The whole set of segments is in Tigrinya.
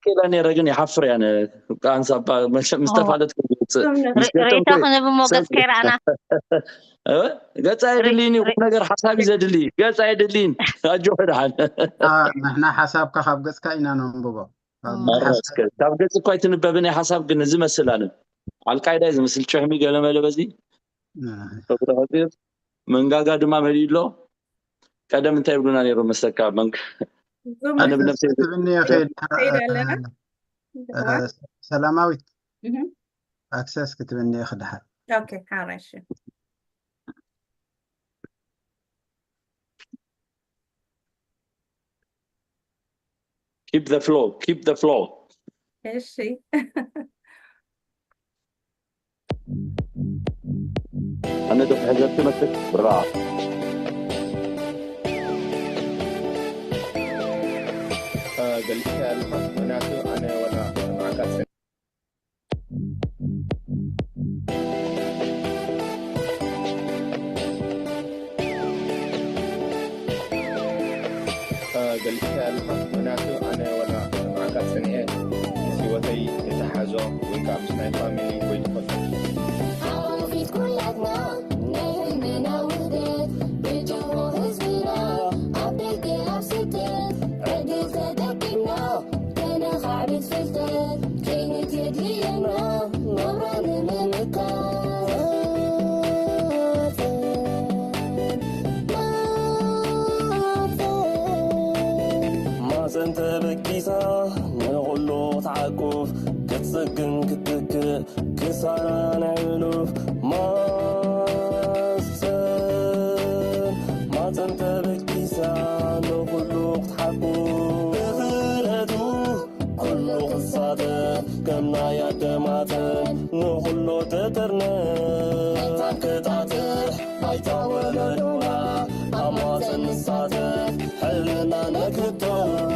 كلا نيرجن يحفر يعني كان سبا مستفادت ريتا خنا بموقف كير أنا قص عيدليني ونجر حسابي زدلي قص عيدلين أجوهر حال نحن حسابك خاب قص كاينا ننبغو طب قص كويس نببني حساب قلنا زي مثلاً على القاعدة إذا مثل شهمي قال ما لبزي من قاعد ما مريلو قدم انت يقولون لي رمسك بنك انا بنفسي تبني خير سلاماوي اكسس كتبني خدها اوكي حارش keep the flow ايش انا دفع حزبت مسك برافو قلت معناته انا وانا معك قلت معناته انا وانا معك سنه سوتي يتحازو ويكاب سناي فاميلي ويتفضل انت بكيسا نغلو تعقوف كتسكن كتك كسارة نعلوف ما انت بكيسا نغلو تعقوف بغلتو كله قصاته كمنا يدماتن نغلو تترنا كتاتح بايتا ولدونا أمازن الصاتح حلنا نكتو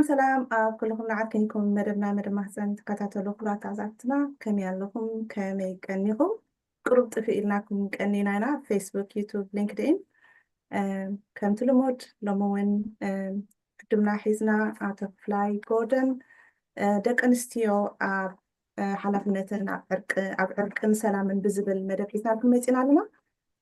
سلام كلكم نعرفكم مدبنا مدب محسن تكتاتلو قرات عزاتنا كم يالكم كم يقنيكم قرب تفئلناكم كأنينا فيسبوك يوتيوب لينكدين كم تلمود لموين قدمنا حيزنا عطفلاي جوردن دك أنستيو حلفنتن عرق سلام بزبل مدب حيزنا كم يتنا لنا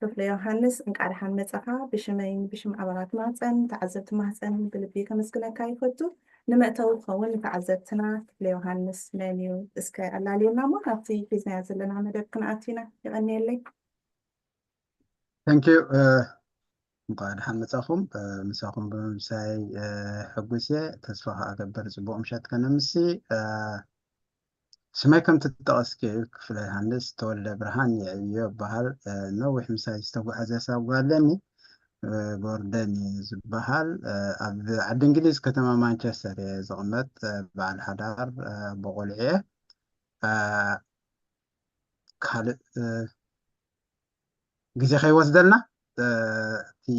كفل يوحنس انقعد حان مصفا بشمين بشم عبارات ماصن تعزبت ماصن بلبي كمسكنك يفتو نمأتو تخون تعزبتنا كفل يوحنس منيو اسكا اللالينا ما هاتي فيزنا يزلنا مدب كنعاتينا يغني لي ثانك يو انقعد حان مصاخم مساخم بمساي حقوسي تسفاها اكبر صبو مشات كنمسي سماي كم تتقسكي كفل يوحنس تولى برهان يعيو بحال نوح مساي استوى عزاسا وقالني جورداني زبحال عد انجليز كتما مانشستر زغمت بعد حدار بقولعيه كال جزي خي وزدلنا في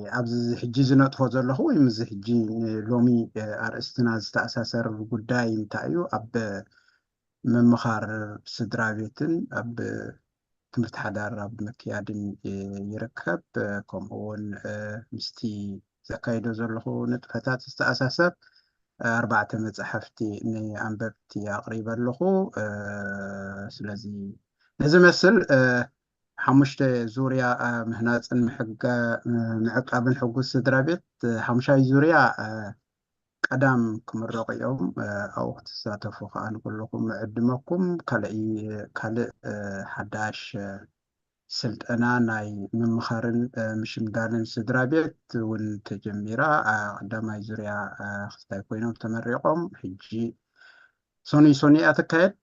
عبز حجي زنطفو زلخو وي مز حجي لومي ارستنا زتاساسر غداي نتايو اب ممخار سدرابيتن اب تمرت حدار اب مكيادن يركب كمون مستي زكايدو زلخو نطفتات استاساسر 4 مصحفتي ني انببتي اقريبا لخو سلازي لازم مثل حمشته زوريا مهناصن محقا معقابن حقوس سدرابيت حمشاي زوريا قدام كمرق يوم او تساتفوا خان كلكم عدمكم كالي حداش سلطنا ناي ممخارن مشمدالن سدرابيت والتجميرا قدام زوريا خستاي كوينو تمرقهم حجي سوني اتكاد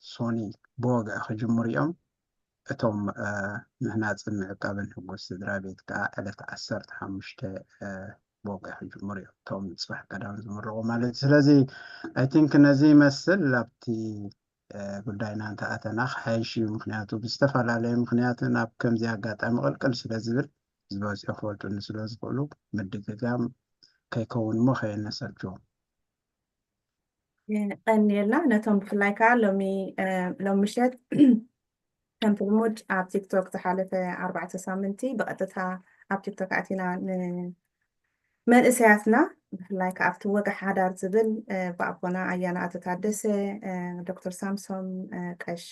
سوني بوغ خجمريهم اتم مهناصن معقابن حقوس سدرابيت كا 15 بوقع جمهوري توم صباح قدام زمرقوا مالت سلازي I think نزي مسل لابتي قداينا انت اتناخ حيشي مخنياتو بستفعل عليه مخنياتو ناب كم زي قاطع مغلقل سلازي بل زباز يخوالتو نسلوز قولو مدك قام كيكون مخي نسلجو قنيلنا نتهم بفلايكا لو مشيت كم تلمود على تيك توك تحالف 4 سامنتي بقتتها على تيك توك عتينا መንእሰያትና ብፍላይ ከዓ ኣብቲ ወጋሕ ሓዳር ዝብል ብኣቦና ኣያና ኣተታደሰ ዶክተር ሳምሶን ቀሺ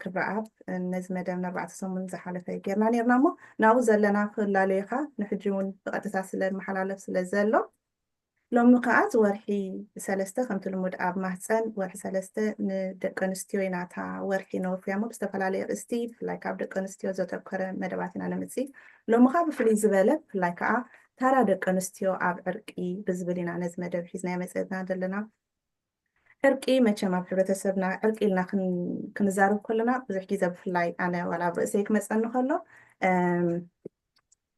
ክብረኣብ ነዚ መደብ 4 ሰሙን ዝሓለፈ ጌርና ነርና እሞ ናብኡ ዘለና ክላለዩካ ንሕጂ እውን ብቐጥታ ስለመሓላለፍ ስለ ዘሎ ሎሚ ከዓ እቲ ወርሒ 3 ከምቲ ልሙድ ኣብ ማህፀን ወርሒ 3 ንደቂ ኣንስትዮ ናታ ወርሒ ነወፍያ እሞ ብዝተፈላለየ ርእስቲ ብፍላይ ከዓ ደቂ ኣንስትዮ ዘተኮረ መደባት ኢና ነምፅእ ሎሚ ከዓ ብፍልይ ዝበለ ብፍላይ ከዓ ታራ ደቂ ኣንስትዮ ኣብ ዕርቂ ብዝብል ኢና ነዚ መደብ ሒዝና መፅና ዘለና ዕርቂ መቸም ኣብ ሕብረተሰብና ዕርቂ ኢልና ክንዛረብ ከለና ብዙሕ ግዜ ብፍላይ ኣነ ዋላ ኣብ ርእሰይ ክመፀኒ ከሎ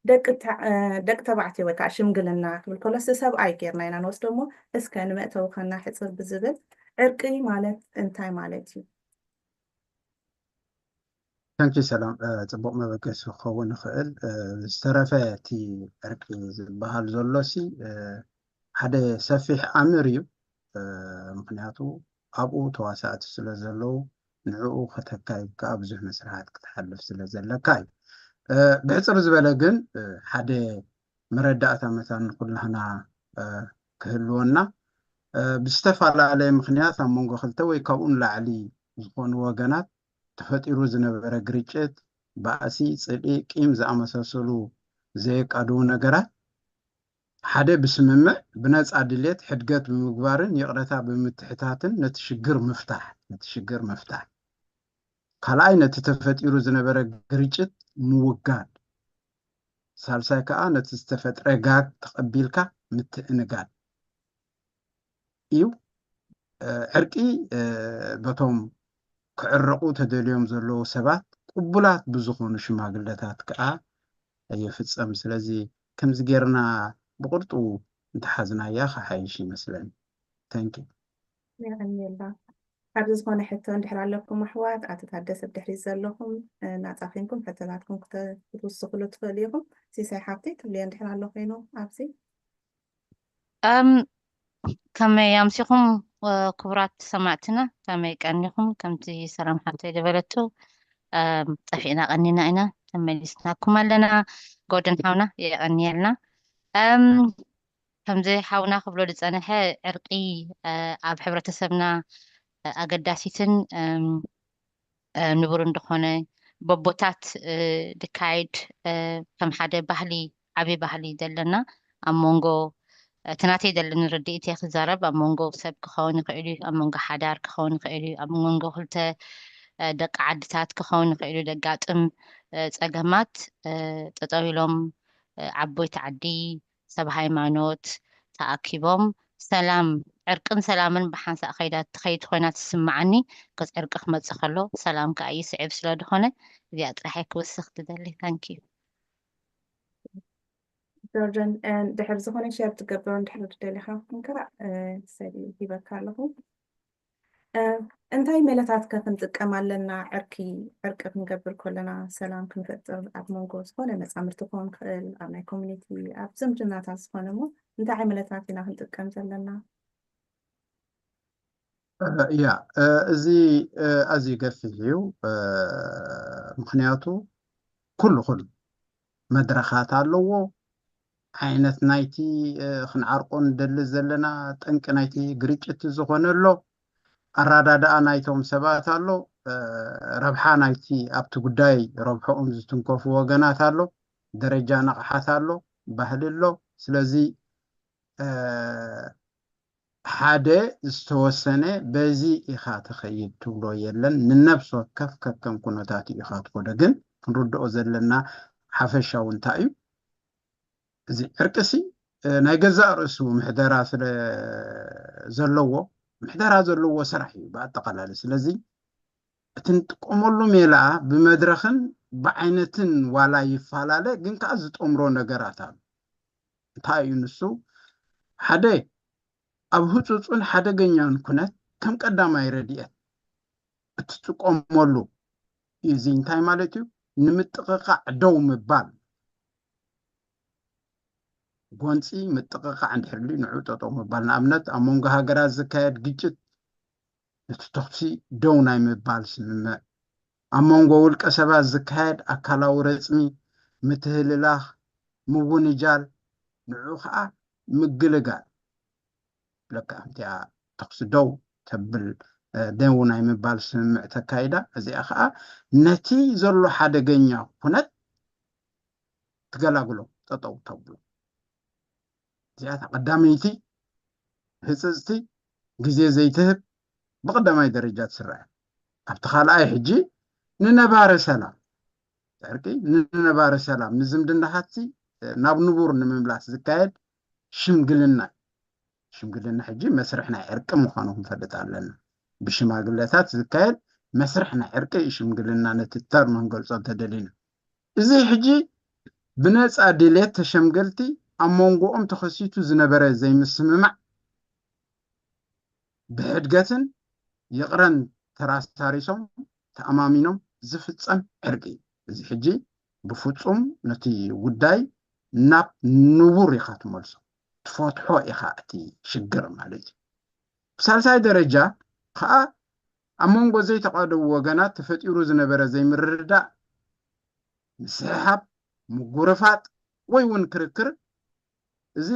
ደቂ ተባዕትዮ ወይ ከዓ ሽምግልና ክብል ከሎ ሰብኣይ ጌርና ኢና ንወስዶ እሞ እስከ ንመእተዊ ከና ሕፅር ብዝብል ዕርቂ ማለት እንታይ ማለት እዩ ታንኪ ሰላም ጽቡቅ መበገስ ክኸውን ይኽእል ዝተረፈ እቲ ዕርቂ ዝበሃል ዘሎሲ ሓደ ሰፊሕ ኣምር እዩ ምክንያቱ ኣብኡ ተዋሳእቲ ስለ ዘለው ንዕኡ ከተካይድካ ብዙሕ መስራሓት ክትሓልፍ ስለ ዘለካ እዩ ብሕፅር ዝበለ ግን ሓደ መረዳእታ መታን ኩላህና ክህልወና ብዝተፈላለየ ምክንያት ኣብ መንጎ ክልተ ወይ ካብኡን ላዕሊ ዝኾኑ ወገናት ተፈጢሩ ዝነበረ ግርጭት ባእሲ ፅልኢ ቂም ዝኣመሳሰሉ ዘየቃድው ነገራት ሓደ ብስምምዕ ብነፃ ድሌት ሕድገት ብምግባርን ይቕረታ ብምትሕታትን ነቲ ሽግር ምፍታሕ ካልኣይ ነቲ ተፈጢሩ ዝነበረ ግርጭት ምውጋድ ሳልሳይ ከዓ ነቲ ዝተፈጥረ ጋግ ተቐቢልካ ምትእንጋድ እዩ ዕርቂ በቶም ክዕረቁ ተደልዮም ዘለዉ ሰባት ቅቡላት ብዝኾኑ ሽማግለታት ከዓ የፍፀም ስለዚ ከምዚ ጌርና ብቁርጡ እንተሓዝናያ ሓይሽ ይመስለኒ ታንኪ ይዕንየላ ኣብዚ ዝኾነ ሕቶ እንድሕር ኣለኩም ኣሕዋት ኣተታደሰ ብድሕሪት ዘለኹም ናፃፊንኩም ሕቶታትኩም ክትውስኽሉ ትኽእሉ ኢኹም ሲሳይ ሓብቲ ትብልዮ እንድሕር ኣሎ ኮይኑ ኣብዚ ከመይ ኣምሲኹም ክቡራት ሰማዕትና ከመይ ቀኒኹም ከምቲ ሰላም ሓብተይ ዝበለቱ ጠፊእና ቀኒና ኢና ተመሊስናኩም ኣለና ጎድን ሓውና የቀኒየልና ከምዚ ሓውና ክብሎ ዝፀንሐ ዕርቂ ኣብ ሕብረተሰብና ኣገዳሲትን ንቡር እንደኾነ በቦታት ድካይድ ከም ሓደ ባህሊ ዓብይ ባህሊ ዘለና ኣብ መንጎ تناتي دلنا رديتي خزارب أمونجو سب كخون خيلي أمونجو حدار كخون خيلي أمونجو خلته دق عدتات كخون خيلي دقات تأجمات تطويلهم عبوي تعدي سبهاي مانوت تأكيبهم سلام عرقن سلامن بحنس أخيدات تخيد خوينات تسمعني كز عرق أحمد سخلو سلام كأي صعب سلاد خونه ذي أطرحك وسخت دلي thank you جورجن دحر زخوني شاب تقبلون دحر تدلي خافكم كرا سيدي يبكى لهم انتي ميلاتات كنتك أمال لنا عرق نقبل كلنا سلام كنفتر أب مونغوز هنا مسامر تكون خيل أبناء كوميونيتي أب زمجنات هنا مو انتي ميلاتاتنا كنتك كمزل لنا يا أزي قفليو مخنياتو كل مدرخات اللو عينت نايتي خنعرقون دل زلنا تنك نايتي قريتشت زخون اللو الرادة نايتهم سبات اللو ربحا نايتي أبتو قداي ربحا أمزتنكو فوقنات اللو درجة نقحات اللو بهل اللو سلازي حادة استوسنة بزي إخات خيب تولو يلن ننبسو كف كم كنتاتي إخات قدقن نرد أزلنا حفشا ونتايو زي عرقسي ناي جزاء رأسو محدرا زلوو سرحي بأتقلال سلازي تنتقومولو ميلا بمدرخن بعينتن ولا يفعلاله جنك أزت أمرو نقراتها እንታይ እዩ ንሱ ሓደ ኣብ ህፁፁን ሓደገኛን ኩነት ከም ቀዳማይ ረድኤት እትጥቀመሉ እዚ እንታይ ማለት እዩ ንምጥቕቃዕ ደው ምባል ጎንፂ ምጥቕቃዕ እንድሕር ንዑ ጠጠው ምባል ንኣብነት ኣብ መንጎ ሃገራት ዝካየድ ግጭት እቲ ተኽሲ ደው ናይ ምባል ስምምዕ ኣብ መንጎ ውልቀ ሰባት ዝካየድ ኣካላዊ ረፅሚ ምትህልላኽ ምውንጃል ንዑ ከዓ ምግልጋል ለካ እንቲያ ተኽሲ ደው ተብል ደው ናይ ምባል ስምምዕ ተካይዳ እዚኣ ከዓ ነቲ ዘሎ ሓደገኛ ኩነት ትገላግሎ ጠጠው ተብሎ እዚኣ ቀዳመይቲ ህፅፅቲ ግዜ ዘይትህብ ብቀዳማይ ደረጃ ትስርዕ ኣብቲ ካልኣይ ሕጂ ንነባረ ሰላም ዕርቂ ንነባረ ሰላም ንዝምድናኻትሲ ናብ ንቡር ንምምላስ ዝካየድ ሽምግልና ሕጂ መስርሕ ናይ ዕርቂ ምዃኑ ክንፈልጥ ኣለና ብሽማግለታት ዝካየድ መስርሕ ናይ ዕርቂ ሽምግልና ነቲ ተርም ክንገልፆ ተደሊና እዚ ሕጂ ብነፃ ድሌት ተሸምገልቲ ኣብ መንጎኦም ተኸሲቱ ዝነበረ ዘይምስምማዕ ብሕድገትን ይቕረን ተራሳሪሶም ተኣማሚኖም ዝፍፀም ዕርቂ እዚ ሕጂ ብፍፁም ነቲ ጉዳይ ናብ ንቡር ኢኻ ትመልሶ ትፈትሖ ኢኻ እቲ ሽግር ማለት እዩ ብሳልሳይ ደረጃ ከዓ ኣብ መንጎ ዘይተቃደቡ ወገናት ተፈጢሩ ዝነበረ ዘይምርድዳእ ምስሕሓብ ምጉርፋጥ ወይ እውን ክርክር እዚ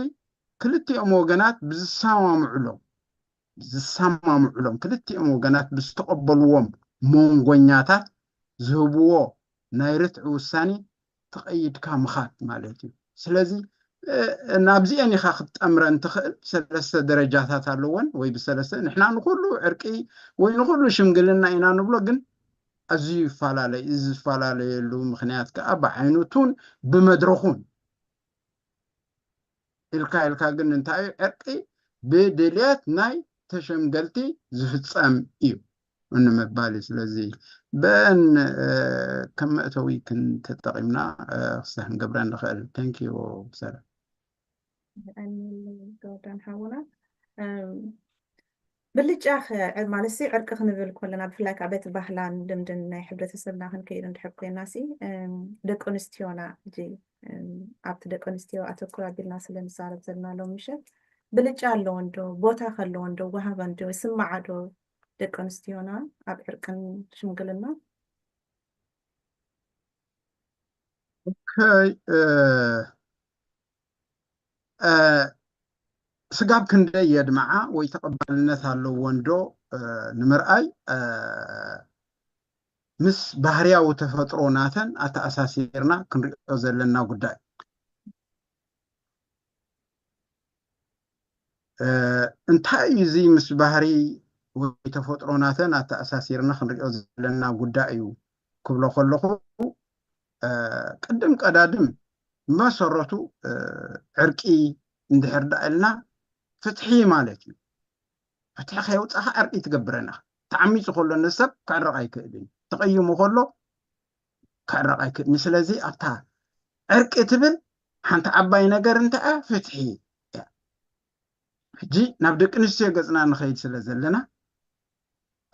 ክልቲኦም ወገናት ዝሰማምዕሎም ክልቲኦም ወገናት ብዝተቐበልዎም መንጎኛታት ዝህብዎ ናይ ርትዕ ውሳኔ ተቐይድካ ምኻድ ማለት እዩ ስለዚ ናብዚአን ኢኻ ክትጠምረን ትኽእል ሰለስተ ደረጃታት ኣለዎን ወይ ብሰለስተ ንሕና ንኩሉ ዕርቂ ወይ ንኩሉ ሽምግልና ኢና ንብሎ ግን ኣዝዩ ይፈላለዩ እዚ ዝፈላለየሉ ምክንያት ከዓ ብዓይነቱን ብመድረኹን ኢልካ ግን እንታይ ዕርቂ ብድልየት ናይ ተሸምገልቲ ዝፍፀም እዩ እንምባል ስለዚ በን ከም መእተዊ ክንተጠቂምና ክሳብ ክንገብረ ንኽእል ቴንኪዩ ሰላም ዶዳን ሓውና ብልጫ ማለት ሲ ዕርቂ ክንብል ከለና ብፍላይ ካብ ቤት ባህላን ልምድን ናይ ሕብረተሰብና ክንከይድ እንድሕር ኮይና ሲ ደቂ ኣንስትዮና እጂ ኣብቲ ደቂ ኣንስትዮ ኣተኩር ኣቢልና ስለንዛረብ ዘለና ሎም ምሸት ብልጫ ኣለዎ እንዶ ቦታ ከለዎ እንዶ ወሃበ እንዶ ስማዓ ዶ ደቂ ኣንስትዮና ኣብ ዕርቅን ሽምግልና ስጋብ ክንደይ የድመዓ ወይ ተቐባልነት ኣለዎ እንዶ ንምርኣይ ምስ ባህርያዊ ተፈጥሮ ናተን ኣተኣሳሲርና ክንሪኦ ዘለና ጉዳይ እንታይ እዚ ምስ ባህሪ ወይ ተፈጥሮ ናተን ኣተኣሳሲርና ክንሪኦ ዘለና ጉዳይ እዩ ክብሎ ከለኹ ቅድም ቀዳድም መሰረቱ ዕርቂ እንድሕር ዳኢልና ፍትሒ ማለት እዩ ፍትሒ ከይውፃእኻ ዕርቂ ትገብረና ተዓሚፁ ከሎ ንሰብ ክዕረቕ ኣይክእልን ተቐይሙ ከሎ ክዕረቕ ኣይክእልን ስለዚ ኣብታ ዕርቂ ትብል ሓንቲ ዓባይ ነገር እንታይ ፍትሒ ሕጂ ናብ ደቂ ኣንስትዮ ገፅና ንኸይድ ስለ ዘለና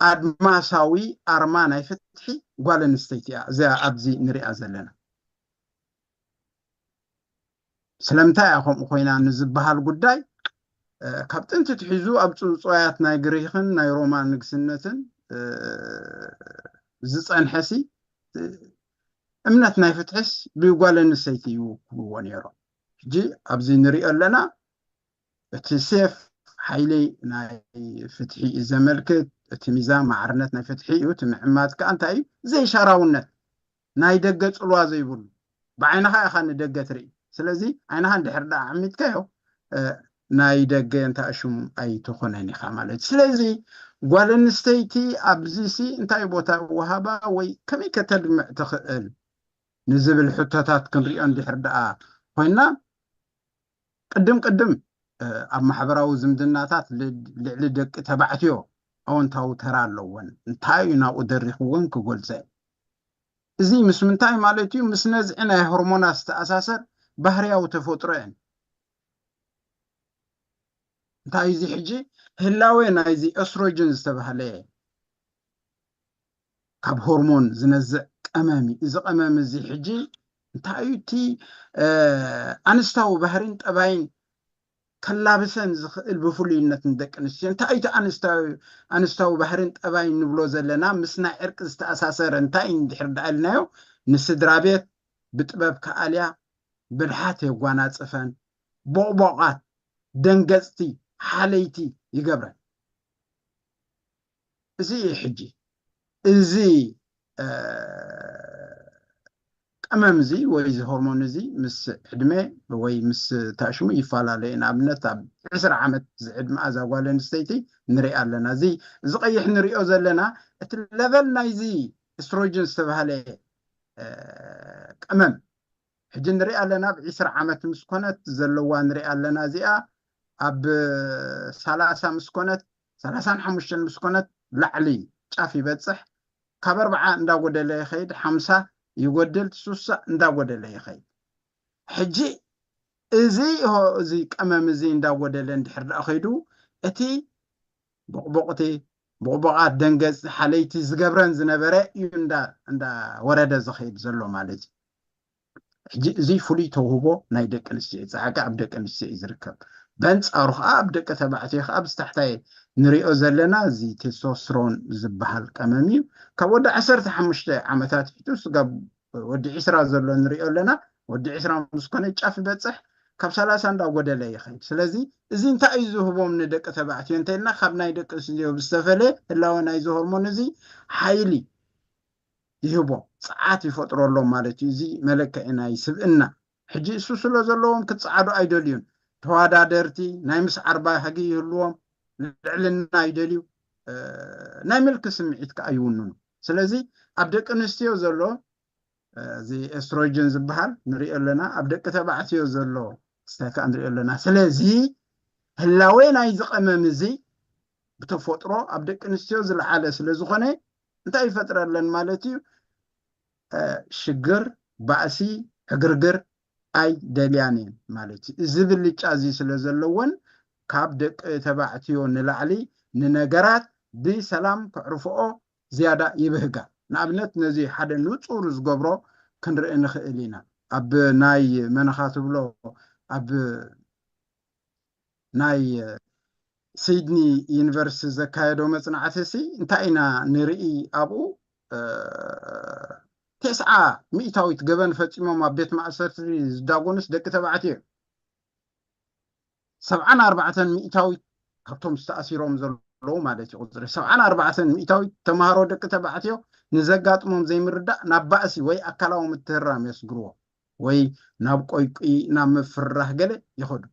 ኣድማሳዊ ኣርማ ናይ ፍትሒ ጓል ኣንስተይቲ እያ እዚኣ ኣብዚ ንሪኣ ዘለና ስለምንታይ ከምኡ ኮይና ንዝበሃል ጉዳይ ካብ ጥንቲ ትሒዙ ኣብ ፅውፅዋያት ናይ ግሪክን ናይ ሮማን ንግስነትን ዝፀንሐሲ እምነት ናይ ፍትሕስ ብጓል ኣንስተይቲ ይውክልዎ ነይሮም ሕጂ ኣብዚ ንሪኦ ኣለና እቲ ሴፍ ሓይሊ ናይ ፍትሒ ዘመልክት እቲ ሚዛን ማዕርነት ናይ ፍትሒ እዩ እቲ ምዕማት ከዓ እንታይ እዩ ዘይሻራውነት ናይ ደገ ፅልዋ ዘይብሉ ብዓይንኻ ኢኻ ንደገ ትርኢ ስለዚ ዓይንኻ እንድሕር ዳ ዓሚትካዮ ናይ ደገ እንታይ ሽሙ ኣይትኾነን ኢኻ ማለት ስለዚ ጓል ኣንስተይቲ ኣብዚ እንታይ ቦታ ወሃባ ወይ ከመይ ከተድምዕ ትኽእል ንዝብል ሕቶታት ክንሪኦ እንድሕር ዳ ኮይና ቅድም ኣብ ማሕበራዊ ዝምድናታት ልዕሊ ደቂ ተባዕትዮ ኣወንታዊ ተራ ኣለዎን እንታይ እዩ ናብኡ ደሪኽዎን ክገልፀ እዚ ምስ ምንታይ ማለት እዩ ምስ ነዝዒ ናይ ሆርሞናት ዝተኣሳሰር ባህርያዊ ተፈጥሮ እየን እንታይ እዚ ሕጂ ህላዌ ናይዚ ኤስትሮጅን ዝተባሃለ ካብ ሆርሞን ዝነዝዕ ቀመሚ እዚ ቀመሚ እዚ ሕጂ እንታይ እቲ ኣንስታዊ ባህሪን ጠባይን ከላብሰን ዝኽእል ብፍሉይነት ንደቂ ኣንስትዮ እንታይ እቲ ኣንስታዊ ባህሪን ጠባይን ንብሎ ዘለና ምስ ናይ ዕርቂ ዝተኣሳሰረ እንታይ እንድሕር ዳኣልናዮ ንስድራ ቤት ብጥበብ ከኣልያ ብልሓት የጓናፅፈን ቦቕቦቓት ደንገፅቲ ሓለይቲ ይገብረን እዚ ሕጂ እዚ ቀመም እዚ ወይ እዚ ሆርሞን እዚ ምስ ዕድመ ወይ ምስ ታሽሙ ይፈላለዩ ንኣብነት ኣብ 20 ዓመት ዝዕድማ እዛ ጓል ኣንስተይቲ ንሪኣ ኣለና እዚ ቀይሕ ንሪኦ ዘለና እቲ ለቨል ናይዚ ኤስትሮጅን ዝተባሃለ ቀመም ሕጂ ንሪኣ ኣለና ብ20 ዓመት ምስ ኮነት ዘለዋ ንሪኣ ኣለና እዚኣ ኣብ 30 ምስ ኮነት 35 ምስ ኮነት ላዕሊ ጫፍ ይበፅሕ ካብ 40 እንዳጎደለ ይኸይድ 50 ይጎድል 60 እንዳጎደለ ይኸይድ ሕጂ እዚ ቀመም እዚ እንዳጎደለ እንድሕር ዳኣ ኸይዱ እቲ ቦቕቦቓት ደንገፅ ሓለይቲ ዝገብረን ዝነበረ እዩ እንዳወረደ ዝኸይድ ዘሎ ማለት እዩ ሕጂ እዚ ፍሉይ ተውህቦ ናይ ደቂ ኣንስትዮ ፃዕቂ ኣብ ደቂ ኣንስትዮ እዩ ዝርከብ በንፃሩ ከዓ ኣብ ደቂ ተባዕትዮ ከዓ ብዝታሕታይ ንሪኦ ዘለና እዚ ቴስቶስትሮን ዝበሃል ቀመም እዩ ካብ ወዲ 15 ዓመታት ፊቱ ስጋብ ወዲ 20 ዘሎ ንሪኦ ኣለና ወዲ 20 ምስ ኮነ ጫፍ ይበፅሕ ካብ 30 እንዳጎደለ ይኸይድ ስለዚ እዚ እንታይ እዩ ዝህቦም ንደቂ ተባዕትዮ እንተኢልና ካብ ናይ ደቂ ኣንስትዮ ብዝተፈለየ ህላወ ናይዚ ሆርሞን እዚ ሓይሊ ይህቦም ፀዓት ይፈጥረሎም ማለት እዩ እዚ መለክዒ ናይ ስብእና ሕጂ እሱ ስለ ዘለዎም ክትፀዓዱ ኣይደልዩን ተወዳደርቲ ናይ ምስዓር ባህጊ ይህልዎም ልዕልና ይደልዩ ናይ ምልክ ስምዒት ከዓ ይውንኑ ስለዚ ኣብ ደቂ ኣንስትዮ ዘሎ እዚ ኤስትሮጅን ዝበሃል ንሪኦ ኣለና ኣብ ደቂ ተባዕትዮ ዘሎ ስታይ ከዓ ንሪኦ ኣለና ስለዚ ህላዌ ናይ ዝቐመም እዚ ብተፈጥሮ ኣብ ደቂ ኣንስትዮ ዝለዓለ ስለ ዝኾነ እንታይ ይፈጥረለን ማለት እዩ ሽግር ባእሲ ዕግርግር ኣይ ደልያን እየን ማለት እዩ እዚ ብልጫ እዚ ስለ ዘለዎን ካብ ደቂ ተባዕትዮ ንላዕሊ ንነገራት ብሰላም ክዕርፍኦ ዝያዳ ይብህጋ ንኣብነት ነዚ ሓደ ንፁር ዝገብሮ ክንርኢ ንኽእል ኢና ኣብ ናይ መነኻ ትብሎ ኣብ ናይ ሲድኒ ዩኒቨርሲቲ ዘካየዶ መፅናዕቲ ሲ እንታይ ኢና ንርኢ ኣብኡ 900 ገበን ፈፂሞም ኣብ ቤት ማእሰርቲ ዝዳጎኑስ ደቂ ተባዕትዮ 74 ካብቶም ዝተኣሲሮም ዘለዉ ማለት እዩ ቁፅሪ 74 ተምሃሮ ደቂ ተባዕትዮ ንዘጋጥሞም ዘይምርዳእ ናብ ባእሲ ወይ ኣካላዊ ምትህራም የስግርዎ ወይ ናብ ቆይቁይ ናብ ምፍራሕ ገለ ይኸዱ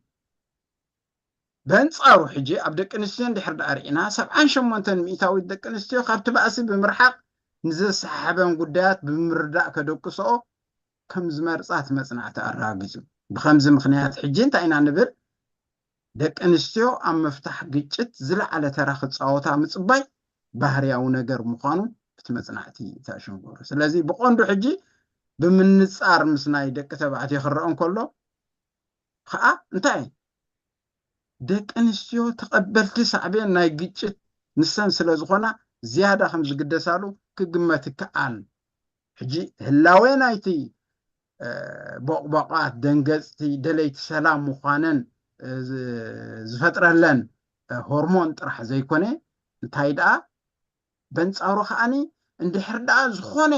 በንፃሩ ሕጂ ኣብ ደቂ ኣንስትዮ እንድሕር ዳኣ ርኢና 78 ደቂ ኣንስትዮ ካብቲ ባእሲ ብምርሓቅ ንዘሰሓበን ጉዳያት ብምርዳእ ከደቅስኦ ከም ዝመርፃት መፅናዕቲ ኣረጋጊፁ ብከምዚ ምክንያት ሕጂ እንታይ ኢና ንብል ደቂ ኣንስትዮ ኣብ ምፍታሕ ግጭት ዝለዓለ ተራ ክፃወታ ምፅባይ ባህርያዊ ነገር ምዃኑ እቲ መፅናዕቲ ተኣሸንገሩ ስለዚ ብቆንዱ ሕጂ ብምንፃር ምስ ናይ ደቂ ተባዕትዮ ክረአ እንከሎ ከዓ እንታይ ደቂ ኣንስትዮ ተቐበልቲ ሳዕብን ናይ ግጭት ንሰን ስለ ዝኾና ዝያዳ ከም ዝግደሳሉ ክግመት ይከኣል ሕጂ ህላዌ ናይቲ ቦቕቦቓት ደንገፅቲ ደለይቲ ሰላም ምዃነን ዝፈጥረለን ሆርሞን ጥራሕ ዘይኮነ እንታይ ደኣ በንፃሩ ከዓኒ እንድሕር ደኣ ዝኾነ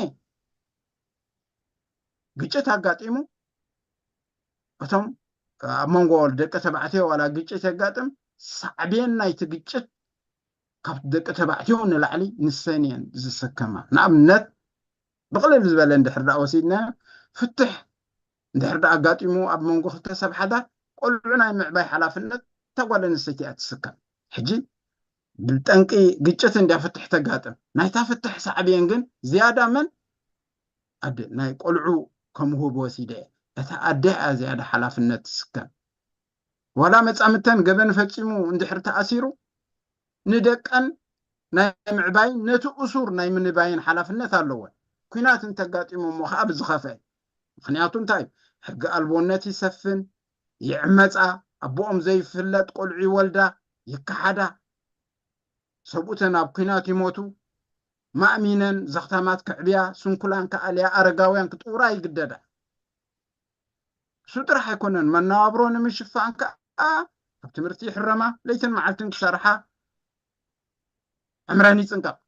ግጭት ኣጋጢሙ እቶም ኣብ መንጎ ደቂ ተባዕትዮ ዋላ ግጭት የጋጥም ሳዕብን ናይቲ ግጭት ካብ ደቂ ተባዕትዮ ንላዕሊ ንሰን እየን ዝስከማ ንኣብነት ብቕልል ዝበለ እንድሕር ደኣ ወሲድና ፍትሕ እንድሕር ደኣ ኣጋጢሙ ኣብ መንጎ ክልተ ሰብሓታት ቆልዑ ናይ ምዕባይ ሓላፍነት ተጓል ኣንስተይቲ እያ ትስከም ሕጂ ብጠንቂ ግጭት እንድያ ፍትሕ ተጋጥም ናይታ ፍትሕ ሳዕብን ግን ዝያዳ መን ኣደ ናይ ቆልዑ ከምሁብ ወሲደ እታ ኣደ ዝያዳ ሓላፍነት ትስከም ዋላ መፃምተን ገበን ፈፂሙ እንድሕር ተኣሲሩ ንደቀን ናይ ምዕባይ ነቲ እሱር ናይ ምንባይን ሓላፍነት ኣለወን ኩናት እንተጋጢሙ እሞ ከዓ ብዝኸፍአ ምክንያቱ እንታይ ሕጊ ኣልቦነት ይሰፍን ይዕመፃ ኣቦኦም ዘይፍለጥ ቆልዑ ይወልዳ يكحدا سبوتنا بكينات يموتوا مأمينا زختامات كعبيا سنكلان كأليا أرقاويان كتوراي قددا سوتر حيكونن من نابرون من شفان بتمرتي حرمة ليتن معلتن كسارحة عمراني تنقى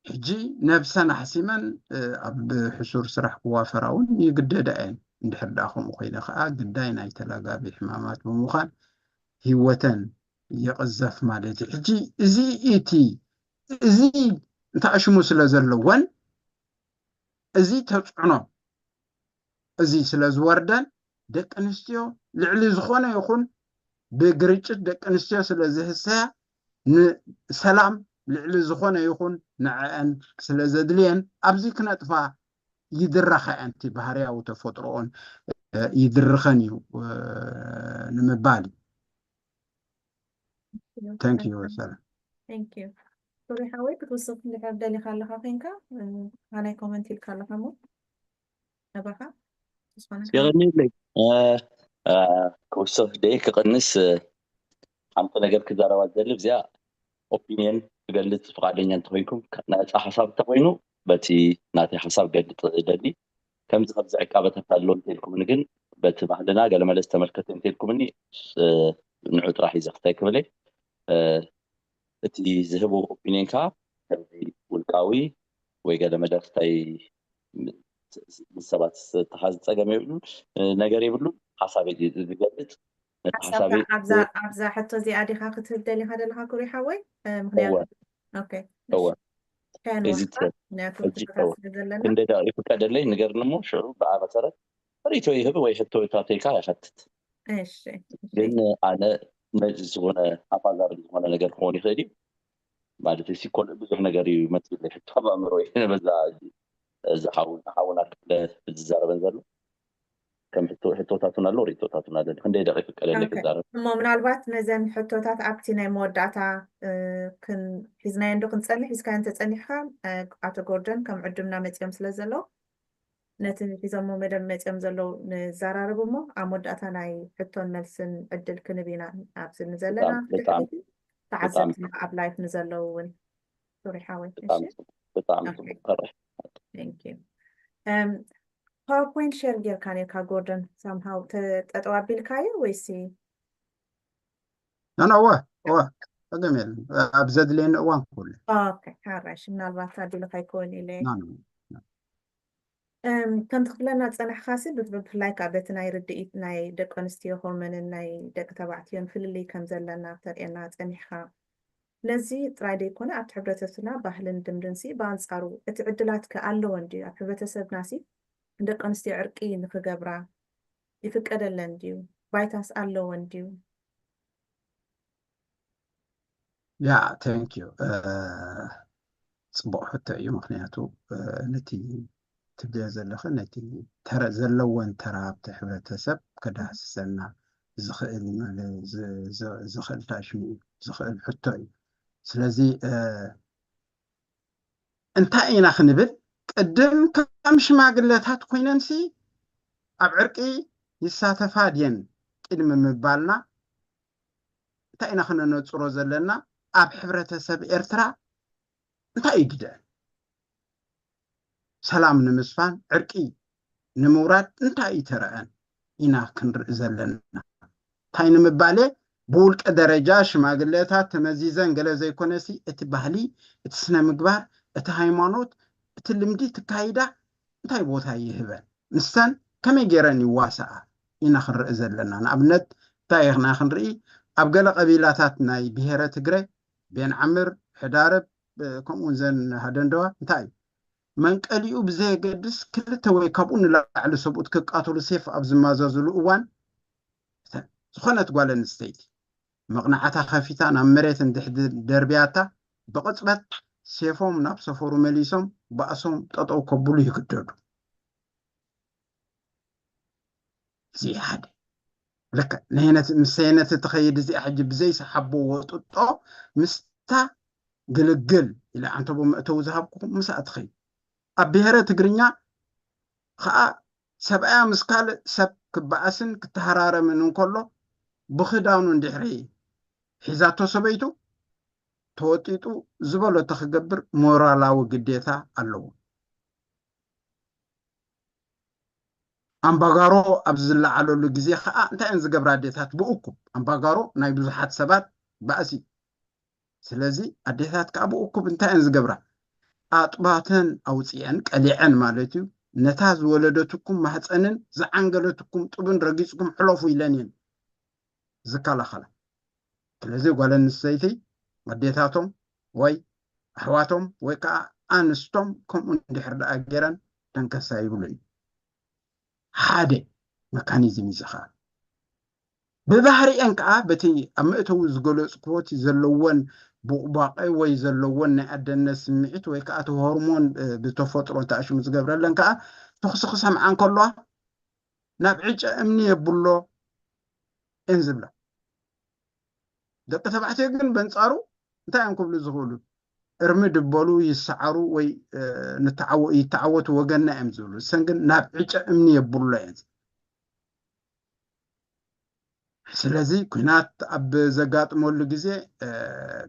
حجي نفسنا حسيما أب حسور سرح وافراون يقددا عين ندحر داخم وخينا خاء قداين اي تلاقى بحمامات بمخان هيوتن يقزف مالتي حجي زي ايتي زي انت اشمو سلازلوان زي تطعنو زي سلازوردن دك انستيو لعلي زخونه يخون بقريتش دك انستيو سلازهسا سلام لعلي زخونه يخون نعان سلازدلين ابزي كنطفا يدرخ انت بهاريا وتفطرون يدرخنيو نمبالي ثانك يو سلام ثانك يو سوري حاوي بتوصف لي حدا اللي خلها فينك انا كومنتي اللي خلها مو نبقى يغني لي كوسو ديك قنس عم تنقر كذا رواد دلب زي اوبينيون قلت فقادين انتويكم ناتا حساب تقوينو بتي ناتي حساب قلت دلي كم زغب عقابه تفعلون تلكم نكن بت بعدنا قال ما استملكت تلكم اني نعود راح يزختيك بلي تي ذهبوا اوبينيون كا والقاوي ويقال ما دفتي بالسبات تحاز تصقم يبلو نجار يبلو حسابي زقلت حسابي ابزا حتى زي ادي خا كتبدلي هذا لها كوري حوي هو اوكي هو كان وقتها ناكل لنا كنت داري فكادلي نجار نمو شعور بعد مثلا ريتو يهب وي حتى تعطيك يحتت ايش لان انا مجلس هنا افضل هنا نجار هوني خدي بعد تسي كل بزر نجار يمثل لي حتى بامروي هنا بزا حاولنا بالزرب نزلوا كم حتوتاتنا لوري توتاتنا ده خندي دقيقة قليل لك الزرب ما من الوقت نزل حتوتات أبتنا مودعتا كن حزنا يندو كن تسألني حز كانت تسألنيها عطا جوردن كم عدمنا متيم سلزلو نتن في زمو مدام متيم زلو نزارة ربمو عمودعتا ناي حتون ملسن عدل كنبينا أبسن نزلنا تعزبتنا أبلايف نزلو ون سوري حاول بطعم Thank you. PowerPoint share gear kan jag Gordon somehow att abilkaya ويسي أنا هو جميل أبزد لين وان كله اوكي حرش من الوقت أبيلك يكون إلي نعم كنت خلنا تصنع خاصي بفلاي كابت ناي ردئت ناي دك أنستيو هرمون ناي دك تبعتيون في اللي كم زلنا ترينا تصنعها نزي ترايدي يكون أتحبرتسنا بحلن دمدنسي بانصارو اتعدلات كألو وندي أتحبرتسب ناسي دك أنستي عرقي نخجبرا يفكر اللنديو بايتاس ألو ونديو يا ثانك يو صبح حتى يوم خنياتو نتي تبدأ زلخ نتي ترى زلوان ترى بتحبرتسب كده سنة زخل تاشمي زخل حتى سلازي انتاينا خنبل قدم كم شماغلتات كويننسي اب عرقي يساتفادين قدم مبالنا انتاينا خننصرو زلنا اب حبرتسب ኤርትራ እንታይ ይግደ ሰላም ንምስፋን ዕርቂ ንምውራድ እንታይ ይተረአን ኢና ክንርኢ ዘለና እንታይ ንምባለ بولك درجة شماغلتات تمزيزان قال زي كونسي اتبهلي اتسنا مقبار اتهايمانوت اتلمدي تكايدا انتاي بوتا يهبان نستان كما يجيراني واسعة إنا خنرئ زلنا نعبنت تايغنا خنرئي أبقال قبيلاتات ناي بهيرة تقري بين عمر حدارب كمون زن هادندوا انتاي من قليو بزي قدس كل توي كابون لعلى سبوت كقاتل سيف أبزمازازو الأوان خونت قوالن ستيتي مقنعتا خفيتا نمريت اندحد دربياتا بقصبت سيفهم ناب سفورو مليسهم بأسهم تطعو كبولو يكددو زي حد لك نهينة مسينة تتخيد زي حجب زي سحبو وططو مستا قلقل إلا عنتبو مأتو زهابكم مسا أتخي أبيهرة تقرنيا خاء سبعا مسكال سب كبأسن كتهرارة منون كله بخداون اندحري حزاتو سبيتو توتيتو زبالو تخجبر مورالاو قديتا اللو أمباغارو أبزل على اللجزية أنت إنز جبر ديتات بأوكب أمباغارو نايبزو حد سبات بأسي سلازي أديتات كأبو أوكب أنت إنز جبر أطباتن أو تيان كاليعن مالتيو نتاز ولدتكم محسنن زعنقلتكم طبن رقيسكم حلوفو إلانين زكالا خلا سلازي قالن السيتي أديتاتهم وي أحواتهم ويكا أنستم كم اندحر دأجران تنكسا يقولي حادي ميكانيزم يزخار ببحري أنكا بتي أمئتو زقلو سكوتي زلوان بقباقي وي زلوان نعدن سمعت ويكا أتو هرمون بتفطر وتعشو مزقبرا لنكا تخصخص هم عن كله نابعيج أمني يبولو انزبلا دقة تبعتي يقن بنصارو انتا ينكب لزغولو ارمي دبولو يسعرو وي يتعوتو وقنا امزولو سنقن نابعيج أمني يبولو ينزل سلازي كنات أب زقات مولو جزي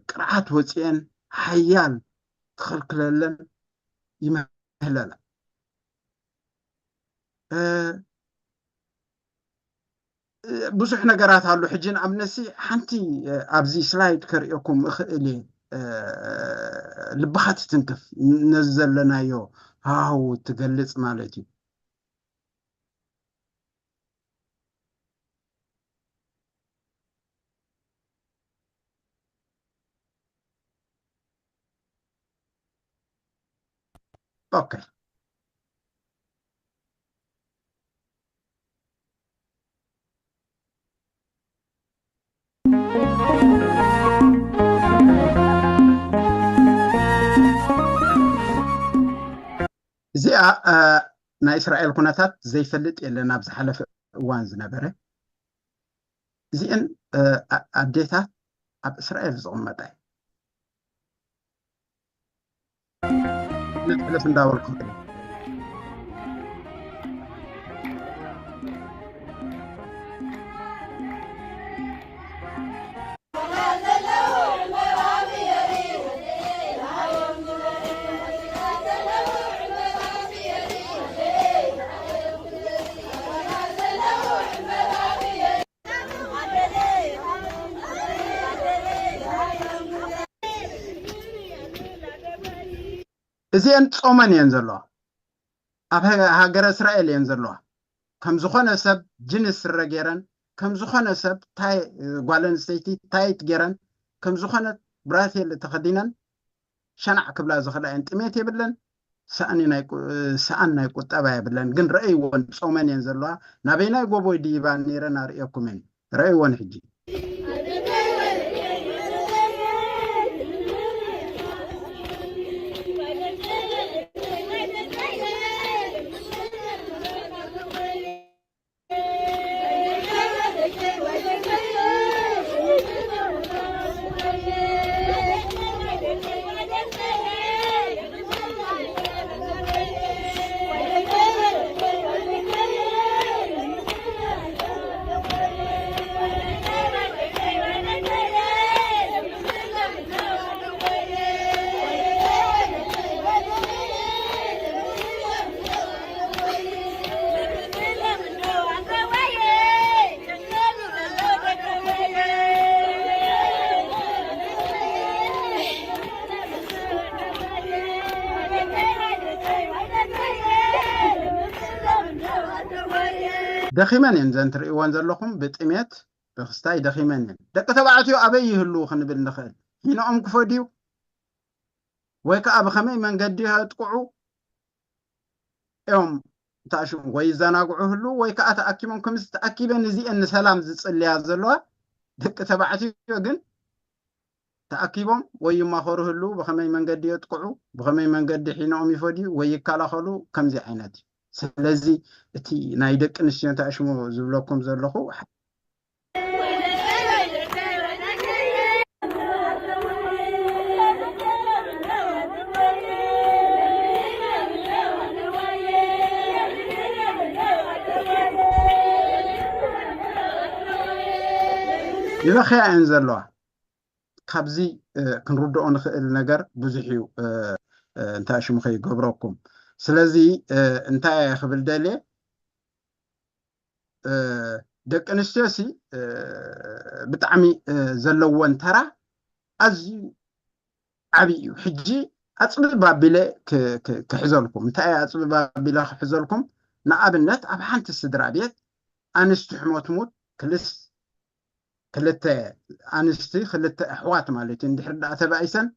قرعات وصيان حيال تخلق للن يمهللا بصح نقرات هالو حجين أمنسي حنتي أبزي سلايد كريكم إخئلي لبخات تنكف نزل لنا يو هاو تقلص مالتي أوكي زي نا إسرائيل كناتات زي فلت إلا نابز حلف وانز نبره زي إن أديتات أب إسرائيل زغمتاي نتحلف نداور كنتري زي أن تصومن ينزلوها أب هاجر إسرائيل ينزلوها كم زخون سب جنس الرجيران كم زخون سب تاي قالن سيتي تاي تجيران كم زخون براتي اللي تخدينن شنع قبل زخلا أنت ميتي بلن سأنا يكون تبعي بلن جن رأي ون تصومن ينزلوها نبينا يقوبوا ديبان نيرنا رأيكم رأي ون حجي دخيمان ينزن تري وانزل لكم بتأميت بخستاي دخيمان دك تبعتيو أبي هلو خنبل نخل هنا أم كفوديو ويك أب خمي من قديها تقعو يوم تاشو ويزانا قعو هلو ويك أتأكيمون كمس تأكيبا نزي أن سلام زيت اللي هزلوا دك تبعتيو جن تأكيبهم ويما خور هلو بخمي من قديها تقعو بخمي من قدي هنا أم يفوديو ويك على خلو كم زي عيناتي سلازي تي نايدك نسيان تعشمو زبلوكم زلخو يبقى خيا انزلوها ካብዚ ክንርድኦ ንኽእል ነገር ብዙሕ እዩ እንታይ ሽሙ ከይገብረኩም ስለዚ እንታይ ክብል ደልየ ደቂ ኣንስትዮሲ ብጣዕሚ ዘለዎን ተራ ኣዝዩ ዓብይ እዩ ሕጂ ኣፅቢ ባቢለ ክሕዘልኩም እንታይ ኣፅቢ ባቢለ ክሕዘልኩም ንኣብነት ኣብ ሓንቲ ስድራ ቤት ኣንስቲ ሕሞትሙት ክልተ ኣንስቲ ክልተ ኣሕዋት ማለት እዩ እንድሕር ዳኣ ተባኢሰን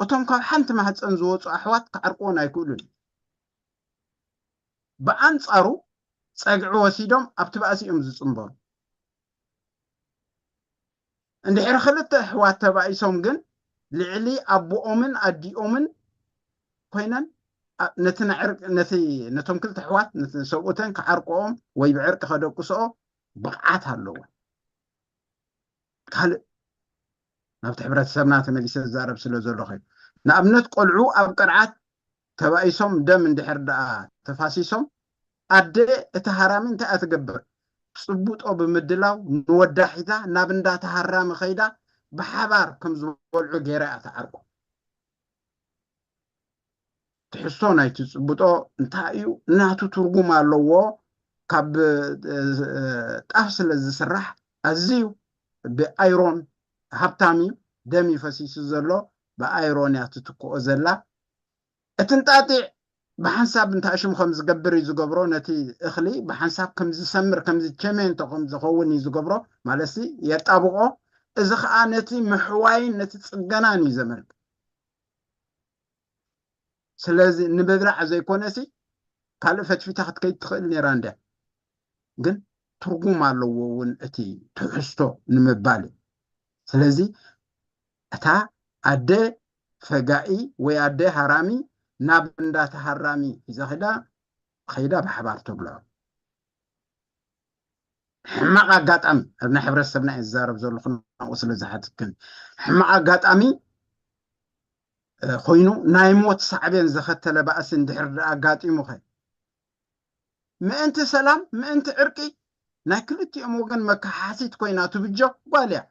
እቶም ካብ ሓንቲ ማህፀን ዝወፁ ኣሕዋት ክዓርቅዎን ኣይክእሉን ብኣንፃሩ ፀግዒ ወሲዶም ኣብቲ ባእሲ እዮም ዝፅምበሩ እንድሕር ክልተ ኣሕዋት ተባኢሶም ግን ልዕሊ ኣቦኦምን ኣዲኦምን ኮይነን ነቶም ክልተ ኣሕዋት ሰብኡተን ክዓርቅኦም ወይ ብዕርቂ ከደቁስኦ ብቕዓት ኣለዎ ካልእ ናብቲ ሕብረተሰብና ተመሊሰ ዝዛረብ ስለ ዘሎ ኮይኑ ንኣብነት ቆልዑ ኣብ ቅርዓት ተባኢሶም ደም እንድሕር ደኣ ተፋሲሶም ኣደ እቲ ሃራሚ እንታይ እትገብር ፅቡጦ ብምድላው ንወዳ ሒዛ ናብ እንዳተሃራሚ ኸይዳ ብሓባር ከም ዝበልዑ ገይራ እያ ተዓርቆ ትሕዝቶ ናይቲ ፅቡጦ እንታይ እዩ እናቱ ትርጉም ኣለዎ ካብ ጣፍ ስለ ዝስራሕ ኣዝዩ ብኣይሮን ሃብታሚ ደም ይፈሲሱ ዘሎ ብኣይሮን እያ ትትክኦ ዘላ እቲ እንጣጢዕ ብሓንሳብ እንታይ ሽሙ ከም ዝገብር እዩ ዝገብሮ ነቲ እኽሊ ብሓንሳብ ከም ዝሰምር ከም ዝቸሜንቶ ከም ዝኸውን እዩ ዝገብሮ ማለት የጣብቆ እዚ ከዓ ነቲ ምሕዋይን ነቲ ፅገናን እዩ ዘመልክት ስለዚ ንብብላዕ ዘይኮነሲ ካልእ ፈትፊታ ክትከይድ ትኽእል ነይራ እንድያ ግን ትርጉም ኣለዎ እውን እቲ ትሕዝቶ ንምባል ስለዚ እታ ኣደ ፈጋኢ ወይ ኣደ ሃራሚ ናብ እንዳተሃራሚ ሒዛ ኸይዳ ብሓባር ተብልዖ ሕማቕ ኣጋጣሚ ኣብ ናይ ሕብረተሰብና እየ ዝዛረብ ዘለኹ ናብኡ ስለ ዝሓትክን ሕማቕ ኣጋጣሚ ኮይኑ ናይ ሞት ሳዕቤን ዘኸተለ ባእሲ እንድሕር ኣጋጢሙ ኸ ምእንቲ ሰላም ምእንቲ ዕርቂ ናይ ክልቲኦም ወገን መካሓሲት ኮይና ትብጆ ጓል እያ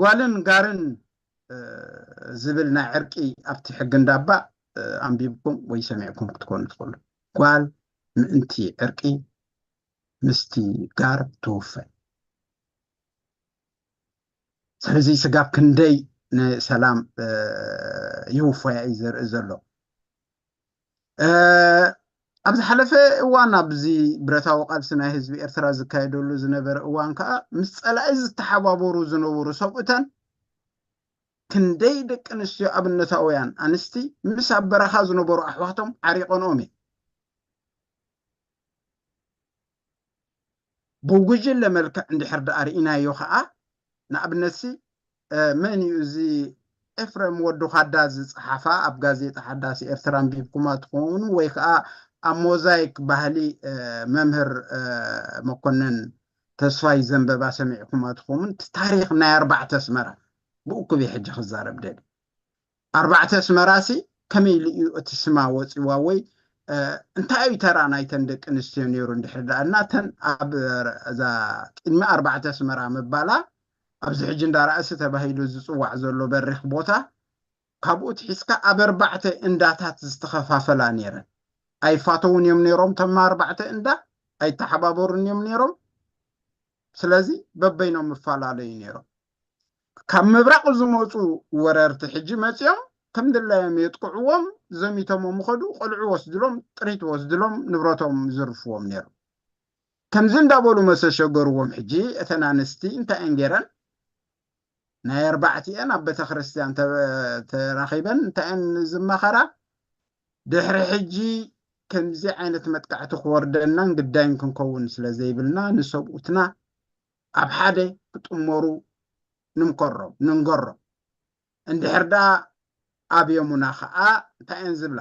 ጓልን ጋርን ዝብል ናይ ዕርቂ ኣብቲ ሕጊ እንዳባ ኣንቢብኩም ወይ ሰሚዕኩም ክትኮኑ ትኽእሉ ጓል ምእንቲ ዕርቂ ምስቲ ጋር ትውፈይ ስለዚ ስጋብ ክንደይ ንሰላም ይውፈያ እዩ ዘርኢ ዘሎ ኣብ ዝሓለፈ እዋን ኣብዚ ብረታዊ ቃልሲ ናይ ህዝቢ ኤርትራ ዝካየደሉ ዝነበረ እዋን ከዓ ምስ ፀላኢ ዝተሓባበሩ ዝነበሩ ሰብኡተን ክንደይ ደቂ ኣንስትዮ ኣብነታውያን ኣንስቲ ምስ ኣብ በረኻ ዝነበሩ ኣሕዋቶም ዓሪቆንኦም እየ ብጉጅለ መልክዕ እንድሕር ዳኣ ርኢናዮ ከዓ ንኣብነትሲ መን እዩ እዚ ኤፍሬም ወዱ ካዳ ዝፀሓፋ ኣብ ጋዜጣ ሓዳሲ ኤርትራ አንቢብኩማ ትኾኑ ወይ ከዓ ኣብ ሞዛይክ ባህሊ መምህር መኮነን ተስፋይ ዘንበባ ሰሚዕኩማ ትኾኑ ታሪክ ናይ 4 ኣስመራ ብኡክብ ሕጂ ክዛረብ ደሊ 4 ኣስመራሲ ከመይ ልዩ እቲ ስማ ወፂዋ ወይ እንታይ እዩ ተራ ናይተን ደቂ ኣንስትዮ ነይሩ እንድሕር ዳኣ እናተን ኣብ እዛ ቅድሚ 4 ኣስመራ ምባላ ኣብዚ ሕጂ እንዳራእሲ ተባሂሉ ዝፅዋዕ ዘሎ በሪኽ ቦታ ካብኡ ትሒዝካ ኣብ 4 እንዳታት ዝተኸፋፈላ ነይረን ኣይፋተውን እዮም ነይሮም ተማ 4 እንዳ ኣይተሓባበሩን እዮም ነይሮም ስለዚ በበይኖም ምፈላለዩ ነይሮም ካብ ምብራቕ ዝመፁ ወረርቲ ሕጂ መፅኦም ከም ድላዮም የጥቅዕዎም ዘሚቶሞም ምኸዱ ቆልዑ ወስድሎም ጥሪት ወስድሎም ንብረቶም ዝርፍዎም ነይሮም ከምዚ እንዳበሉ መሰሸገርዎም ሕጂ እተን ኣንስቲ እንታይ እንጌረን ናይ 4 ኣብ ቤተ ክርስቲያን ተራኺበን እንታይን ዝመኸራ ድሕሪ ሕጂ ከምዚ ዓይነት መጥቃዕቲ ክወርደናን ግዳይን ክንከውን ስለ ዘይብልና ንሰብኡትና ኣብ ሓደ ክጥመሩ ንምከሮም ንንገሮም እንድሕር ዳ ኣብዮሙና ከዓ እንታይን ዝብላ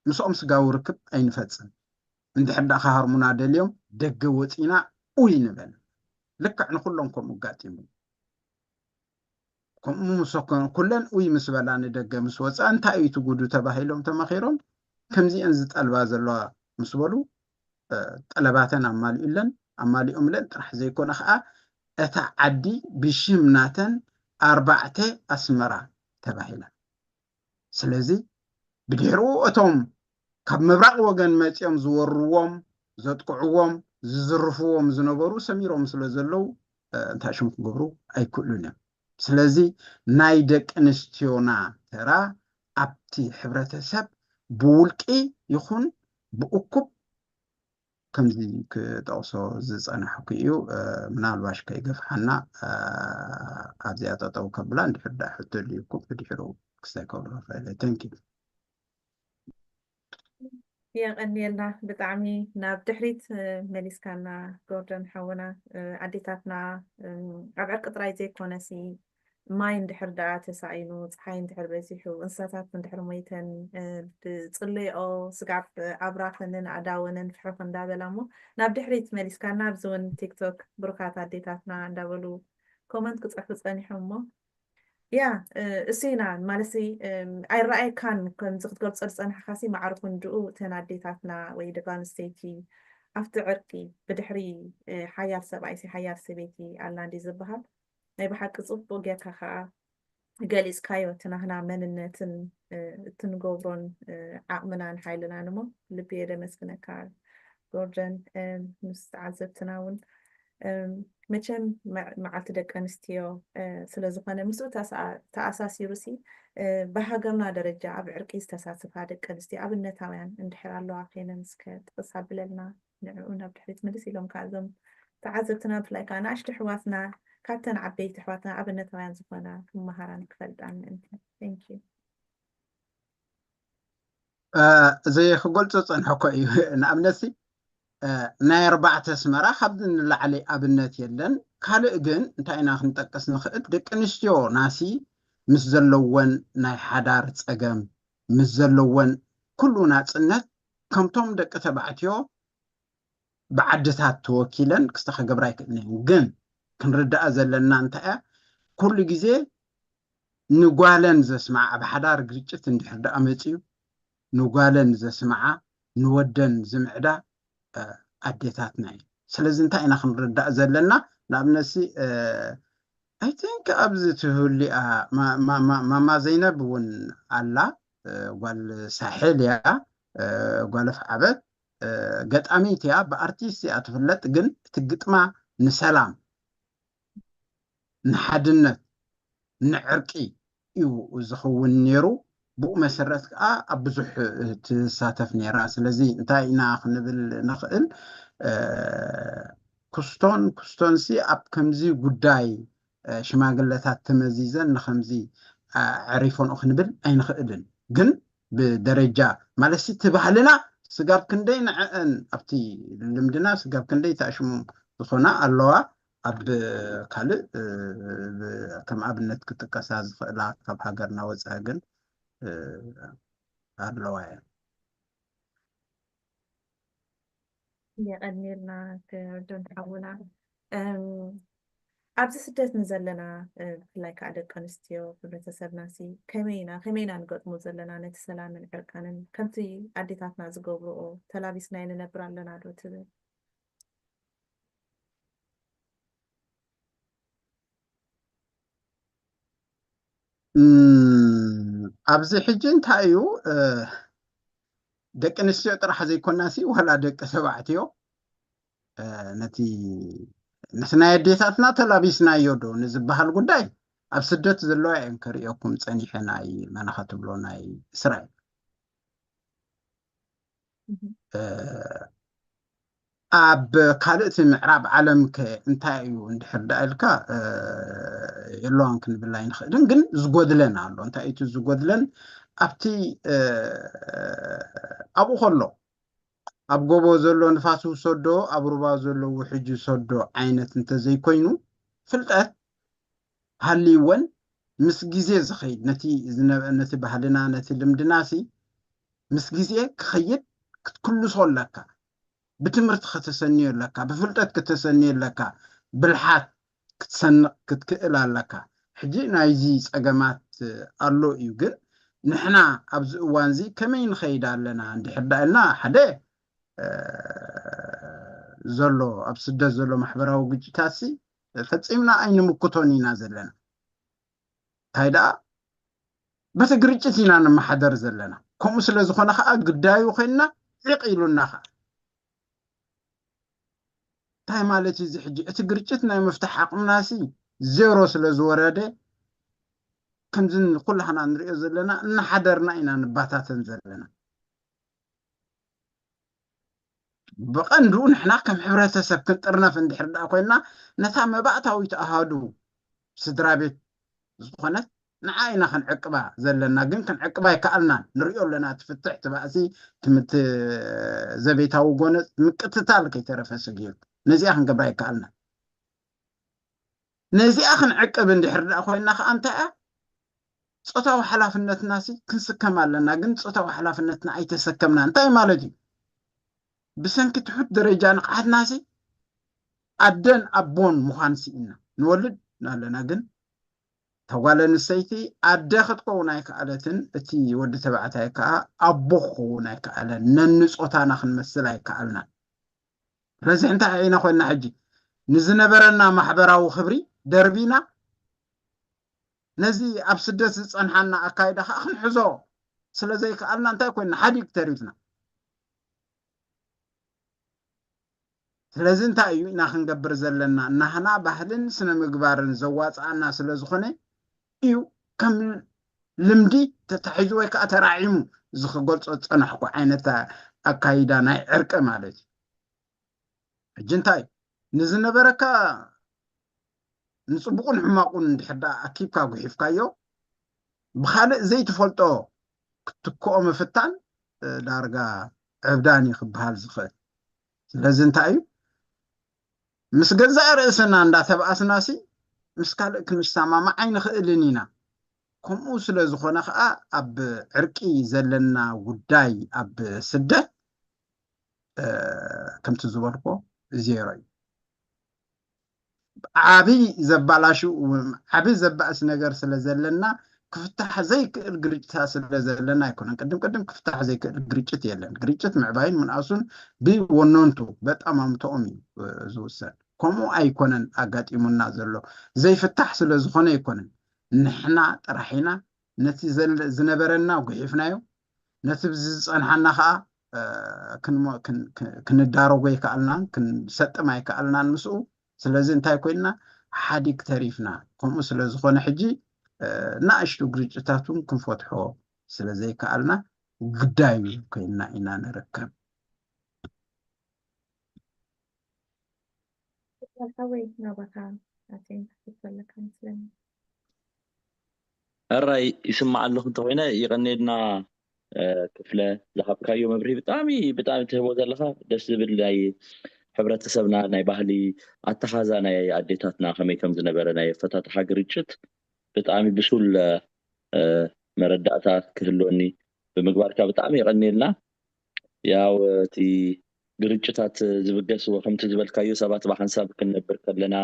ምስኦም ስጋዊ ርክብ ኣይንፈፅም እንድሕር ዳ ካሃርሙና ደልዮም ደገ ወፂና ውይ ንበል ልክዕ ንኩሎም ከምኡ ጋጢሙ ከምኡ ምሰኮን ኩለን ውይ ምስ በላ ንደገ ምስ ወፃ እንታይ እዩ ትጉዱ ተባሂሎም ተመኺሮም ከምዚአን ዝጠልባ ዘለዋ ምስ በሉ ጠለባተን ኣማሊኡለን ጥራሕ ዘይኮነ ከዓ اتا عدي بشمناتن 4 أسمرة تباهلا سلازي بديرو اتوم كاب مبرق وغن ماتيام زوروم زتقعوم ززرفوم زنبرو سميروم سلازلو انتاشم قبرو اي كلنا سلازي نايدك انستيونا ترى ابتي حبرتسب بولقي يخون بأكب كمزي كتوصو زصنا حكيو منالباش كيغفحنا ابزياتا تو كبلان دحدا حتى ليكم بديرو كساكولو فايله ثانك يو يغنيلنا بطعمي ناب تحريت مليسكانا جوردن حونا عديتاتنا عبعك قطراي زي كونسي ماين دحر دا تسعينو صحاين دحر بزيحو انساتات من دحر ميتن تصلي او سقعب عبراتنن عداونن فحرفن دا بلامو ناب دحريت مليسكانا بزون تيك توك بروكات عديتاتنا عندابلو كومنت كتصحف تصانيحو يا السينا مالسي اي رأي كان زغت قلت صلصان حخاسي معرفون دقو تناديتاتنا ويدقان ستيتي افتو عرقي بدحري حيار سبعيسي حيار سبيتي علاندي زبهال ناي بحق صبو جاكا خا قاليس كايو تنهنا مننتن تنقوبرون عقمنا نحايلنا نمو لبيدا مسكنا كار جوردن مستعزب تناون مچم معلت ደቂ አንስትዮ ስለዝኾነ ምስኡ ተኣሳሲሩሲ በሃገርና ደረጃ ኣብ ዕርቂ ዝተሳተፋ ደቂ አንስትዮ ኣብነታውያን እንድሕር ኣለዋ ኸይነን እስከ ጥቕስ ኣቢለልና ንዕኡ ናብ ድሕሪት ምልስ ኢሎም ካዞም ተዓዘብትና ብፍላይ ከዓ ንኣሽቱ ኣሕዋትና ካብተን ዓበይቲ ኣሕዋትና ኣብነታውያን ዝኾና ክመሃራ ንክፈልጣ ምእንቲ ቴንክ ዩ زي خقولت صنحكو نأمنسي ناي 4 أسمرة حبدن لعلي أبنات يلن كالي إجن انتاينا خنتقس نخد دك انشتيو ناسي مزلوون ناي حدار تساقام مزلوون كلو ناتسنت كمتوم دك تبعتيو بعدتات توكيلن كستخي قبرايك إنهم جن كنرد أزلنا انتايا كل جزي نقالن زسمع بحدار قريتشت اندحر دا أمتيو نقالن زسمع نودن زمعدا أديتاتنا سلازم تاينا خنرد أزلنا نابنسي I think أبزته اللي ما زينب ون الله والساحل يا والفعبت قد أميتيا بأرتيسي أتفلت جن تقطمع نسلام نحدنت نعرقي يو زخون نيرو بو مسرت أبزح تساتف نيرا سلازي انتاينا خنبل نخل كستون سي أب كمزي قداي شماغلتات تمزيزن نخمزي عريفون أخنبل أين خئدن جن بدرجة مالسي تبهلنا سقاب كندي نعن أبتي لمدنا سقاب كندي تأشم بخونا اللوا أب كالي كم أبنت كتكساز لا كب هاجرنا وزاقن اللوا يغنيلنا كردون حونا ኣብዚ ስደት ንዘለና ብፍላይ ከዓ ደቂ ኣንስትዮ ሕብረተሰብና ሲ ከመይና ንገጥሙ ዘለና ነቲ ሰላምን ዕርቃንን ከምቲ ኣዴታትና ዝገብርኦ ተላቢስና ንነብር ኣለና ዶ ትብል ኣብዚ ሕጂ እንታይ እዩ ደቂ ኣንስትዮ ጥራሕ ዘይኮናሲ ዋላ ደቂ ተባዕትዮ ነቲ نحن يديتاتنا تلابيسنا يودو نزبها القداي أبسدت زلوا ينكريكم تانيحنا أي ما نخطبلونا أي إسرائيل أب كالت معراب عالم كإنتايو ندحر دائلكا يلوان كن بالله ينخدن قن زقود لنا اللو انتايو تزقود لن أبتي أبو خلو أبغو زلو نفاسو صدو أبروبا زلو وحجي صدو عينت انت زي كوينو فلتأت هالي ون مسجزي زخيد نتي بحالنا نتي لمدناسي مسجزي كخيد كل صول لك بتمرت ختسنير لك بفلتأت كتسنير لك بالحات كتكئلا لك حجينا يزيز أقامات أرلو يوغل نحنا أبز وانزي كمين خيدا لنا عندي حدا لنا حدا زلو أبسدة زلو محبره وجتاسي ፈጺምና ኣይንምክቶን ኢና ዘለና ታይዳ በተግርጭት ኢና ንመሓደር ዘለና ከምኡ ስለ ዝኾነ ከዓ ግዳዩ ኮይና ዕቕ ኢሉና ከዓ እንታይ ማለት እዩ ሕጂ እቲ ግርጭት ናይ መፍትሕ ዓቕምናሲ ዜሮ ስለ ዝወረደ ከምዚ ኩላህና ንሪኦ ዘለና እናሓደርና ኢና ንባታተን ዘለና ብቐንዱ ንሕና ከም ሕብረተሰብ ክንጥርነፍ እንድሕር ዳ ኮይና ነታ መባእታዊት ኣሃዱ ስድራ ቤት ዝኾነት ንዓ ኢና ክንዕቅባ ዘለና ግን ክንዕቅባ ይከኣልናን ንሪኦ ኣለና ትፍትሕ ትባእሲ ትምት ዘቤታዊ ጎነፅ ምቅትታል ከይተረፈ ስግዩ ነዚኣ ክንገብራ ይከኣልና ነዚኣ ክንዕቅብ እንድሕር ዳ ኮይና ከዓ እንታይ እያ ፆታዊ ሓላፍነትናሲ ክንስከም ኣለና ግን ፆታዊ ሓላፍነትና ኣይተሰከምና እንታይ ማለት እዩ ብሰንኪ ትሑት ደረጃ ንቕሓትናሲ ኣደን ኣቦን ምዃን ሲኢና ንወልድ ኣለና ግን ተጓለ ንሰይቲ ኣደ ክትከውን ኣይከኣለትን እቲ ወዲ ተባዕታይ ከዓ ኣቦ ክኸውን ኣይከኣለን ነንፆታና ክንመስል ኣይከኣልና ስለዚ እንታይ ኢና ኮይና ሕጂ ንዝነበረና ማሕበራዊ ክብሪ ደርቢና ነዚ ኣብ ስደት ዝፀንሓና ኣካይዳ ከዓ ክንሕዞ ስለዘይከኣልና እንታይ ኮይና ሓዲግ ተሪፍና ስለዚ እንታይ እዩ ኢና ክንገብር ዘለና ናህና ባህልን ስነ ምግባርን ዘዋፅኣና ስለ ዝኾነ እዩ ከም ልምዲ ተታሒዙ ወይ ከዓ ተራዒሙ ዝክገልፆ ፀናሕኩ ዓይነት ኣካይዳ ናይ ዕርቂ ማለት እዩ ሕጂ እንታይ ንዝነበረካ ንፅቡቁን ሕማቁን እንድሕር ዳ ኣኪብካ ጉሒፍካዮ ብካልእ ዘይትፈልጦ ክትክኦ ምፍታን ዳርጋ ዕብዳኒ ክበሃል ዝኽእል ስለዚ እንታይ እዩ ምስ ገዛእ ርእስና እንዳተባኣስናሲ ምስ ካልእ ክንሰማማዕ ኣይንኽእልን ኢና ከምኡ ስለ ዝኾነ ከዓ ኣብ ዕርቂ ዘለና ጉዳይ ኣብ ስደት ከምቲ ዝበልኮ ዜሮ እዩ ዓብይ ዘባላሹ ዓብይ ዘባእስ ነገር ስለ ዘለና ክፍታሕ ዘይክእል ግርጭታት ስለ ዘለና ኣይኮነን ቅድም ክፍታሕ ዘይክእል ግርጭት የለን ግርጭት ምዕባይን ምንኣሱን ብወነንቱ በጣማምቶኦም እዩ ዝውሰን ከምኡ ኣይኮነን ኣጋጢሙና ዘሎ ዘይፍታሕ ስለ ዝኾነ ኣይኮነን ንሕና ጥራሒና ነቲ ዝነበረና ጉሒፍናዮ ነቲ ዝፀንሓና ከዓ ክንዳረጎ ይከኣልናን ክንሰጥም ኣይከኣልናን ምስኡ ስለዚ እንታይ ኮይና ሓዲግ ተሪፍና ከምኡ ስለ ዝኾነ ሕጂ ንኣሽቱ ግርጭታቱን ክንፈትሖ ስለዘይከኣልና ግዳዩ ኮይና ኢና ንርከብ እራይ ይስማዕ ኣለኹ እንተኮይነ ይቀኒድና ክፍለ ዝሃብካዮ መብርሂ ብጣዕሚ ትህቦ ዘለካ ደስ ዝብል ናይ ሕብረተሰብና ናይ ባህሊ ኣተሓዛ ናይ ኣዴታትና ከመይ ከም ዝነበረ ናይ ኣፈታትሓ ግርጭት ብጣዕሚ ብሱል መረዳእታ ክህልወኒ ብምግባርካ ብጣዕሚ ይቀኒልና ያው እቲ ግርጭታት ዝብገስዎ ከምቲ ዝበልካዮ ሰባት ብሓንሳብ ክንነብር ከለና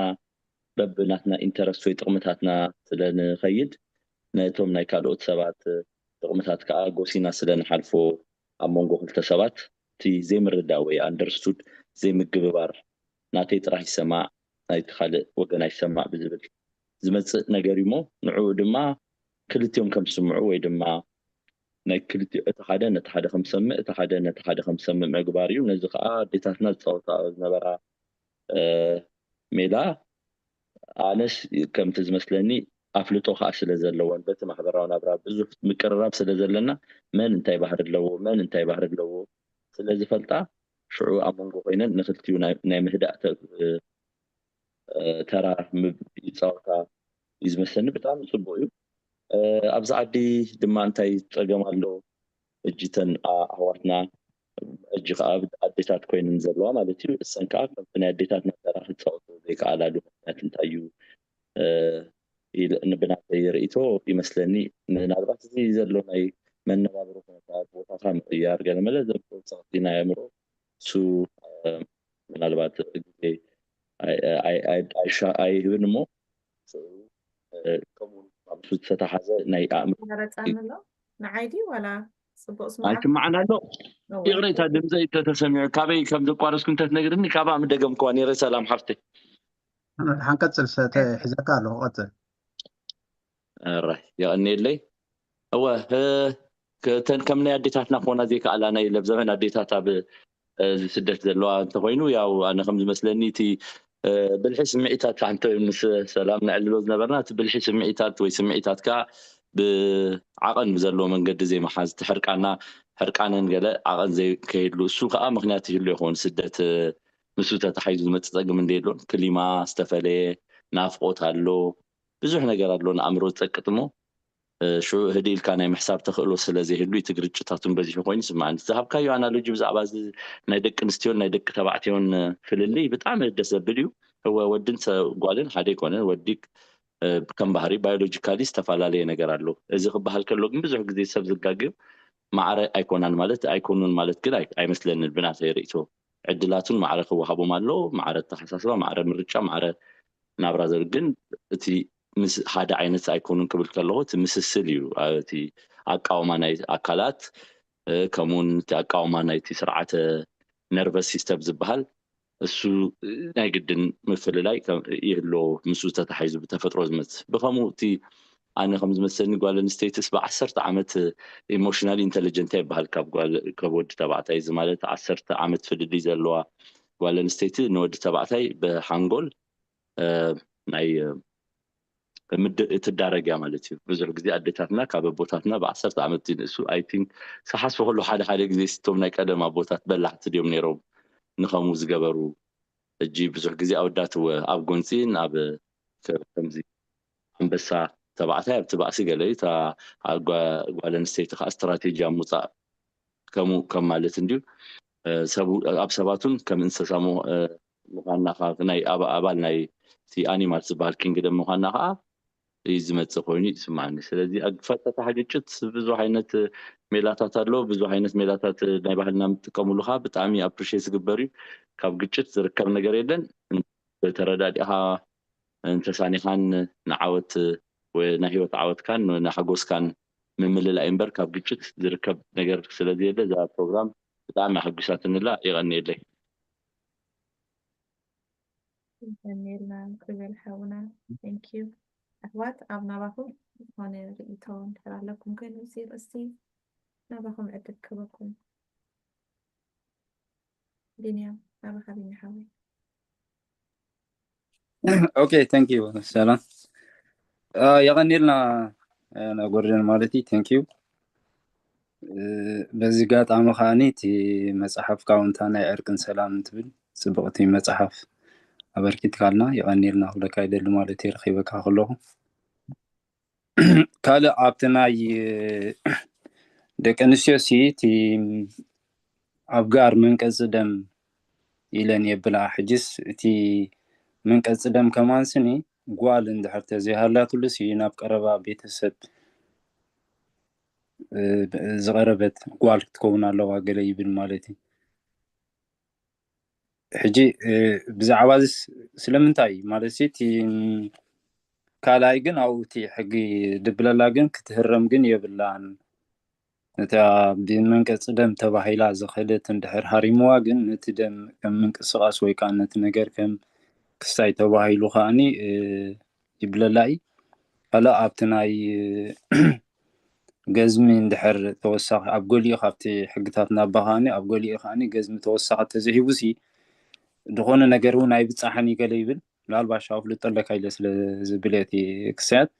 በብናትና ኢንተረስት ወይ ጥቕምታትና ስለንኸይድ ነቶም ናይ ካልኦት ሰባት ጥቕምታት ከዓ ጎሲና ስለንሓልፎ ኣብ መንጎ ክልተ ሰባት እቲ ዘይምርዳእ ወይ ኣንደርስቱድ ዘይምግብባር ናተይ ጥራሕ ይሰማዕ ናይቲ ካልእ ወገን ኣይሰማዕ ብዝብል ዝመፅእ ነገር እሞ ንዕኡ ድማ ክልቲኦም ከም ዝስምዑ ወይ ድማ ናይ ክልቲኡ እቲ ሓደ ነቲ ሓደ ከም ዝሰምዕ እቲ ሓደ ነቲ ሓደ ከም ዝሰምዕ ምግባር እዩ ነዚ ከዓ ኣዴታትና ዝፃወታ ዝነበራ ሜላ ኣነስ ከምቲ ዝመስለኒ ኣፍልጦ ከዓ ስለ ዘለዎን በቲ ማሕበራዊ ናብራ ብዙሕ ምቅርራብ ስለ ዘለና መን እንታይ ባህሪ ኣለዎ ስለ ዝፈልጣ ሽዑ ኣብ መንጎ ኮይነን ንክልቲኡ ናይ ምህዳእ ተራ ይፃወታ እዩ ዝመስለኒ ብጣዕሚ ፅቡቅ እዩ ኣብዚ ዓዲ ድማ እንታይ ፀገም ኣሎ እጅተን ኣሕዋትና እጅ ከዓ ኣዴታት ኮይነን ዘለዋ ማለት እዩ እሰን ከዓ ከምቲ ናይ ኣዴታትና ተራ ክፃወቱ ዘይከኣላሉ ምክንያት እንታይ እዩ ንብናተይ ርእቶ ይመስለኒ ምናልባት እዚ ዘሎ ናይ መነባብሮ ኩነታት ቦታካ ምቅያር ገለመለ ዘብፀቕቲና የምሮ እሱ ምናልባት ግዜ ኣይህብን እሞ ከምኡ ኣብሱ ዝተተሓዘ ናይ ኣእምሮ ንዓይዲ ዋላ ፅቡቅ ስማዕ ኣይስማዕና ኣሎ ይቕረይታ ድምፀይ ተተሰሚዑ ካበይ ከም ዘቋረስኩ እንተትነግርኒ ካባ ምደገምክዋ ነይረ ሰላም ሓፍተይ أنا حنقصل حزكا له قصل راي يعني لي هو كتن كمنا أديتاتنا خونا ذيك على أنا اللي بزمن أديتاتها بسدة زلوا أنت وينو يا أنا خمس مسلني تي بالحس معيتات أنت مس سلامنا على لوز نبرنات بالحس معيتات ويسمعيتات كا بعقل مزلوا من قد زي ما حاز تحرك عنا حرك عنا نقله عقل زي كيلو السوق مغنياتي اللي يكون سدة مسوتة تحيز متسقى من ديلون كلمة استفلي نافقوت هالو بزح نجار لون أمره تسقطمو شو هدي كان محساب تخلو سلازي هلو يتقرجتاتون بزي خوين سمعن ذهب كايو انا لجي بزعبا نايدك نستيون نايدك تبعتيون فللي بتعم دسبليو هو ودن قالن حدا يكون وديك كم بحري بيولوجيكالي استفالالي ነገር አለው እዚ ክበሃል ከሎ ግን ብዙሕ ግዜ ሰብ ዝጋግብ ማዕረ ኣይኮናን ማለት ኣይኮኑን ማለት ግን ኣይመስለንን ብናተ ርእቶ ዕድላቱን ማዕረ ክወሃቦም ኣሎ ማዕረ ተሓሳስባ ማዕረ ምርጫ ማዕረ ናብራ ዘር ግን እቲ ምስ ሓደ ዓይነት ኣይኮኑን ክብል ከለኹ እቲ ምስስል እዩ እቲ ኣቃውማ ናይ ኣካላት ከምኡን እቲ ኣቃውማ ናይቲ ስርዓተ ነርቨስ ሲስተም ዝበሃል እሱ ናይ ግድን ምፍልላይ ይህሎ ምስኡ ተታሒዙ ብተፈጥሮ ዝመጽ ብኸምኡ እቲ ኣነ ከም ዝመሰለኒ ጓል ኣንስተይቲስ ብ10 ዓመት ኢሞሽናል ኢንተሊጀንት ይበሃል ካብ ወዲ ተባዕታይ እዚ ማለት 10 ዓመት ፍልልይ ዘለዋ ጓል ኣንስተይቲ ንወዲ ተባዕታይ ብሓንጎል ናይ ትዳረግያ ማለት እዩ ብዙሕ ግዜ ኣዴታትና ካብ ኣቦታትና ብ10 ዓመት ይንእሱ ኣይ ቲንክ ሰሓስቦ ኩሉ ሓደ ግዜ ስቶም ናይ ቀደም ኣቦታት በላሕቲ ድዮም ነይሮም ንኸምኡ ዝገበሩ እጂ ብዙሕ ግዜ ኣወዳት ኣብ ጎንፂን ኣብ ከምዚ ኣንበሳ ተባዕታይ ኣብቲ ባእሲ ገለ እታ ጓል ኣንስተይቲ ከዓ ስትራቴጂያ ምውፃእ ከም ማለት እንድዩ ኣብ ሰባቱን ከም እንስሳ ምዃንና ናይ ኣባል ናይ እቲ ኣኒማል ዝበሃል ኪንግደም ምዃንና ከዓ ዝመጽእ ኮይኑ ይስማዓኒ ስለዚ ኣግፈተታ ግጭት ብዙሕ ዓይነት ሜላታት ኣሎ ብዙሕ ዓይነት ሜላታት ናይ ባህልና ምጥቀምሉ ከዓ ብጣዕሚ ኣፕሪሺየት ዝግበር እዩ ካብ ግጭት ዝርከብ ነገር የለን ተረዳዲኻ እንተሳኒኻን ንዓወት ወይ ናይ ህይወት ዓወትካን ንሓጎስካን ምምልላእ እምበር ካብ ግጭት ዝርከብ ነገር ስለዘየለ እዛ ፕሮግራም ብጣዕሚ ሓጒሳትንላ ይቐኒየለይ ጀሚልና ክብል ሓውና ቴንክ ዩ ኣሕዋት ኣብ ናባኹም ዝኾነ ርእቶ እንድሕር ኣለኩም ኮይኑ እዚ ርእስቲ ናባኹም ዕድል ክበኩም ቢንያም ናባኻ ቢንሓዊ اوكي ثانك يو سلام يغنيلنا انا غوردن مالتي ثانك يو بزي قاط امخاني تي مصحف كاونتانا يركن سلام تبل صبغتي مصحف ابركيت قالنا يغنيلنا هو لكايدل مالتي رخيبك خلوه كاله ابتنا دكنسيو سي تي ابغار من قصدم يلن يبلا حجس تي من قصدم كمان سني قال اندحر تزي هالات لسي ناب قربا بيتسب زغربت قال تكون الله قليل بالمالتي حجي بزعوازس سلمنتاي مالتي تي كالاي جن او تي حقي دبللا جن كتهرم جن يبلان نتا من قصدم تباهيلا زخلت اندحر هاريموا جن نتدم كم من قصاص وي كانت نجر كم كستاي تباهيلو خاني يبللاي هلا ابتناي جزمي اندحر توسخ ابقولي خافتي حقتاتنا بخاني ابقولي خاني جزمي توسخ تزهيبسي دخون نجرو ناي بصحني قليبل لالبا شاف لطلك هيله زبلتي كسات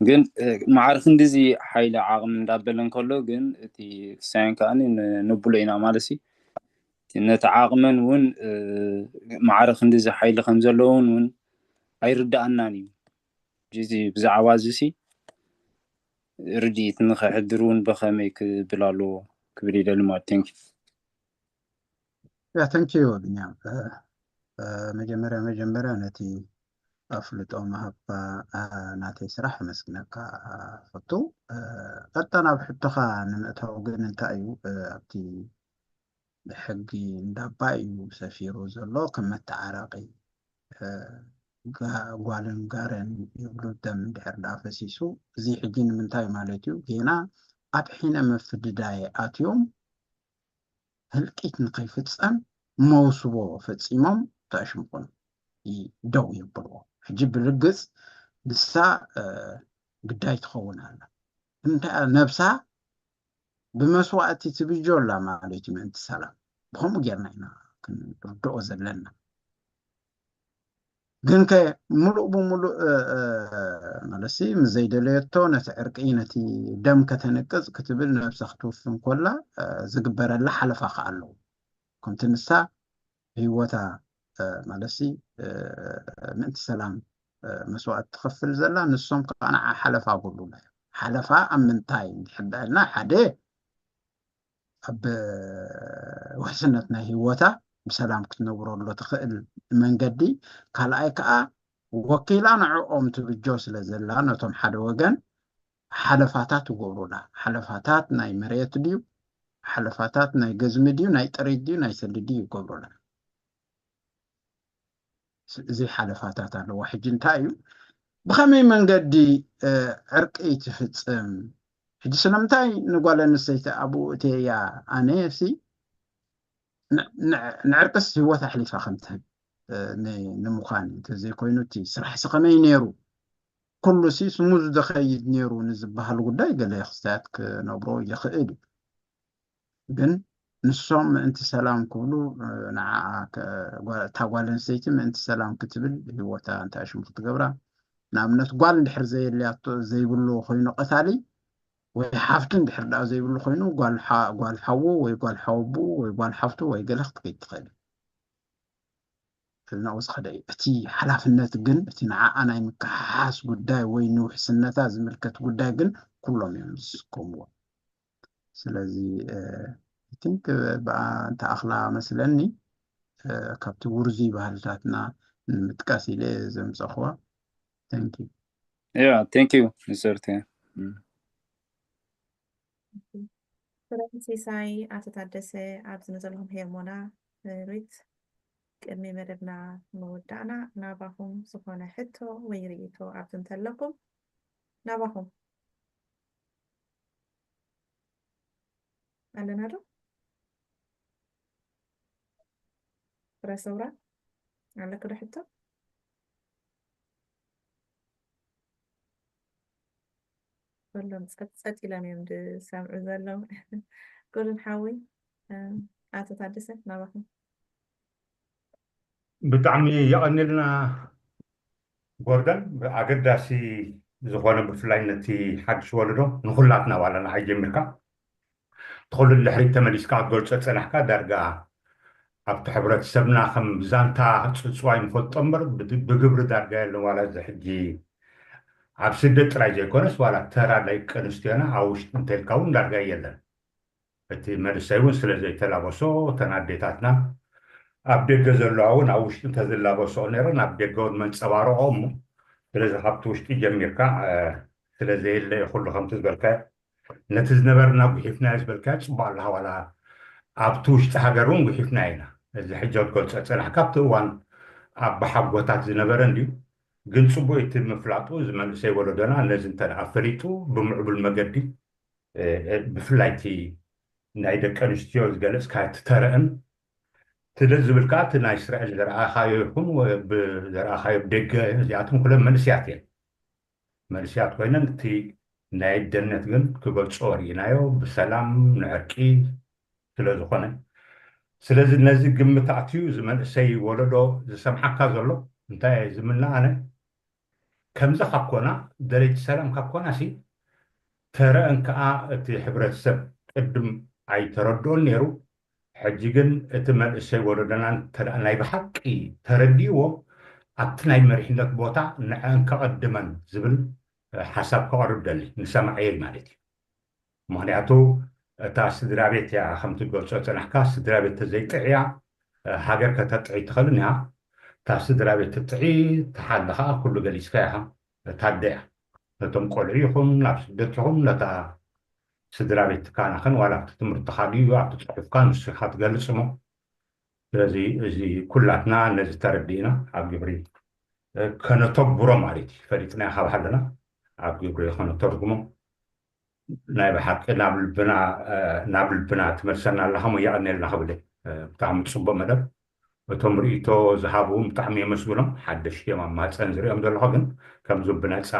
ግን ማዕርክ እንደዚ ሓይለ ዓቕሚ እንዳበለን ከሎ ግን እቲ ክሳይን ከኣኒ ንብሎ ኢና ማለት እዩ ነቲ ዓቕመን እውን ማዕርክ እንደዚ ሓይሊ ከም ዘለውን እውን ኣይርዳእናን እዩ ጅዚ ብዛዕባ እዚ ሲ ርዲኢት ንኽሕድር እውን ብኸመይ ክብል ኣለዎ ክብል ይደሊ ማለት ቴንክ ዩ ቢንያም መጀመርያ ነቲ أفلت أو مهبة ناتي سرح مسكنك فتو قطنا بحطخا نمأتها وقلن انتايو أبتي بحقي ندابايو سفيرو زلو كما التعراقي قوالن قارن يبلو الدم بحر دافسيسو زي حجين من تاي مالتيو هنا أبحين مفد داي آتيوم هل كيت نقي فتسأم موسوو فتسيمم تأشمقون دو يبلو حجي بالرقص لسا قداي تخونها انت نفسها بمسوأتي تبجول لا معليتي من انت سلام بخم جيرنا هنا كنردو زلنا ግን ሙሉእ ብሙሉእ ማለሲ ምዘይደለየቶ ነቲ ዕርቂ ነቲ ደም ከተነቅፅ ክትብል ነብሳ ክትውፍን ኮላ ዝግበረላ ሓለፋ ከዓ ኣለዎ ከምቲ ንሳ ህይወታ ማለሲ ምእንቲ ሰላም መስዋዕት ትኸፍል ዘላ ንሶም ከዓ ንዓ ሓለፋ ጎሉና ሓለፋ ኣብ ምንታይ ንሕበአልና ሓደ ኣብ ውሕስነት ናይ ህይወታ بسلام كتنبرو له تخيل من قدي كالأي كأ وكيلا نعقوم تبجوس لزلا نتوم حد وجن حلفاتات وقولنا حلفاتات ناي مريت ديو حلفاتات ناي جزم ديو ناي تريد ديو ناي سل ديو قولنا زي حلفاتات على واحد جنتايو بخمي من قدي عرقي تفتم حدي سلامتاي نقول نسيت أبو تيا أنيسي نعرقس هو تحليفا خمتها نمخاني تزي كوينوتي سرح سقمي نيرو كل سي سموز دخيد نيرو نزبها القداي قال لي خستاتك نبرو يخئد بن نصوم انت سلام كولو نعاك تاقوالن سيتم انت سلام كتبل هو تا انت اشم تقبرا نعمنت قوال ندحر زي اللي زي بلو خوينو قتالي ويحافتن دحر دا زي بلو خوينو قال حوو ويقال حوبو ويقال حفتو ويقلخت كي تخيل فلنا وسخداي اتي حلافنت جن اتي نعا انا يمكحاس قداي وينو حسنتا زملكت قداي جن كلهم يمسكموا سلازي I think بقى انت اخلا مثلني كابتو ورزي بهالتاتنا متكاسي لي زمز اخوة thank you Yeah, thank you, Mr. T. فرنسيساي أتتحدثي عبد نزلهم هي مونا ريت كمي مدبنا مودعنا نابهم سخونة حتو ويريتو عبد نتلكم نابهم ألنا رو رسورة على كده حتو كلهم سقط إلى ميمد سامع زلهم كلهم حاوي أتتحدثي نابهم ብጣዕሚ የቐኒልና ጎርደን ኣገዳሲ ዝኾነ ብፍላይ ነቲ ሓድሽ ወለዶ ንኹላትና ዋላና ኣይጀሚርካ ትኽሉ ድሕሪት ተመሊስካ ክትገልፆ ፀናሕካ ዳርጋ ኣብቲ ሕብረተሰብና ከም ዛንታ ፅፅዋይ ንፈልጦ እምበር ብግብሪ ዳርጋ የለን ዋላ እዚ ሕጂ ኣብ ስደት ጥራይ ዘይኮነስ ዋላ ተራ ደቂ ኣንስትዮና ኣብ ውሽጢ እንተኢልካ እውን ዳርጋ የለን እቲ መንእሰይ እውን ስለዘይተላበሶ እተን ኣዴታትና ኣብ ደገ ዘለዋ እውን ኣብ ውሽጢ እንተዝላበስኦ ነይረን ኣብ ደገ እውን መንፀባርቆ እሞ ስለዚ ካብቲ ውሽጢ ጀሚርካ ስለዘየለ ኩሉ ከምቲ ዝበልካዮ ነቲ ዝነበርና ጉሒፍናዮ ዝበልካዮ ፅቡቅ ኣለካ ዋላ ኣብቲ ውሽጢ ሃገር እውን ጉሒፍና ኢና እዚ ሕጂ ክትገልፆ ፀናሕካ ኣብቲ እዋን ኣብ ባሓጎታት ዝነበረ እንድዩ ግን ፅቡቅ እቲ ምፍላጡ እዚ መንእሰይ ወለዶና ነዚ እንተ ኣፈሊጡ ብምዕቡል መገዲ ብፍላይ እቲ ናይ ደቂ ኣንስትዮ ዝገለፅካ እቲ ተረአን تدز بالكات ناي إسرائيل زرعا خايفهم وزرعا خايف دق زياتهم كلهم منسيات وينن تي ناي الدنيا جن كبر صوري نايو بسلام نعركي سلازو خنا سلاز الناس جم تعطيو زمن سي ولدو زسمحك كذلو انتهى زمننا أنا كم زخبكونا دريت سلام كبكونا سي ترى انك تي حبرة السب قدم أي تردون نيرو حجيجن اتمن الشيء وردنا ترى بحقي ترديو أتناي مريحنا بوتا نعن كقدمن زبل حسب قارب دلي نسمع عيل مالتي معناته تاس درابيت يا خمت الجلسات نحكاس درابيت زيت عيا حاجة كتتعي تخلنها تاس درابيت تتعي تحلها كل جليس فيها تهدئ لتم قلعيهم نفس دتهم لتا سدرابيت كان خن ولا تتمر تخالي وعطت كان الصحة جلسمه زي كلاتنا نزل تردينا عبجبري كان تبرم عليتي فريتنا خاب حلنا عبجبري خان ترجمه نائب حق نابل البنا تمرسنا لهم يعني لنا قبله تعمل صب مدب እቶም ርእቶ ዝሃብዎም ብጣዕሚ የመስግኖም ሓደሽ እዮም ኣብ ማፀን ዝሪኦም ዘለኹ ግን ከም ዝብነፃ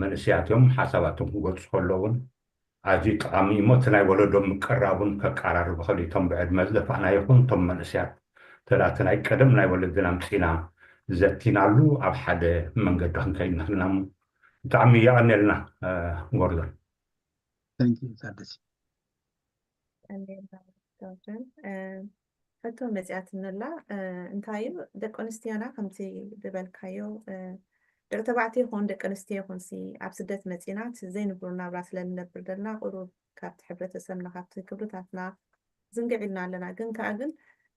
መንእስያት እዮም ሓሳባቶም ክገልፁ ከለውን ኣዝዩ ጠቃሚ እሞ እቲ ናይ ወለዶም ምቅራቡን ከቀራርቡ ክእል እቶም ብዕድመ ዝደፋእና ይኹን እቶም መንእስያት ተዳቲ ናይ ቀደም ናይ ወለድና ምፂና ዘቲናሉ ኣብ ሓደ መንገዲ ክንከይድ ንኽእልና ብጣዕሚ የቀኒልና ጎርዶን Thank you ታደሰ ሕቶ መፅያት ንላ እንታይ እዩ ደቂ ኣንስትዮና ከምቲ ዝበልካዮ ደቂ ተባዕትዮ ይኹን ደቂ ኣንስትዮ ይኹን ኣብ ስደት መፂናት ዘይንብሩ ናብራ ስለንነብር ዘለና ቁሩብ ካብቲ ሕብረተሰብና ካብቲ ክብርታትና ዝንግዕ ኢልና ኣለና ግን ከዓ ግን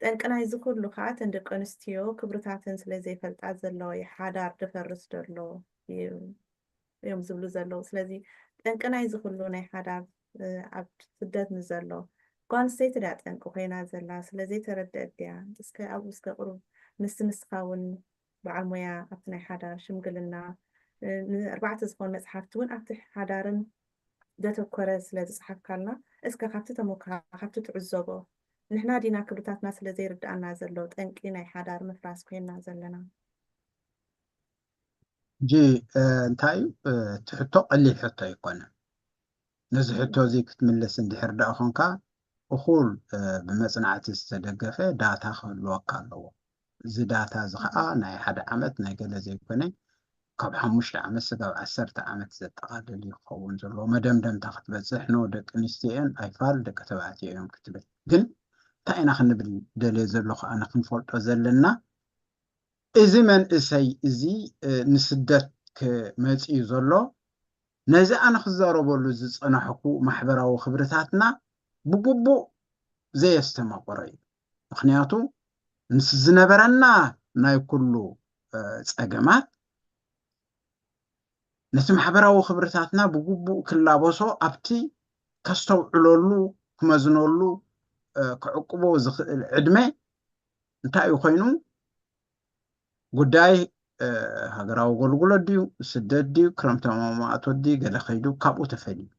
ጠንቅናይ ዝኩሉ ከዓ እተን ደቂ ኣንስትዮ ክብርታትን ስለዘይፈልጣ ዘለዎ ሓዳር ድፈርስ ደሎ እዮም ዝብሉ ዘለዉ ስለዚ ጠንቅናይ ዝኩሉ ናይ ሓዳር ኣብ ስደት ንዘሎ ጓል ኣንስተይቲ ድያ ጠንቂ ኮይና ዘላ ስለዘይተረድአት ድያ ኣብኡ እስከ ቁሩብ ምስ ንስኻ እውን በዓል ሞያ ኣብቲ ናይ ሓዳር ሽምግልና ን4 ዝኾኑ መፅሓፍቲ እውን ኣብቲ ሓዳርን ዘተኮረ ስለዝፀሓፍካልና እስከ ካብቲ ተሞክራ ካብቲ ትዕዘቦ ንሕና ዲና ክብርታትና ስለዘይርድኣና ዘሎ ጠንቂ ናይ ሓዳር ምፍራስ ኮይና ዘለና ጂ እንታይ ትሕቶ ቀሊል ሕቶ ኣይኮነን ነዚ ሕቶ እዚ ክትምለስ እንድሕር ዳ ኮንካ እኹል ብመፅናዕቲ ዝተደገፈ ዳታ ክህልወካ ኣለዎ እዚ ዳታ እዚ ከዓ ናይ 1 ዓመት ናይ ገለ ዘይኮነ ካብ 5 ዓመት ስጋብ 10 ዓመት ዘጠቃልል ይኸውን ዘሎ መደምደምታ ክትበፅሕ ኖ ደቂ ኣንስትዮ እየን ኣይፋል ደቂ ተባዕትዮ እዮም ክትብል ግን እንታይ ኢና ክንብል ደልየ ዘለኹ ኣነ ክንፈልጦ ዘለና እዚ መንእሰይ እዚ ንስደት ክመፅኡ ዘሎ ነዚ ኣነ ክዛረበሉ ዝፀናሕኩ ማሕበራዊ ክብርታትና ብግቡእ ዘየስተማቆረ እዩ ምክንያቱ ምስ ዝነበረና ናይ ኩሉ ፀገማት ነቲ ማሕበራዊ ክብርታትና ብግቡእ ክላበሶ ኣብቲ ከስተውዕለሉ ክመዝነሉ ክዕቅቦ ዝኽእል ዕድመ እንታይ እዩ ኮይኑ ጉዳይ ሃገራዊ አገልግሎት ድዩ ስደት ድዩ ክረምታዊ ማእቶት ድዩ ገለ ከይዱ ካብኡ ተፈልዩ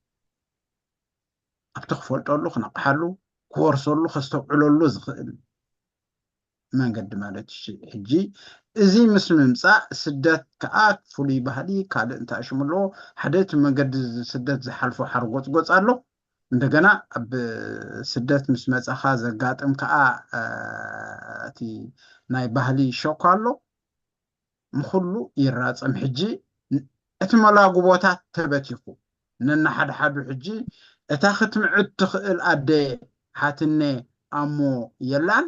ኣብቲ ክፈልጠሉ ክነቕሓሉ ክወርሰሉ ከስተውዕለሉ ዝኽእል መንገዲ ማለት ሕጂ እዚ ምስ ምምፃእ ስደት ከዓ ፍሉይ ባህሊ ካልእ እንታይ ሽሙ ኣለዎ ሓደ እቲ መንገዲ ስደት ዝሓልፎ ሓርጎፅጎፅ ኣሎ እንደገና ኣብ ስደት ምስ መፀኻ ዘጋጥም ከዓ እቲ ናይ ባህሊ ሾክ ኣሎ ምኩሉ ይራፀም ሕጂ እቲ መላጉቦታት ተበቲኹ ነናሓድሓዱ ሕጂ እታ ክትምዕድ ትኽእል ኣደ ሓትነ ኣሞ የላን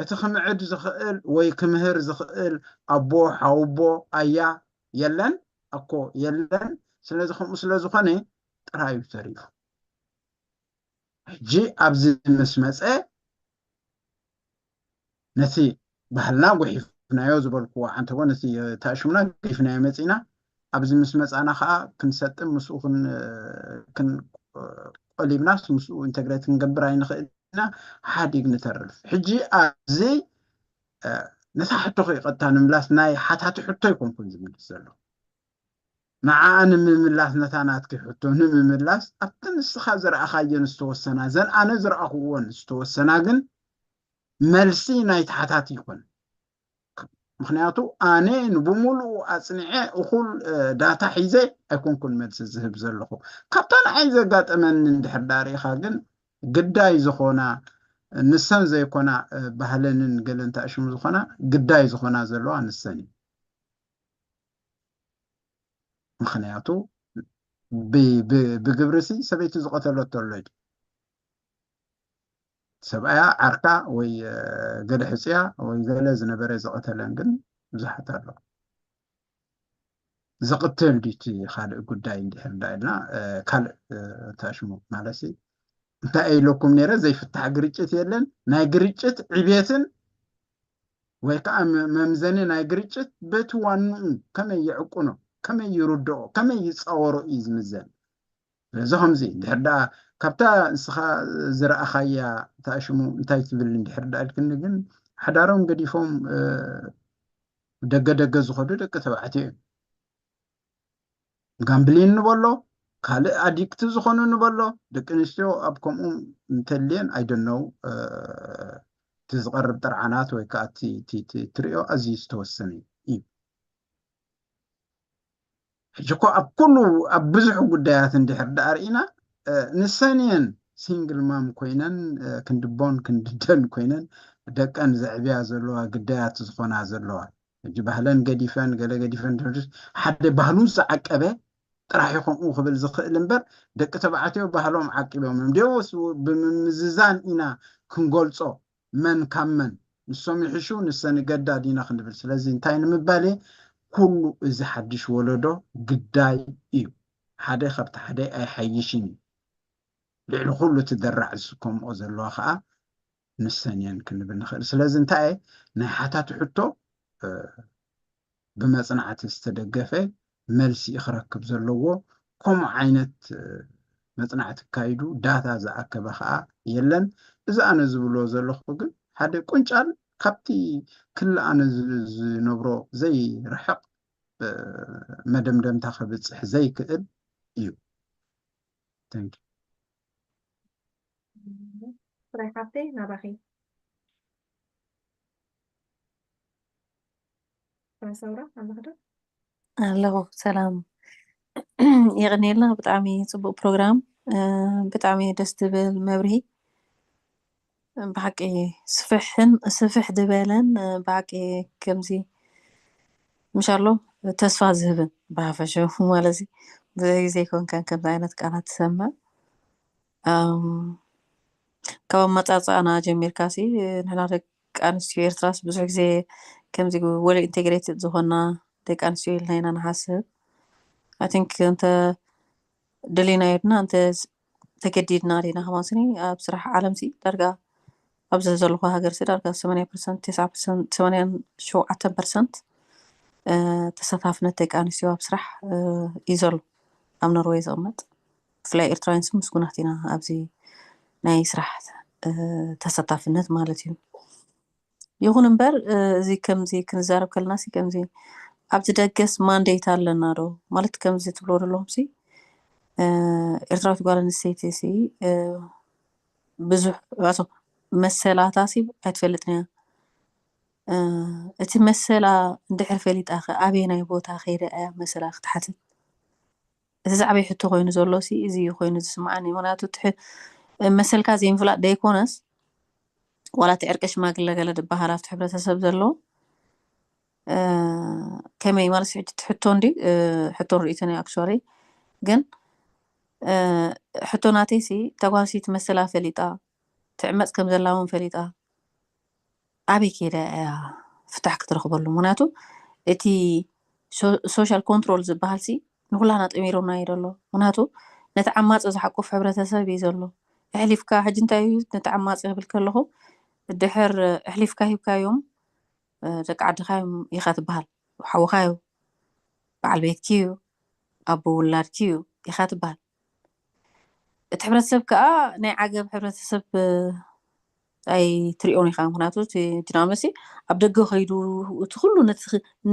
እቲ ክምዕድ ዝኽእል ወይ ክምህር ዝኽእል ኣቦ ሓውቦ ኣያ የለን እኮ የለን ስለዚ ከምኡ ስለዝኾነ ጥራዩ ተሪፉ ሕጂ ኣብዚ ምስ መፀ ነቲ ባህልና ጉሒፍናዮ ዝበልክዎ ሓንቲ ውን ነቲ ተኣሽሙና ጉሒፍናዮ መፂና ኣብዚ ምስ መፃና ከዓ ክንሰጥም ምስኡ ቆሊብናስ ምስኡ ኢንተግሬት ክንገብር ኣይንኽእልና ሓዲግ ንተርፍ ሕጂ ኣብዚ ነታ ሕቶ ከይቐጥታ ንምምላስ ናይ ሓታቲ ሕቶ ይኮንኩን ዝምልስ ዘሎ ንዓኣ ንምምላስ ነታ ናትኪ ሕቶ ንምምላስ ኣብቲ ንስኻ ዝረኣኻየን ዝተወሰና ዘን ኣነ ዝረኣኽዎን ዝተወሰና ግን መልሲ ናይቲ ሓታቲ ይኮን ምክንያቱ ኣነ ንብሙሉኡ ኣፅኒዐ እኹል ዳታ ሒዘ ኣይኮንኩን መልሲ ዝህብ ዘለኹ ካብታ ንዓይ ዘጋጠመኒ እንድሕር ዳሪእኻ ግን ግዳይ ዝኾና ንሰን ዘይኮና ባህለንን ገለን ተኣሽሙ ዝኾና ግዳይ ዝኾና ዘለዋ ንሰን እዩ ምክንያቱ ብግብርሲ ሰበይቲ ዝቆተለቶ ኣሎ ሰብኣያ ዓርካ ወይ ገለ ሕፅያ ወይ ገለ ዝነበረ ዝቀተለን ግን ብዙሓት ኣሎ ዝቅትል ዲቲ ካልእ ጉዳይ እንድሕር ዳኢልና ካልእ ተኣሽሙ ማለት እንታይ ኢለኩም ነይረ ዘይፍታሕ ግርጭት የለን ናይ ግርጭት ዕብየትን ወይ ከዓ መምዘኒ ናይ ግርጭት በቲ ዋንኡ ከመይ ይዕቁኖ ከመይ ይርድኦ ከመይ ይፃወሮ እዩ ዝምዘን ስለዚ ከምዚ እንድሕር ዳ ካብታ ንስኻ ዝረኣኻያ ተኣሽሙ እንታይ ትብል እንድሕር ዳ ኢልክኒ ግን ሓዳሮም ገዲፎም ደገ ዝኸዱ ደቂ ተባዕትዮ እዮም ጋምብሊን ንበሎ ካልእ ኣዲክቲ ዝኾኑ ንበሎ ደቂ ኣንስትዮ ኣብ ከምኡ እንተልየን ኣይደነው تزقرب طرعنات ወይ ከዓ ትሪኦ ኣዝዩ ዝተወሰነ እዩ ሕጂኮ ኣብ ኩሉ ኣብ ብዙሕ ጉዳያት እንድሕር ዳርኢና ንሰንየን ሲንግል ማም ኮይነን ክንድቦን ክንድደን ኮይነን ደቀን ዘዕብያ ዘለዋ ጉዳያት ዝኾና ዘለዋ ሕጂ ባህለን ገዲፈን ገለ ገዲፈን ሓደ ባህሉን ዝዓቀበ ጥራሕ ይኹምኡ ክብል ዝኽእል እምበር ደቂ ተባዕትዮ ባህሎም ዓቂቦም እንዲዎስ ብምምዝዛን ኢና ክንገልጾ መን ካብ መን ንሶም ይሕሹ ንሰን ገዳድ ኢና ክንብል ስለዚ እንታይ ንምባል ኩሉ እዚ ሓድሽ ወለዶ ግዳይ እዩ ሓደ ካብቲ ሓደ ኣይሓይሽን ልዕሊ ኩሉ ትደራዕ ዝስከምኦ ዘለዋ ከዓ ንሰንየን ክንብል ንኽእል ስለዚ እንታይ ናይ ሓታት ሕቶ ብመጽናዕቲ ዝተደገፈ መልሲ ክረክብ ዘለዎ ከምኡ ዓይነት መጽናዕቲ ካይዱ ዳታ ዝኣከበ ከዓ የለን እዚ ኣነ ዝብሎ ዘለኹ ግን ሓደ ቁንጫል ካብቲ ክል ኣነ ዝነብሮ ዘይርሕቕ መደምደምታ ክብፅሕ ዘይክእል እዩ ቴንክ ፍራይ ሓፍተይ ናባኺ ሰውራ ኣለኽዶ ኣለኹ ሰላም ይቕኒልና ብጣዕሚ ፅቡቅ ፕሮግራም ብጣዕሚ ደስ ትብል መብርሂ ብሓቂ ስፍሕ ዝበለን ብሓቂ ከምዚ ምሻሎ ተስፋ ዝህብን ብሃፈሸ ማለት ብዙሕ ግዜ ኮንከን ከምዚ ዓይነት ቃላት ትሰምዕ ካብ ኣመፃፅኣና ጀሚርካሲ ንሕና ደቂ ኣንስትዮ ኤርትራስ ብዙሕ ግዜ ከምዚ ወለ ኢንቴግሬትድ ዝኾና ደቂ ኣንስትዮ ኢልና ኢና ንሓስብ ኣይ ቲንክ እንተ ደሊና ኢድና እንተ ተገዲድና ዲና ከማስኒ ኣብ ስራሕ ዓለም ሲ ዳርጋ ኣብዚ ዘለኹ ሃገር ሲ ዳርጋ 80% 87% ተሳታፍነት ደቂ ኣንስትዮ ኣብ ስራሕ እዩ ዘሎ ኣብ ኖርዌይ ዝቕመጥ ብፍላይ ኤርትራውያን ምስጉናት ኢና ኣብዚ ናይ ስራሕ ተሳታፍነት ማለት እዩ ይኹን እምበር እዚ ከምዚ ክንዛረብ ከለና ሲ ከምዚ ኣብቲ ደገስ ማንዴት ኣለና ዶ ማለት ከምዚ ትብሎ ዘለኹም ሲ ኤርትራዊት ጓል ኣንስተይቲ ሲ ብዙሕ መሰላታ ሲ ኣይትፈልጥን እያ እቲ መሰላ እንድሕር ፈሊጣ ኣበይ ናይ ቦታ ከይደ እያ መሰላ ክትሓትት እቲ ዝዓበይ ሕቶ ኮይኑ ዘሎ ሲ እዚ ኮይኑ ዝስማዓኒ ምክንያቱ መሰልካ ዘይምፍላጥ ደይኮነስ ዋላ ትዕርቂ ሽማግለ ገለ ድበሃል ኣብቲ ሕብረተሰብ ዘሎ ከመይ ማለት ሕጂ ትሕቶ እንዲ ሕቶ ርኢትን እዩ ኣክቹዋሊ ግን ሕቶ ናተይ ሲ ተጓልሲ ትመሰላ ፈሊጣ ትዕመፅ ከም ዘላ እውን ፈሊጣ ኣበይ ከይደ እያ ፍታሕ ክትረኽበሉ ምክንያቱ እቲ ሶሻል ኮንትሮል ዝበሃል ሲ ንኩላና ጠሚሮና እዩ ዘሎ ምክንያቱ ነቲ ዓማፂ ዝሓቁፍ ሕብረተሰብ እዩ ዘሎ ኣሕሊፍካ ሕጂ እንታይ እዩ ነቲ ዓማፂ ክብል ከለኹ ድሕር ኣሕሊፍካ ሂብካዮም ደቂ ዓድኻዮም ኢኻ ትበሃል ሓውኻዮ በዓል ቤትኪዩ ኣቦ ውላድኪዩ ኢኻ ትበሃል እቲ ሕብረተሰብ ከዓ ናይ ዓገብ ሕብረተሰብ ኣይ ትሪኦን ኢኻ ምክንያቱ ጅናመሲ ኣብ ደገ ኸይዱ እቲ ኩሉ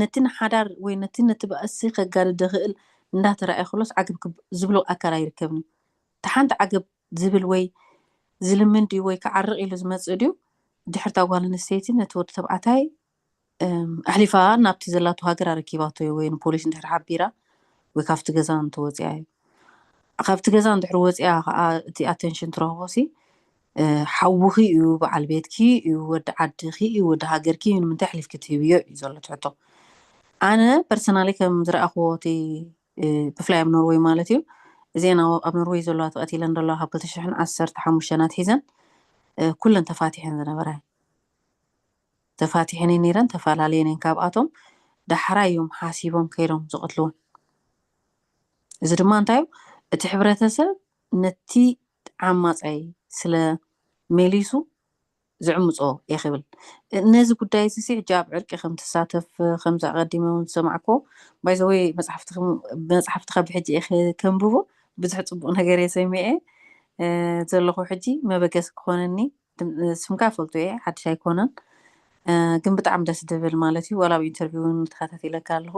ነቲ ሓዳር ወይ ነቲ በእሲ ከጋድድ ዝኽእል እንዳተረኣየ ክሎስ ዓገብ ዝብሎ ኣካል ኣይርከብን እቲ ሓንቲ ዓገብ ዝብል ወይ ዝልምን ድዩ ወይ ክዓርቕ ኢሉ ዝመፅእ ድዩ ድሕር እታ ጓል ኣንስተይቲ ነቲ ወዲ ተባዕታይ ኣሕሊፋ ናብቲ ዘላቱ ሃገር ኣረኪባቶ እዩ ወይ ንፖሊስ እንድሕር ሓቢራ ወይ ካብቲ ገዛ እንተወፂኣ እዩ ካብቲ ገዛ እንድሕር ወፂኣ ከዓ እቲ ኣቴንሽን ትረኽቦ ሲ ሓውኺ እዩ በዓል ቤትኪ እዩ ወዲ ዓድኺ እዩ ወዲ ሃገርኪ እዩ ንምንታይ ኣሕሊፍኪ ትህብዮ እዩ ዘሎ ትሕቶ ኣነ ፐርሰናሊ ከም ዝረኣኽዎ እቲ ብፍላይ ኣብ ኖርዌይ ማለት እዩ እዚአን ኣብ ኖርዌይ ዘለዋ ተቐቲለን ዘለዋ ካብ 2015 ሒዘን ኩለን ተፋቲሐን ዝነበራ ተፋቲሐን ነይረን ተፈላለየን ካብኣቶም ዳሕራ እዮም ሓሲቦም ከይዶም ዝቐትልዎን እዚ ድማ እንታይ እዩ እቲ ሕብረተሰብ ነቲ ዓማፃይ ስለ ሜሊሱ ዝዕምፆ ይኽብል ነዚ ጉዳይ እዚ ሕጂ ኣብ ዕርቂ ከም ትሳተፍ ከምዚ ኣቐዲመ እውን ዝሰማዕኮ ባይ ዘ ወይ መፅሓፍትካ ብሕጂ ከንብቦ ብዙሕ ፅቡቅ ነገር የሰሚዐ ዘለኹ ሕጂ መበገስ ክኾነኒ ስምካ ፈልጦ እየ ሓድሽ ኣይኮነን ግን ብጣዕሚ ደስ ድብል ማለት እዩ ዋላ ኣብ ኢንተርቪው ተኸታቲለካ ኣለኹ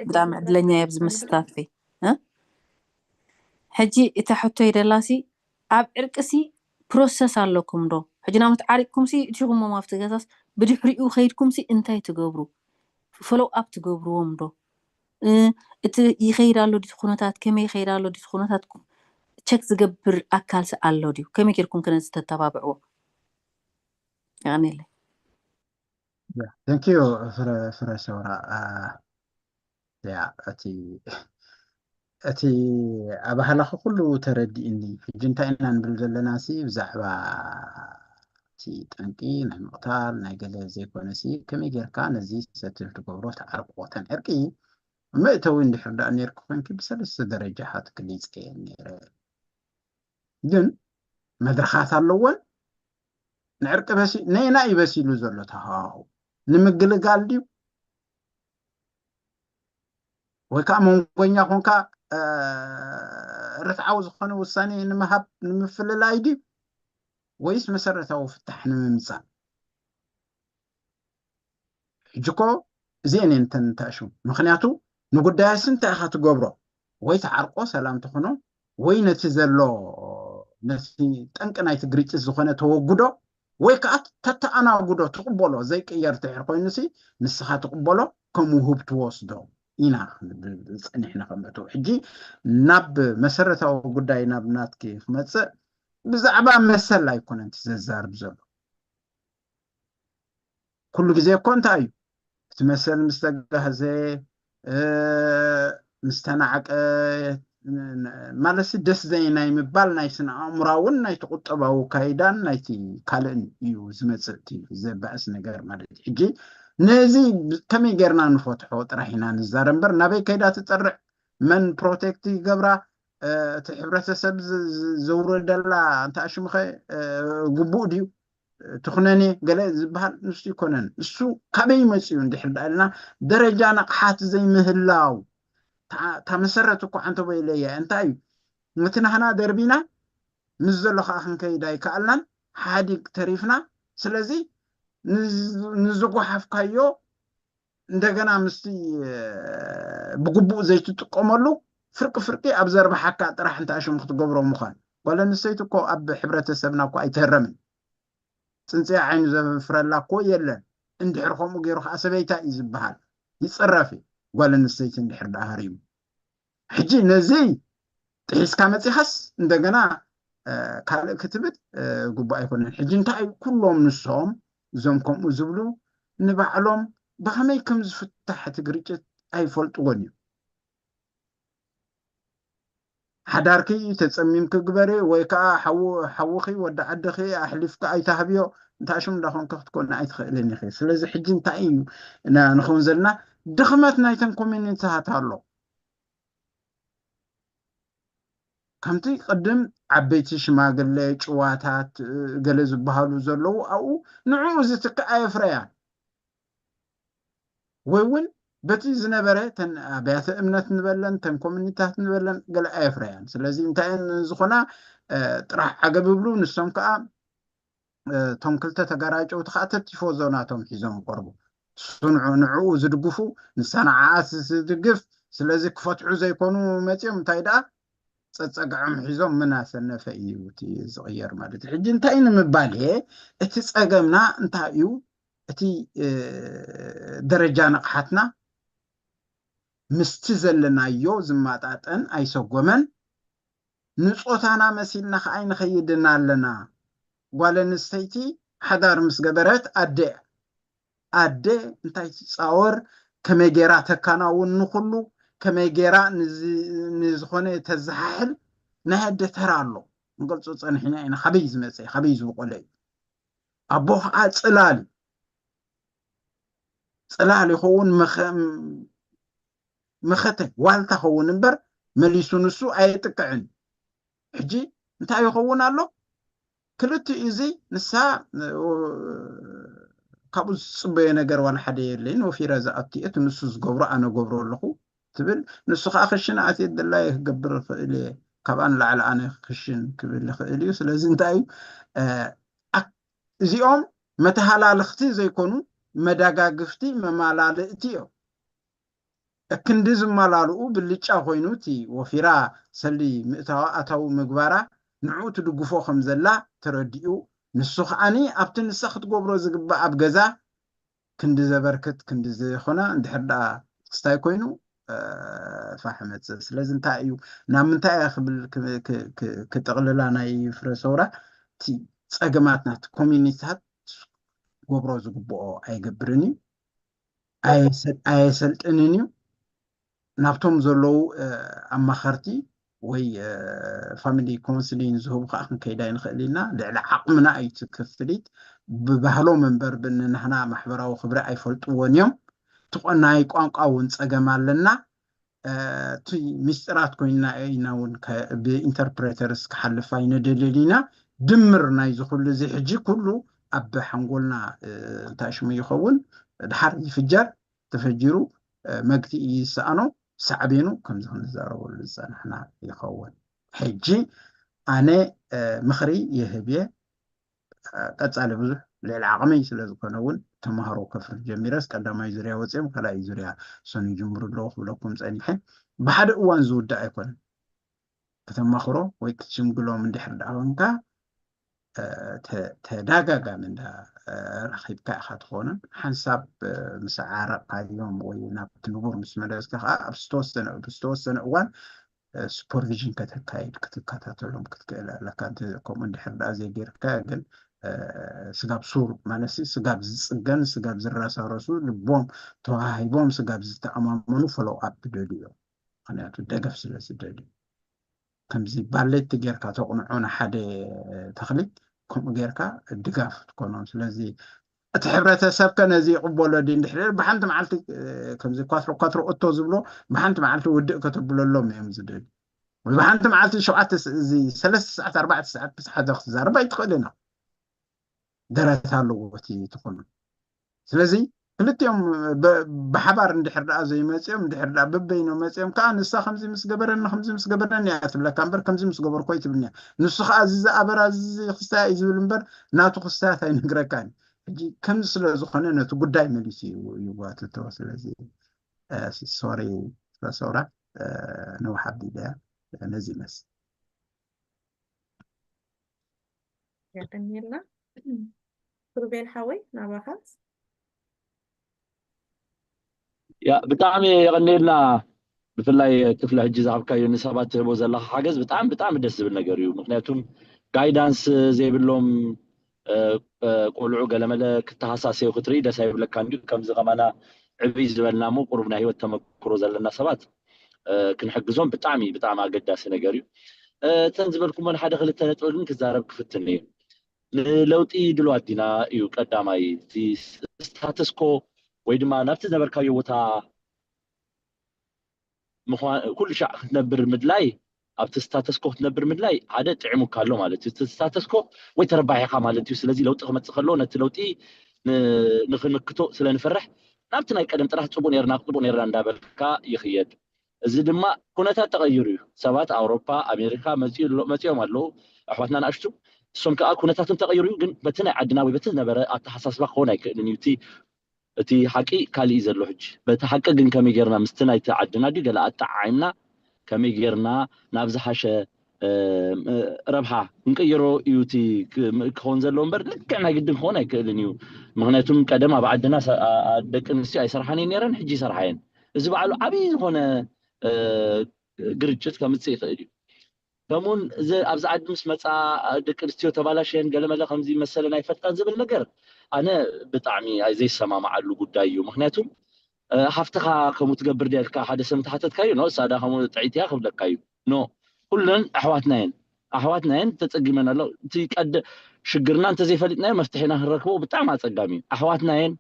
ብጣዕሚ ዕድለኛ እየ ኣብዚ ምስታትፊ ሕጂ እታ ሕቶ ይደላሲ ኣብ ዕርቅሲ ፕሮሰስ ኣለኩም ዶ حجنا متعاركم سي تشوفوا ما مفتقص بدحريو خيركم سي انتي تقبروا فولو اب تقبروا مدو ات يخيرالو دي تخونتات كما يخيرالو دي تخونتات تشيك زغبر اكال سالو ديو كما كيركم كنز تتابعوا يعني لي ثانك يو فر سورا يا اتي ابهلخ كله تردي اني جنتا إنا نبل زلنا سي بزعبا تي تنقي نحن مقتال ناقل زي كونسي كمي جيركا نزي ستل تقبرو تعرقو تنعرقي ما توين دي حردا أن يركو فانكي بسلس درجة حاتك اللي يسكي جن مدرخات اللوان نعرق بسي نينا يبسي لزولو تهاو نمقل قال ديو ويكا مونغوينيا خونكا رفعو زخوني وصاني نمهب نمفل الايدي ويس مسرتو فتح نممصا جكو زين انتن تاشو مخنياتو نقدا سنت اخا تغبرو وي تعرقو سلام تخونو وي نتزلو نسي طنقناي تغريص زخونه توغدو وي كات تتانا غدو تقبلو زي قير تحرقو نسي نسخه تقبلو كمو هب توسدو إنا نحن خمتو حجي ناب مسرتو غداي ناب ناتكي خمص بزعبا مسل لا يكون انت ززار بزلو كل جزء كنت ايو تمثل مستجهزه مستنعق مالس دس زي ناي مبال ناي سنا امراون ناي تقطباو كايدان نايتي كالن يو زمصتي زباس نجر مالت حجي نزي كمي غيرنا نفتحو طرحنا نزارنبر نبي كايدا تطرع من بروتكتي غبرا تحبرتسب زوردلا انت اشمخه غبو ديو تخنني قال زبحان نسي يكونن السو كبي مسيو اندحر دالنا درجة نقحات زي مهلاو تا مسرتكو عنتو بيليا انتاي متنا هنا دربينا نزل خاخن كيداي كالنا حاديق تريفنا سلازي نزقو حفكايو እንደገና ምስቲ بقبو زي تتقملو فرق ابزر بحكا طرح انت اشم ክትገብሮ ምዃን ولا نسيتكو اب ሕብረተሰብና እኮ አይተረምን صنصي عين زفرلا كو يلن اندحر خمو غيرو حسبيتا يزبحال يصرفي قال نسيت اندحر دهريم حجي نزي تحس كامتي حس እንደገና ካለ ክትብት ጉባኤ ሆነ حجي እንታይ ኩሎም ንሶም ዞም ከምኡ ዝብሉ ንባዕሎም بخمي كم زفتح تقريجت اي فلطون حداركي تتصميم كغبري ويكا حوخي ودا عدخي احلفك اي تهبيو انت اشم داخون كتكون اي تخيلني خي سلازي حجي انتاي نخون زلنا دخمت نايتن كومينيتي هاتالو كمتي قدم عبيتي شماغل جواتات غلز بحالو زلو او نعوزتك اي فريان وين بتي زنبره تن ابيات امنت نبلن تن كومينيتات نبلن قال افريان سلازي انتين زخنا طرح عقببلو نسم كا توم كلته تغراجو تخاتت يفوزوناتهم حيزهم قربو صنعوا نعو زدقفو نصنعات زدقف سلازي كفتحو زي يكونوا متيم تايدا صصقعم حيزهم مناسنف ايوتي صغير مالت حج انتين مبالي اتصقمنا انتايو اتي درجة نقحتنا مستزلنا يو زماتاتن اي سوغمن نصوتانا مسيلنا خاين خيدنا لنا قال نستيتي حدار مسقبرت ادي انتاي تصاور كميجيرا تكاناون نخلو كميجيرا نزخوني تزحل نهد ترالو نقول صنحنا انا خبيز مسي خبيز وقولي ابوه اصلالي صلاه يخون مخته والتا خون نبر مليسو نسو ايتقعن حجي انت يخون الله كلت ايزي نسا كابو صبي ነገር ولا حد يلين وفي رزقتي اتنسو زغبر انا غبر لخو تبل نسو خشن اتي دلا يغبر فالي كبان لعل انا خشن كبل خالي سلازي انتاي زيوم متحلالختي زيكونو مداغاغفتي ممالالتيو اكندز مالالو بالليچا خوينوتي وفيرا سلي متاوا اتاو مغبارا نعوت دغفو خمزلا ترديو ንሱ ኸዓኒ ኣብቲ ንሳ ክትገብሮ ዝግባእ ኣብ ገዛ ክንዲ ዘበርክት ክንዲ ዘይኾነ እንድሕር ደኣ ክስታይ ኮይኑ ፋሕመት ስለዚ እንታይ እዩ ናብ ምንታይ ክብል ክጥቕልላ ናይ ፍረ ሰውራ እቲ ፀገማት ናት ኮሚኒቲታት ገብሮ ዝግብኦ ኣይገብርን እዩ ኣየሰልጥንን እዩ ናብቶም ዘለዉ ኣማኸርቲ ወይ ፋሚሊ ካውንስሊንግ ዝህቡ ከዓ ክንከይዳ ንኽእል ኢና ልዕሊ ዓቕምና ኣይትክፍሊት ብባህሎም እምበር ብንሕና ማሕበራዊ ክብሪ ኣይፈልጥዎን እዮም ትቆናይ ቋንቋ እውን ፀገም ኣለና እቲ ምስጢራት ኮይና ኢና እውን ብኢንተርፕሬተርስ ክሓልፍ ኣይንደልል ኢና ድምር ናይ ዝኩሉ እዚ ሕጂ ኩሉ ኣብ ሓንጎልና እንታይ ሽሙ ይኸውን ድሓር ይፍጀር ተፈጂሩ መግቲ ይስኣኖ ሳዕቤኑ ከምዚ ክንዛረበሉ ዝፀናሕና ይኸውን ሕጂ ኣነ ምኽሪ የህብየ ቀፃሊ ብዙሕ ልዕሊ ዓቕመይ ስለ ዝኾነ እውን ተምሃሮ ከፍርፍ ጀሚረስ ቀዳማይ ዙርያ ወፅኦም ካልኣይ ዙርያ ሰኑ ይጅምሩ ኣለዉ ክብለኩም ፀኒሐ ብሓደ እዋን ዝውዳእ ኣይኮነን ከተማኽሮ ወይ ክትሽምግሎም እንድሕር ደኣ ኮንካ ተዳጋጋሚ እንዳ ረኺብካ ኢኻ ትኾንን ሓንሳብ ምስ ዓረቕካዮም ወይ ናብቲ ንቡር ምስ መለስካ ከዓ ኣብ ዝተወሰነ እዋን ሱፐርቪዥን ከተካይድ ክትከታተሎም ክትክእል ኣለካ ከምኡ እንድሕር ደኣ ዘይጌርካ ግን ስጋብ ሱር ማለት ስጋብ ዝፅገን ስጋብ ዝረሳረሱ ልቦም ተዋሂቦም ስጋብ ዝተኣማመኑ ፎሎው ኣፕ ደልዮም ምክንያቱ ደገፍ ስለ ዝደልዩ ከምዚ ባሌት ጌርካ ተቕንዑ ሓደ ተኽሊ ከምኡ ጌርካ ድጋፍ ትኮኖም ስለዚ እቲ ሕብረተሰብ ከነዚ ይቕበሎ ዲ እንድሕር ብሓንቲ መዓልቲ ከምዚ ኳትሮ እቶ ዝብሎ ብሓንቲ መዓልቲ ውድእ ከተብለሎም እዮም ዝደልዩ ወይ ብሓንቲ መዓልቲ 3 ሰዓት 4 ሰዓት ብሓደ ክትዛረብ ኣይትኽእል ኢና ደረታ ኣለዎ እቲ ትኾኑ ስለዚ ክልቲኦም ብሓባር እንድሕር ደኣ ዘይመፅኦም እንድሕር ደኣ በበይኖም መፅኦም ከዓ ንሳ ከምዚ ምስ ገበረኒ እያ ትብለካ እምበር ከምዚ ምስ ገበርኮ ይትብልኒ ንሱ ከዓ ዝኣበራ ክስታይ እዩ ዝብል እምበር ናቱ ክስታያት ኣይንግረካኒ ሕጂ ከምዚ ስለ ዝኾነ ነቲ ጉዳይ መሊሱ ይዋትቶ ስለዚ ሶሪ ፍረሰውራ ነዊሕ ኣቢል እያ ነዚ መስ ያቀኒልና ሩቤል ሓወይ ናባኻት ያ ብጣዕሚ የቀኒልና ብፍላይ ክፍለ ሕጂ ዝሃብካዮ ንሰባት ትህቦ ዘለካ ሓገዝ ብጣዕሚ ደስ ዝብል ነገር እዩ ምክንያቱም ጋይዳንስ ዘይብሎም ቆልዑ ገለመለ ክተሃሳሰዩ ክትርኢ ደስ ኣይብለካ እንዲ ከምዚ ኸማና ዕብይ ዝበልና ሞ ቁሩብ ናይ ሂወት ተመክሮ ዘለና ሰባት ክንሕግዞም ብጣዕሚ ኣገዳሲ ነገር እዩ እተን ዝበልኩሞን ሓደ ክልተ ነጥቢ ግን ክዛረብ ክፍትን እዩ ንለውጢ ድልዋት ዲና እዩ ቀዳማይ እቲ ስታተስኮ ወይ ድማ ናብቲ ዝነበርካዮ ቦታ ኩሉ ሻዕ ክትነብር ምድላይ ኣብቲ ስታተስኮ ክትነብር ምድላይ ሓደ ጥዕሙካ ኣሎ ማለት እዩ እቲ ስታተስኮ ወይ ተረባሒኻ ማለት እዩ ስለዚ ለውጢ ክመፅእ ከሎ ነቲ ለውጢ ንክንክቶ ስለንፈርሕ ናብቲ ናይ ቀደም ጥራሕ ፅቡቅ ነርና እንዳበልካ ይኽየድ እዚ ድማ ኩነታት ተቐይሩ እዩ ሰባት ኣውሮፓ ኣሜሪካ መፅኦም ኣለዉ ኣሕዋትና ንኣሽቱ እሶም ከዓ ኩነታቶም ተቐይሩ እዩ ግን በቲ ናይ ዓድና ወይ በቲ ዝነበረ ኣተሓሳስባ ክኸውን ኣይክእልን እዩ እቲ ሓቂ ካሊእ ዘሎ ሕጂ በቲ ሓቂ ግን ከመይ ጌርና ምስቲ ናይቲ ዓድና ዲ ገለ ኣጣዓዒምና ከመይ ጌርና ናብ ዝሓሸ ረብሓ ክንቅይሮ እዩ እቲ ክኸውን ዘለዎ እምበር ልክዕ ናይ ግድን ክኸውን ኣይክእልን እዩ ምክንያቱም ቀደም ኣብ ዓድና ደቂ ኣንስትዮ ኣይሰርሓን ነረን ሕጂ ይሰርሓየን እዚ በዓሉ ዓብይ ዝኾነ ግርጭት ከምፅእ ይኽእል እዩ ከምኡን እዚ ኣብዚ ዓዲ ምስ መፃ ደቂ ኣንስትዮ ተባላሸን ገለመለ ከምዚ መሰለን ኣይፈጥቃን ዝብል ነገር ኣነ ብጣዕሚ ዘይሰማማዓሉ ጉዳይ እዩ ምክንያቱም ሃፍትኻ ከምኡ ትገብር ድልካ ሓደ ሰብ እንተሓተትካዩ ኖ ሳዳ ከምኡ ጥዒት እያ ክብለካ እዩ ኖ ኩለን ኣሕዋትናየን ተፀጊመን ኣሎ እቲ ቀደ ሽግርና እንተዘይፈሊጥናዮ መፍትሒና ክንረክቦ ብጣዕሚ ኣፀጋሚ እዩ ኣሕዋትናየን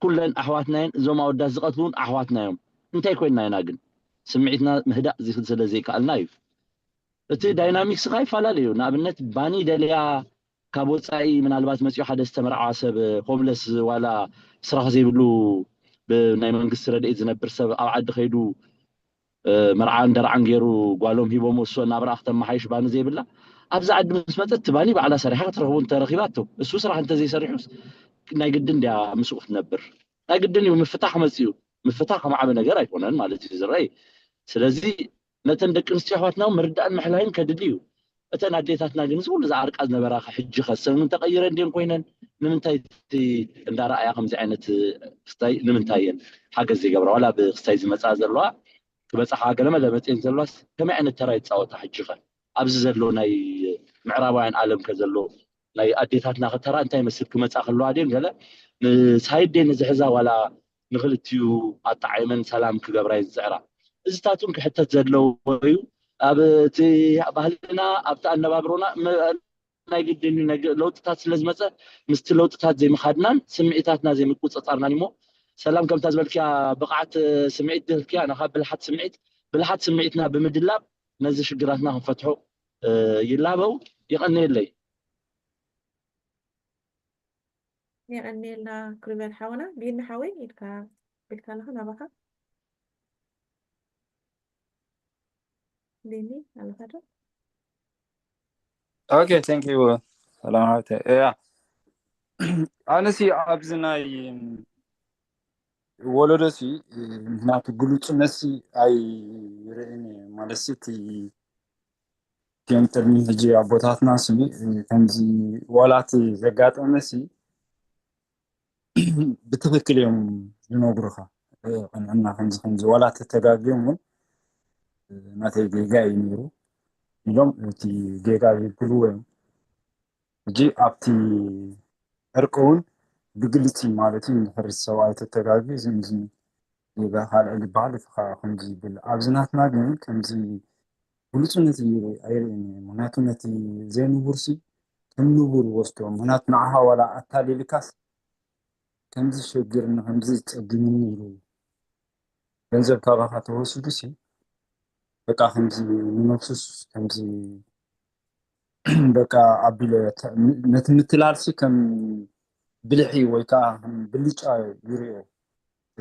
ኩለን ኣሕዋትናየን እዞም ኣወዳት ዝቐትሉን ኣሕዋትናዮም እንታይ ኮይንና ኢና ግን ስምዒትና ምህዳእ ስለ ዘይከኣልና እዩ እቲ ዳይናሚክስ ካ ይፈላለዩ ንኣብነት ባኒ ደልያ ካብ ወፃኢ ምናልባት መፅኡ ሓደ ዝተመርዓዋ ሰብ ሆምለስ ዋላ ስራሕ ዘይብሉ ብናይ መንግስቲ ረድኤት ዝነብር ሰብ ኣብ ዓዲ ከይዱ መርዓን ደርዓን ገይሩ ጓሎም ሂቦም እሶ ናብራ ክተመሓይሽ ባኒ ዘይብላ ኣብዚ ዓዲ ምስ መፀት እቲ ባኒ ባዕላ ሰሪሓ ክትረኽቡ እንተረኺባቶ እሱ ስራሕ እንተዘይሰሪሑስ ናይ ግድን ድያ ምስኡ ክትነብር ናይ ግድን እዩ ምፍታሕ መፅኡ ምፍታሕ ከማዓበ ነገር ኣይኮነን ማለት እዩ ዝረአይ ስለዚ ነተን ደቂ ኣንስትዮ ኣሕዋትና ምርዳእን ምሕላይን ከድሊ እዩ እተን ኣዴታትና ግን ዝኩሉ ዝዓርቃ ዝነበራ ሕጂ ኸሰብ ምን ተቐይረን ድን ኮይነን ንምንታይ እንዳረኣያ ከምዚ ዓይነት ክስታይ ንምንታይ እየን ሓገዝ ዘይገብራ ዋላ ብክስታይ ዝመፃ ዘለዋ ክበፅሓ ገለመለ መፅአን ዘለዋስ ከመይ ዓይነት ተራ ይፃወታ ሕጂ ኸ ኣብዚ ዘሎ ናይ ምዕራባውያን ዓለም ከዘሎ ናይ ኣዴታትና ከተራ እንታይ መስል ክመፃ ከለዋ ድን ገለ ንሳይድ ደን ዝሕዛ ዋላ ንክልትዩ ኣጣዓይመን ሰላም ክገብራ ይዝዕራ እዝታቱን ክሕተት ዘለዎ እዩ ኣብ እቲ ባህልና ኣብቲ ኣነባብሮና ናይ ግድን ለውጥታት ስለዝመፀ ምስቲ ለውጥታት ዘይምኻድናን ስምዒታትና ዘይምቁፅፃርናን እሞ ሰላም ከምታ ዝበልክያ ብቕዓት ስምዒት ድልክያ ናኻ ብልሓት ስምዒትና ብምድላብ ነዚ ሽግራትና ክንፈትሖ ይላበው ይቐኒየለይ يغنيلنا كريبال حاونا بينا حاوي إلكا لها نبخا ديني على هذا اوكي ثانك يو سلام عليكم يا انا سي ابزناي ولدسي نات غلوص نسي اي ريني مالسيتي كنترني هجي ابوتاتنا سي كنزي ولاتي زغاطمسي بتفكر يوم ينوغرخا انا خنز ولا تتغاغيم ناتي جيغا ينيرو يوم تي جيغا يبلوين جي ابتي اركون بقلتي مالتي نحرس سواي تتغاغي زمزم يبقى حال اللي بعد خنزي بالابزناتنا ግን ከምዚ ብሉጽነት አይረኒ ምክንያቱነቲ ዘይንቡርሲ ከምንቡር ወስቶ ምክንያቱ ንዓኻ ዋላ ኣታሊልካስ ከምዚ ሸግርና ከምዚ ፀግምኒ ኢሉ ገንዘብ ካብኻ ተወሲዱሲ በቃ ከምዚ ንነፍሱስ ከምዚ በቃ ኣቢለ ነቲ ምትላልሲ ከም ብልሒ ወይ ከዓ ብልጫ ይርኦ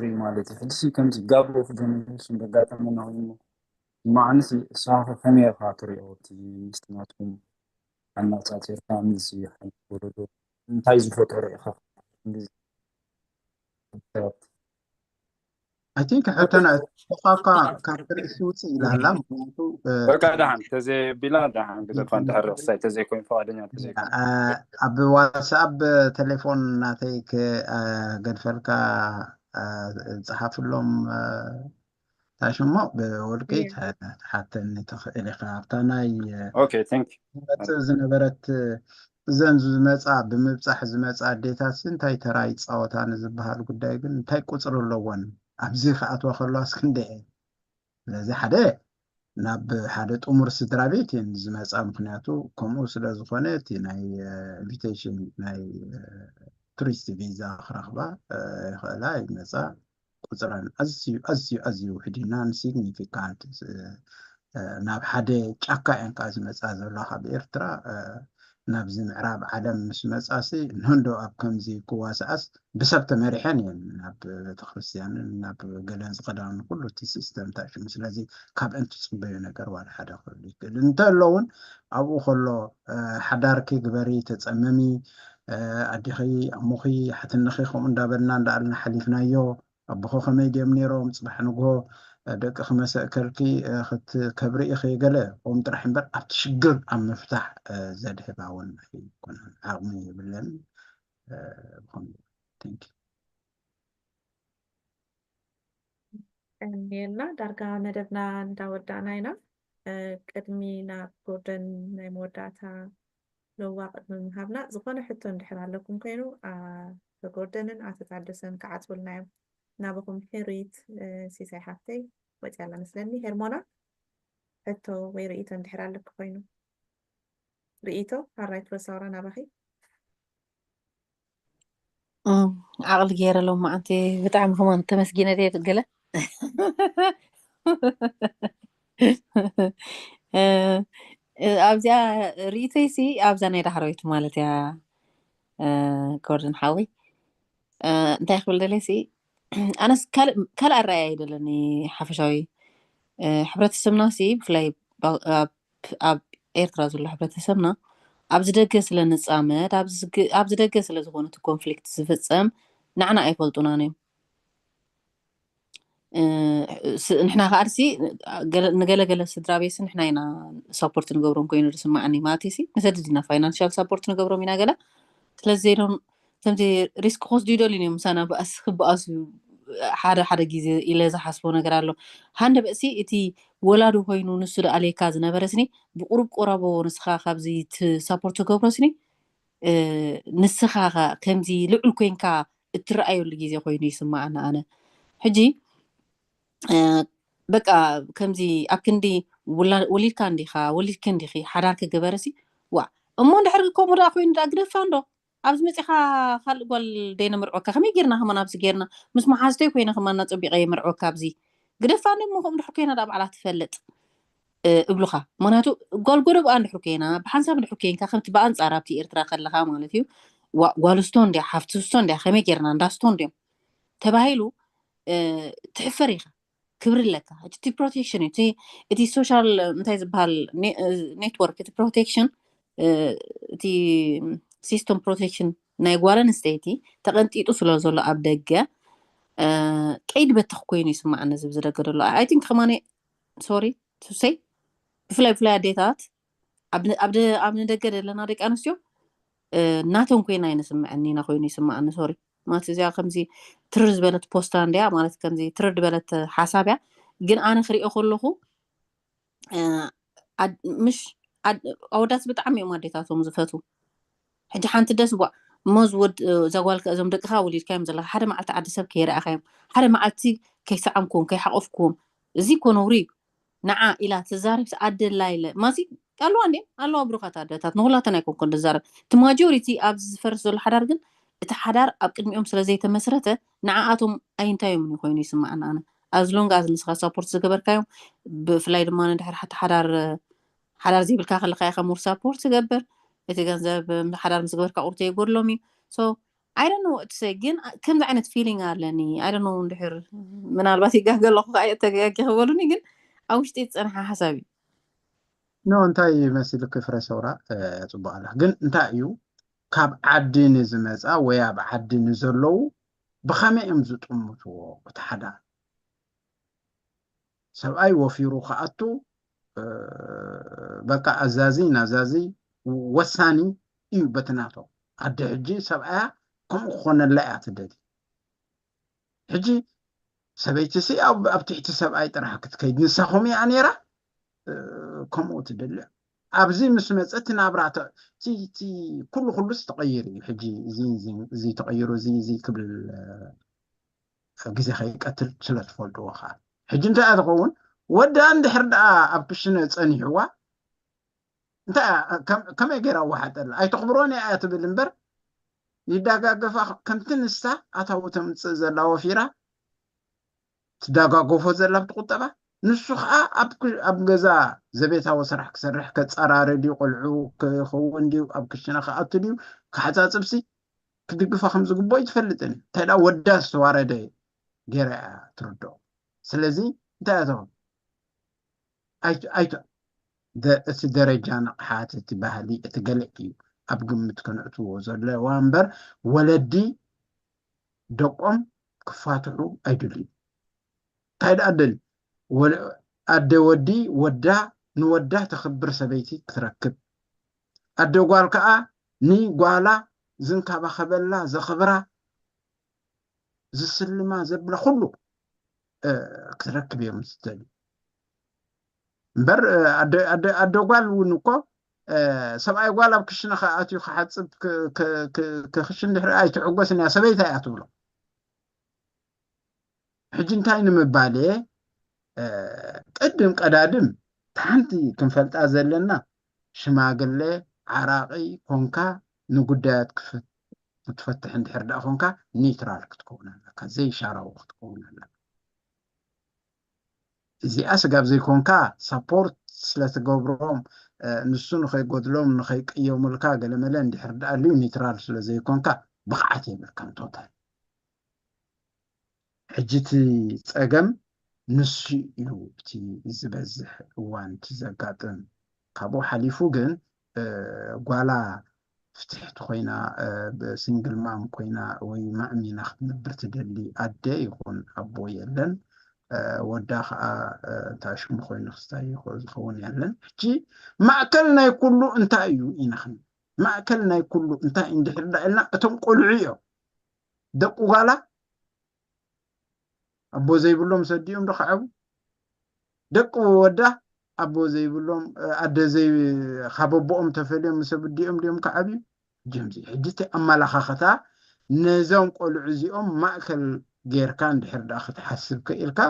ሪ ማለት ሕድሲ ከምዚ ጋብሮ ፍደንስ እንደጋጠመና ሆይሞ ማዕንሲ ሳኸ ከመይ ኢኻ ትሪኦ እቲ ምስትናትኩም ኣናፃፂርካ ምዚ ወለዶ እንታይ ዝፈጠረ ኢኻ I think حتى تقاقا كافر سوتي لا لا بقى دهان تزي بلا دهان كده فانت حرق سايت تزي كوين فادنيا تزي أب واتساب تليفون ناتيك قد فلكا صحاف لهم تاشمو بورقيت حتى اللي خافتنا اوكي ثانك زنبرت زنز مصا بمبصح زمصا اديتاس እንታይ ተራይ ጻወታ ንዝበሃል ጉዳይ ግን እንታይ ቁጽር ኣለዎን ኣብዚ ኸኣትዋ ከሏስ ክንደይ ስለዚ ሓደ ናብ ሓደ ጥሙር ስድራ ቤት ዝመጻ ምክንያቱ ከምኡ ስለ ዝኾነ እቲ ናይ ኢንቪቴሽን ናይ ቱሪስት ቪዛ ክረኽባ ይኽእላ ይመጻ ቁጽረን ኣዝዩ ሕዲናን ሲግኒፊካንት ናብ ሓደ ጫካ እንካ ዝመጻ ዘሎ ካብ ኤርትራ نابز معراب عالم مش مساسي نهندو أب كمزي كواساس بسبب تمريحين يعني ناب تخرسيان ناب جلنز قدام كله تي سيستم تاعش مش لازم كاب أنت تسميه نجار ولا حدا خليك أنت اللون أبو خلو حداركي جبري تتأممي أدخي أمخي حتى نخي خم دابرنا دارنا حليفنا يو أبو خو خميدي منيرو مصبح نجو دك خمسة كركي خت كبري أخي جله ومترحم بر أتشجر أم مفتاح زاد هباون يكون عظمي بالليل بخم thank you نيلنا درجة مدبنا داودنا هنا قدمينا جوردن موداتا لو واقد من مهابنا زقنا حتى ندحر لكم كينو جوردنن أتتعدسن كعتولنا نابكم حريت سيساي حفتي وتعالى مثلني هرمونا حتى ويرئيتو ندحر لكم كينو رئيتو هالرايت وصورة نابخي عقل غير لو ما أنت بتعمل كمان تمسكينة دي تقولة أبزا ريتيسي أبزا نيدا حرويت مالتي جوردن حاوي داخل دلسي أنا كل الرأي دلني حفشوي حبرت السمناسي بفلاي أب إيرتراز ولا حبرت السمنا أبز دقس لنصامد أبز دقس لزغونة كونفليكت زفتسم نعنا أيفولتوناني نحنا خارسي نقل سدرا بيس نحنا هنا سبورت نقبرهم كوينو رسمعني ماتيسي نسددنا فاينانشال سبورت نقبرهم هنا قلا تلزيرهم تمتي ريسك خوز ديدو لينيوم سانا بأس خبأس حدا جيزي إلا إذا حسبو نقرالو هاندا بأسي إتي ولادو هوينو نسود عليه كاز نبرسني بقرب قرابو نسخا خابزي سبورت نقبرسني نسخا كمزي لعل كوينكا الترأيو اللي جيزي خوينو يسمعنا أنا حجي بقى كمزي أكندي وليد كاندي خا وليد كندي خي حرارك جبرسي وا أمون دحركم مرة أخوين أقدر فاندو أبز متى خال قال دينا مرعوكا خمي جرنا هم نابز جرنا مش محاسدي كوينا خمان نطبيعي مرعوكا بزي قدر فاندو مهم نحكينا داب على تفلت ابلخا مناتو قال قرب أن حكينا بحسب الحكين كخمت بقى أنت عربتي إرترا خلها مالتيو وقالستون دي حفتستون دي خمي جرنا داستون دي تباهيلو تحفريخ كبر لك تي بروتكشن تي سوشيال نتايز بهال نتورك تي بروتكشن تي سيستم بروتكشن نايغوالن ستيتي تقنتي توصل زول ابدغه قيد بتخكوين يسمع انا زبز دغدلو اي ثينك خماني سوري تو سي فلا ديتات ابن دغدل لنا ديك انستيو ناتون كوين ينسمعني نخوين يسمعنا سوري ما تزيا خمزي ترز بلت بوستان ديا مالت كمزي ترد بلت حسابيا جن أنا خريق أخلوه مش أودات بتعمي ما ديتاتهم زفتو حتى حنت دس بوا مزود زوال كأزم دقها وليد كام زلا حدا ما عاد سب كير أخيم حدا ما عادتي كي سعمكم كي حقفكم زي كونوري نعا إلى تزارب سعد الليلة ما زي قالوا عندي قالوا بروخات عدتات نغلا تنايكم كن تزارب تماجوريتي أبز فرز الحدار جن الحدار أبقى يوم سلا زي تمسرته نعاتهم أين تايم يخوين يسمع أنا as long as نسخة سابورت زجبر كايم بفلايد ما ندحر حتى حدار زي بالكاخل لقاي خمور سابورت زجبر يتجنزب حدار مزجبر كأورتي يقول لومي so I don't know what to say again كم ذا عند feeling علني I don't know ندحر من الباتي قال له قاعد تجاك يخبروني جن أو شتيت أنا حسابي نو انتاي مسيل كفر سورة تبع له جن انتايو كاب عدين زمزا ويا بعدين زلو بخمي امزت أمته بتحدا سبأي وفيرو خاطو بقى أزازي وساني إيو بتناتو عد حجي سبأي كم خون اللي اعتددي حجي سبيتسي أو أبتحت سبأي ترحكت كيد نساهم يعني را كم تدل أبزي مسمتنا برات تي كل خلص تغيري حجي زي تغيروا زي قبل جزي خي قتل ثلاث فولدو خا حجي انت ادغون ودا عند حرد ابشن صنيحوا انت كم يغيرا واحد اي تخبروني ايات بالنبر يداغاغفا كنت نستا اتاوتم زلا وفيرا تداغاغفو زلا بتقطبا نسخ اب غزا زبيتا وسرح كسرح كصراردي قلعو كخون دي اب كشنا خاطدي كحصاصبسي كدغفا خمس غبو يتفلطني تدا ودا سوارده غير تردو سلازي انت ايتو درجة نقحات تبهلي تقلقي أبقمت كنعتو زلا وانبر ولدي دقم كفاتحو أيدلي تايد أدل أدى ودي ودا نودا تخبر سبيتي تركب أدى قوالكا ني قوالا زنكا بخبلا زخبرا زسلما زبلا خلو تركب يوم ستالي بر أدوغال ونكو سبعي قال بكشنا خاتي خحصب كخشن دحر اي تعقبسني سبيتا ياتولو حجنتاين مبالي قدم قدادم تحنتي كنفلطا زلنا شماغله عراقي كونكا نغدات كفت تفتح اندحر دا كونكا نيترال كتكون لك زي شارع وقت تكون لك زي أسقاب زي كونكا سابورت سلاتقبرهم نسون خي قدلهم نخي يوم الكا قال ملان دي حرد قالوا نيترال سلا زي كونكا بقعتي بالكم توتال حجتي تسقم نسي يو تي زبزح وان تزقاطن كابو حليفو جن قوالا فتحت خوينا بسنجل مام خوينا وي مامي نخدم برتدلي ادي يكون ابو يلن ወዳ ታሽ ምኾይኑ ክስታይ ዝኸውን ያለን ሕጂ ማእከል ናይ ኩሉ እንታይ እዩ ኢናኽን ማእከል ናይ ኩሉ እንታይ እንድሕር ዳኢልና እቶም ቆልዑ እዮም ደቁ ጋላ አቦ ዘይብሎም ሰዲኦም ደኸዓቡ ደቁ ወዳ አቦ ዘይብሎም አደ ዘይ ካበቦኦም ተፈልዮም ሰብዲኦም ዲኦም ከዓብዩ ጀምዚ ሕጂ አመላኻኸታ ነዞም ቆልዑ እዚኦም ማእከል ጌርካ እንድሕር ዳ ክትሓስብ ክኢልካ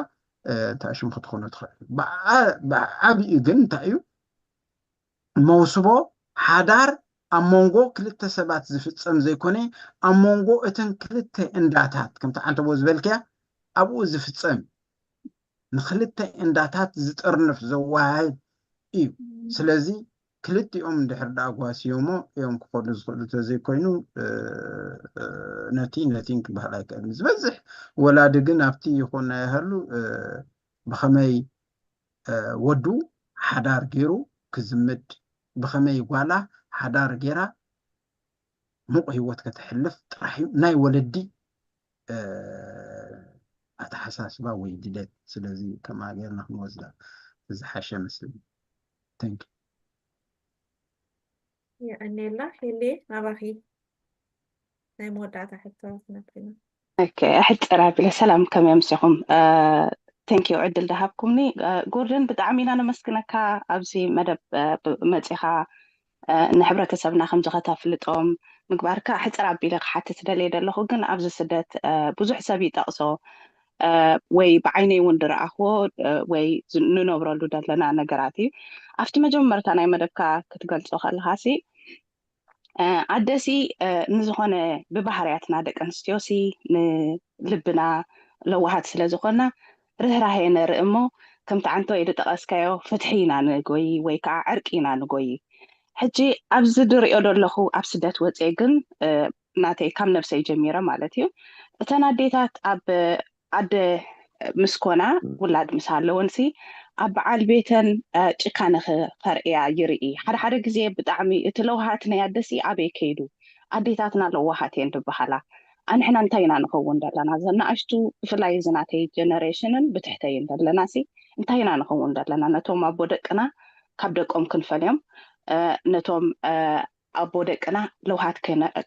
ታሽም ክትኾኑ ትኽእል ብዓብኡ ግን እንታይ እዩ መውስቦ ሓዳር ኣብ መንጎ ክልተ ሰባት ዝፍፀም ዘይኮነ ኣብ መንጎ እተን ክልተ እንዳታት ከምቲ ሓንቲ ቦ ዝበልክያ ኣብኡ ዝፍፀም ንክልተ እንዳታት ዝጥርንፍ ዘዋሃድ እዩ ስለዚ ክልቲኦም እንድሕር ዳ ጓሲዮሞ እዮም ክኸዱ ዝኽእሉ ተዘይኮይኑ ነቲን ክበሃል ኣይከኣልን ዝበዝሕ ወላዲ ግን ኣብቲ ይኹን ናይሃሉ ብኸመይ ወዱ ሓዳር ገይሩ ክዝምድ ብኸመይ ጓላ ሓዳር ጌራ ሙቕ ህይወት ከተሕልፍ ጥራሕ ናይ ወለዲ ኣተሓሳስባ ወይ ድሌት ስለዚ ከማ ጌርና ክንወስዳ ዝሓሸ ምስሊ ተንክ يعنيلا هلي نباخي ناي مودعتا حتى نبقينا اوكي احد رابي السلام كم يمسيكم ثانك يو عدل دهابكمني جوردن بدعمينا نمسكنك ابزي مدب مصيخا نحبرتسبنا خمزختا فلطوم مغباركا احد رابي لك حتى تدلي دلخو ግን ኣብዚ ስደት ብዙሕ ሰብ ይጠቕሶ ወይ بعيني وندر اخو ወይ ንነብረሉ ደለና ነገራት እዩ ኣብቲ መጀመርታ ናይ መደብካ ክትገልጾ ከለኻሲ ዓደሲ ንዝኾነ ብባህርያትና ደቂ ኣንስትዮሲ ንልብና ለዋሃት ስለ ዝኾና ርህራሄ ነርኢ እሞ ከምቲ ዓንተ ወይ ድጠቐስካዮ ፍትሒ ኢና ንጎይ ወይ ከዓ ዕርቂ ኢና ንጎይ ሕጂ ኣብዚ ድሪኦ ዘለኹ ኣብ ስደት ወፅየ ግን ናተይ ካብ ነፍሰይ ጀሚረ ማለት እዩ እተን ኣዴታት ኣብ ኣደ مسكونا ولاد مسالونسي أبعال بيتن ጭካነ ፈርያ ይርኢ ሓደ ግዜ ብጣዕሚ እትለውሃትና ያደሲ ኣበይ ከይዱ ኣዴታትና ለውሃትየን ትበሃላ ኣንሕና እንታይ ኢና ንኸውን ደለና ዘናእሽቱ ብፍላይ ዝናተይ ጀነሬሽንን ብትሕተይ እንደለናሲ እንታይ ኢና ንኸውን ደለና ነቶም ኣቦ ደቅና ካብ ደቆም ክንፈልዮም ነቶም ኣቦ ደቅና ለውሃት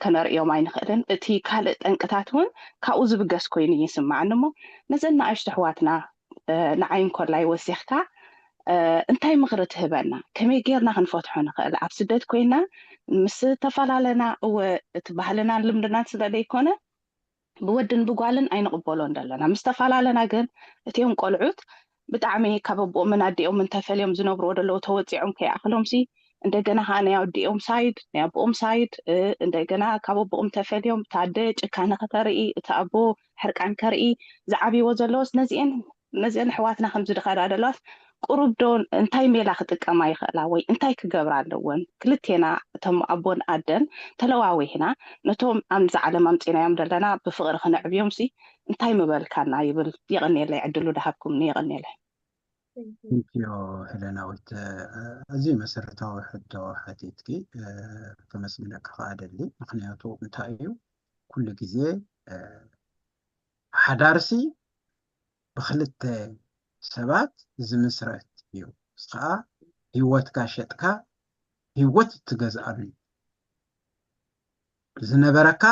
ከነርእዮም ኣይንኽእልን እቲ ካልእ ጠንቅታት እውን ካብኡ ዝብገስ ኮይኑ ይስማዓኒ እሞ ነዘን ናእሽቱ ኣሕዋትና ንዓይን ኮላይ ወሲኽካ እንታይ ምኽሪ ትህበና ከመይ ጌርና ክንፈትሖ ንኽእል ኣብ ስደት ኮይና ምስ ተፈላለና እቲ ባህልናን ልምድናን ስለዘይኮነ ብወድን ብጓልን ኣይንቕበሎን ዘለና ምስ ተፈላለና ግን እቲኦም ቆልዑት ብጣዕሚ ካብ ኣቦኦምን ኣዴኦምን ተፈልዮም ዝነብሩ ደለው ተወፂዖም ከይኣኽሎምሲ እንደገና ናይ ኣዴኦም ሳይድ ናይ ኣቦኦም ሳይድ እንደገና ካብ ኣቦኦም ተፈልዮም ታደ ጭካነ ከተርኢ እቲ ኣቦ ሕርቃን ከርኢ ዝዓብይዎ ዘለዎስ ነዚአን ኣሕዋትና ከምዚ ድኸዳ ደለዋስ ቁሩብ ዶ እንታይ ሜላ ክጥቀማ ይኽእላ ወይ እንታይ ክገብራ ኣለወን ክልቴና እቶም ኣቦን ኣደን ተለዋዊሕና ነቶም ኣብዛ ዓለም ኣምፂናዮም ዘለና ብፍቕሪ ክንዕብዮምሲ እንታይ ምበልካና ይብል ይቕኒየለይ ዕድሉ ድሃብኩምኒ ይቕኒየለይ ቴንኪዮ ሄለናዊት እዚ መሰረታዊ ሕቶ ሓቲትኪ ከመስግነካ ከኣደሊ ምክንያቱ እንታይ እዩ ኩሉ ግዜ ሓዳርሲ ብክልተ ሰባት ዝምስረት እዩ እስከዓ ህይወትካ ሸጥካ ህይወት ትገዝኣሉ ዝነበረካ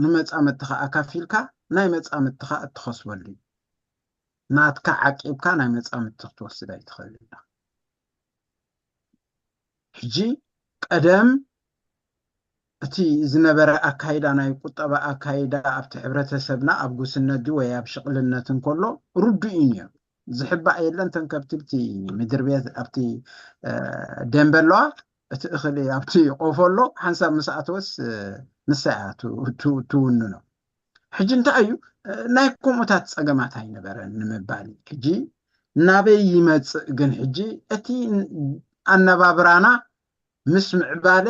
ንመፃመትካ ኣካፊልካ ናይ መፃመትካ እትኸስበሉ ናትካ ዓቂብካ ናይ መፃመት ክትወስድ ኣይትኽእል ኢኻ ሕጂ ቀደም እቲ ዝነበረ ኣካይዳ ናይ ቁጠባ ኣካይዳ ኣብቲ ሕብረተሰብና ኣብ ጉስነት ወይ ኣብ ሽቕልነት እንከሎ ርዱእ እዩ ነይሩ ዝሕባእ የለን ተንከብቲ ምድር ቤት ኣብቲ ደንበለዋ እቲ እኽሊ ኣብቲ ቆፈሎ ሓንሳብ ምስኣተወስ ንሳያ ትውንኖ ሕጂ እንታይ እዩ ናይ ከምኡታት ፀገማት ኣይነበረን ንምባል ሕጂ ናበይ ይመፅእ ግን ሕጂ እቲ ኣነባብራና ምስ ምዕባለ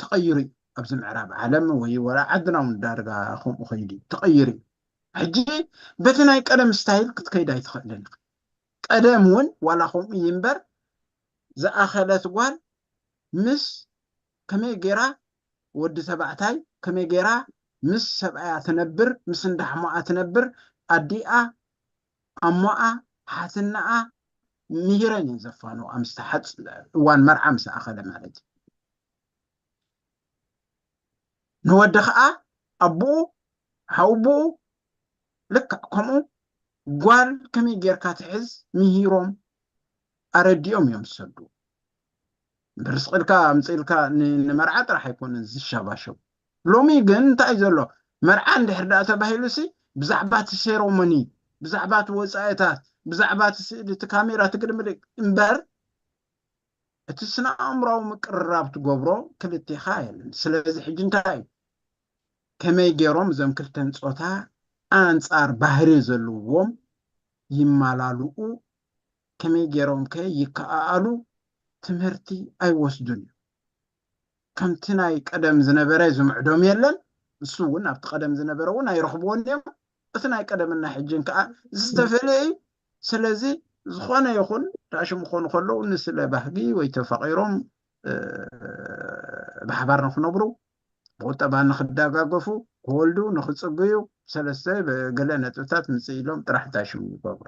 ተቐይሩ ኣብዚ ምዕራብ ዓለም ወይ ወላ ዓድና እውን ዳርጋ ከምኡ ኸይዱ ተቐይሩ ሕጂ በቲ ናይ ቀደም ስታይል ክትከይድ ኣይትኽእልን ቀደም እውን ዋላ ከምኡ እዩ እምበር ዝኣኸለት ጓል ምስ ከመይ ጌራ ወዲ ተባዕታይ ከመይ ጌራ ምስ ሰብኣያ ትነብር ምስ እንዳሕሞኣ ትነብር ኣዲኣ أما حاتنا مهيرين ينزفانو أمستحد وان مرعى مساخذ مالتي نودخ أبو حوبو لك كمو قال كمي جيركا تحز مهيروم أرديهم يمسدو برسقلكا مصيلكا نمرعى راح يكون الشباشو لومي جن تايزلو مرعى ندحر تباهيلسي بزعبات السيروموني بزعبات وصايتات بزعبات الكاميرا تقدم امبر تسنا امراو مقرب تغبرو كلتي خايل سلازي حج انتاي كمي جيروم زم كلتن صوتا انصار ባህሪ ዘለዎም ይማላልኡ كمي جيروم كي يكአሉ ትምህርቲ አይወስዱን ከምትናይ ቀደም ዝነበረ ዝምዕዶም የለን እሱ እውን ኣብቲ ቀደም ዝነበረውን አይረኽብዎን እዮም እቲ ናይ ቀደምና ሕጅን ከዓ ዝተፈለየ ስለዚ ዝኾነ ይኹን ዳሽም ክኾኑ ከለዉ ንስለ ባህጊ ወይ ተፈቂሮም ብሓባር ንኽነብሩ ብቁጠባ ንኽደጋገፉ ክወልዱ ንኽፅግዩ ሰለስተ በገለ ነጥብታት ምፅእ ኢሎም ጥራሕ ዳሽም ይገብሩ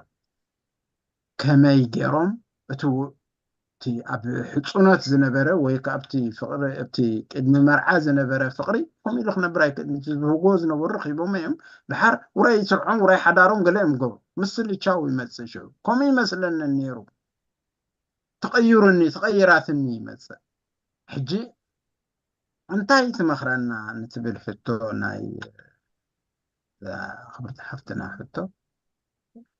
ከመይ ገይሮም እቲ ኣብ ሕፁነት ዝነበረ ወይ ከዓ ኣብቲ ፍቅሪ ኣብቲ ቅድሚ መርዓ ዝነበረ ፍቅሪ ከምኡ ኢሉ ክነብር ኣይክእልን ዝህጎ ዝነበሩ ረኺቦም እዮም ድሓር ውራይ ስርዖም ውራይ ሓዳሮም ገለ እዮም ገብሩ ምስሊ ቻው ይመፅእ ሽዑ ከምኡ ይመስለኒ ነይሩ ተቐይሩኒ ተቐይራትኒ ይመፅእ ሕጂ እንታይ ትመኽረና ንትብል ሕቶ ናይ خبرت حفتنا حتى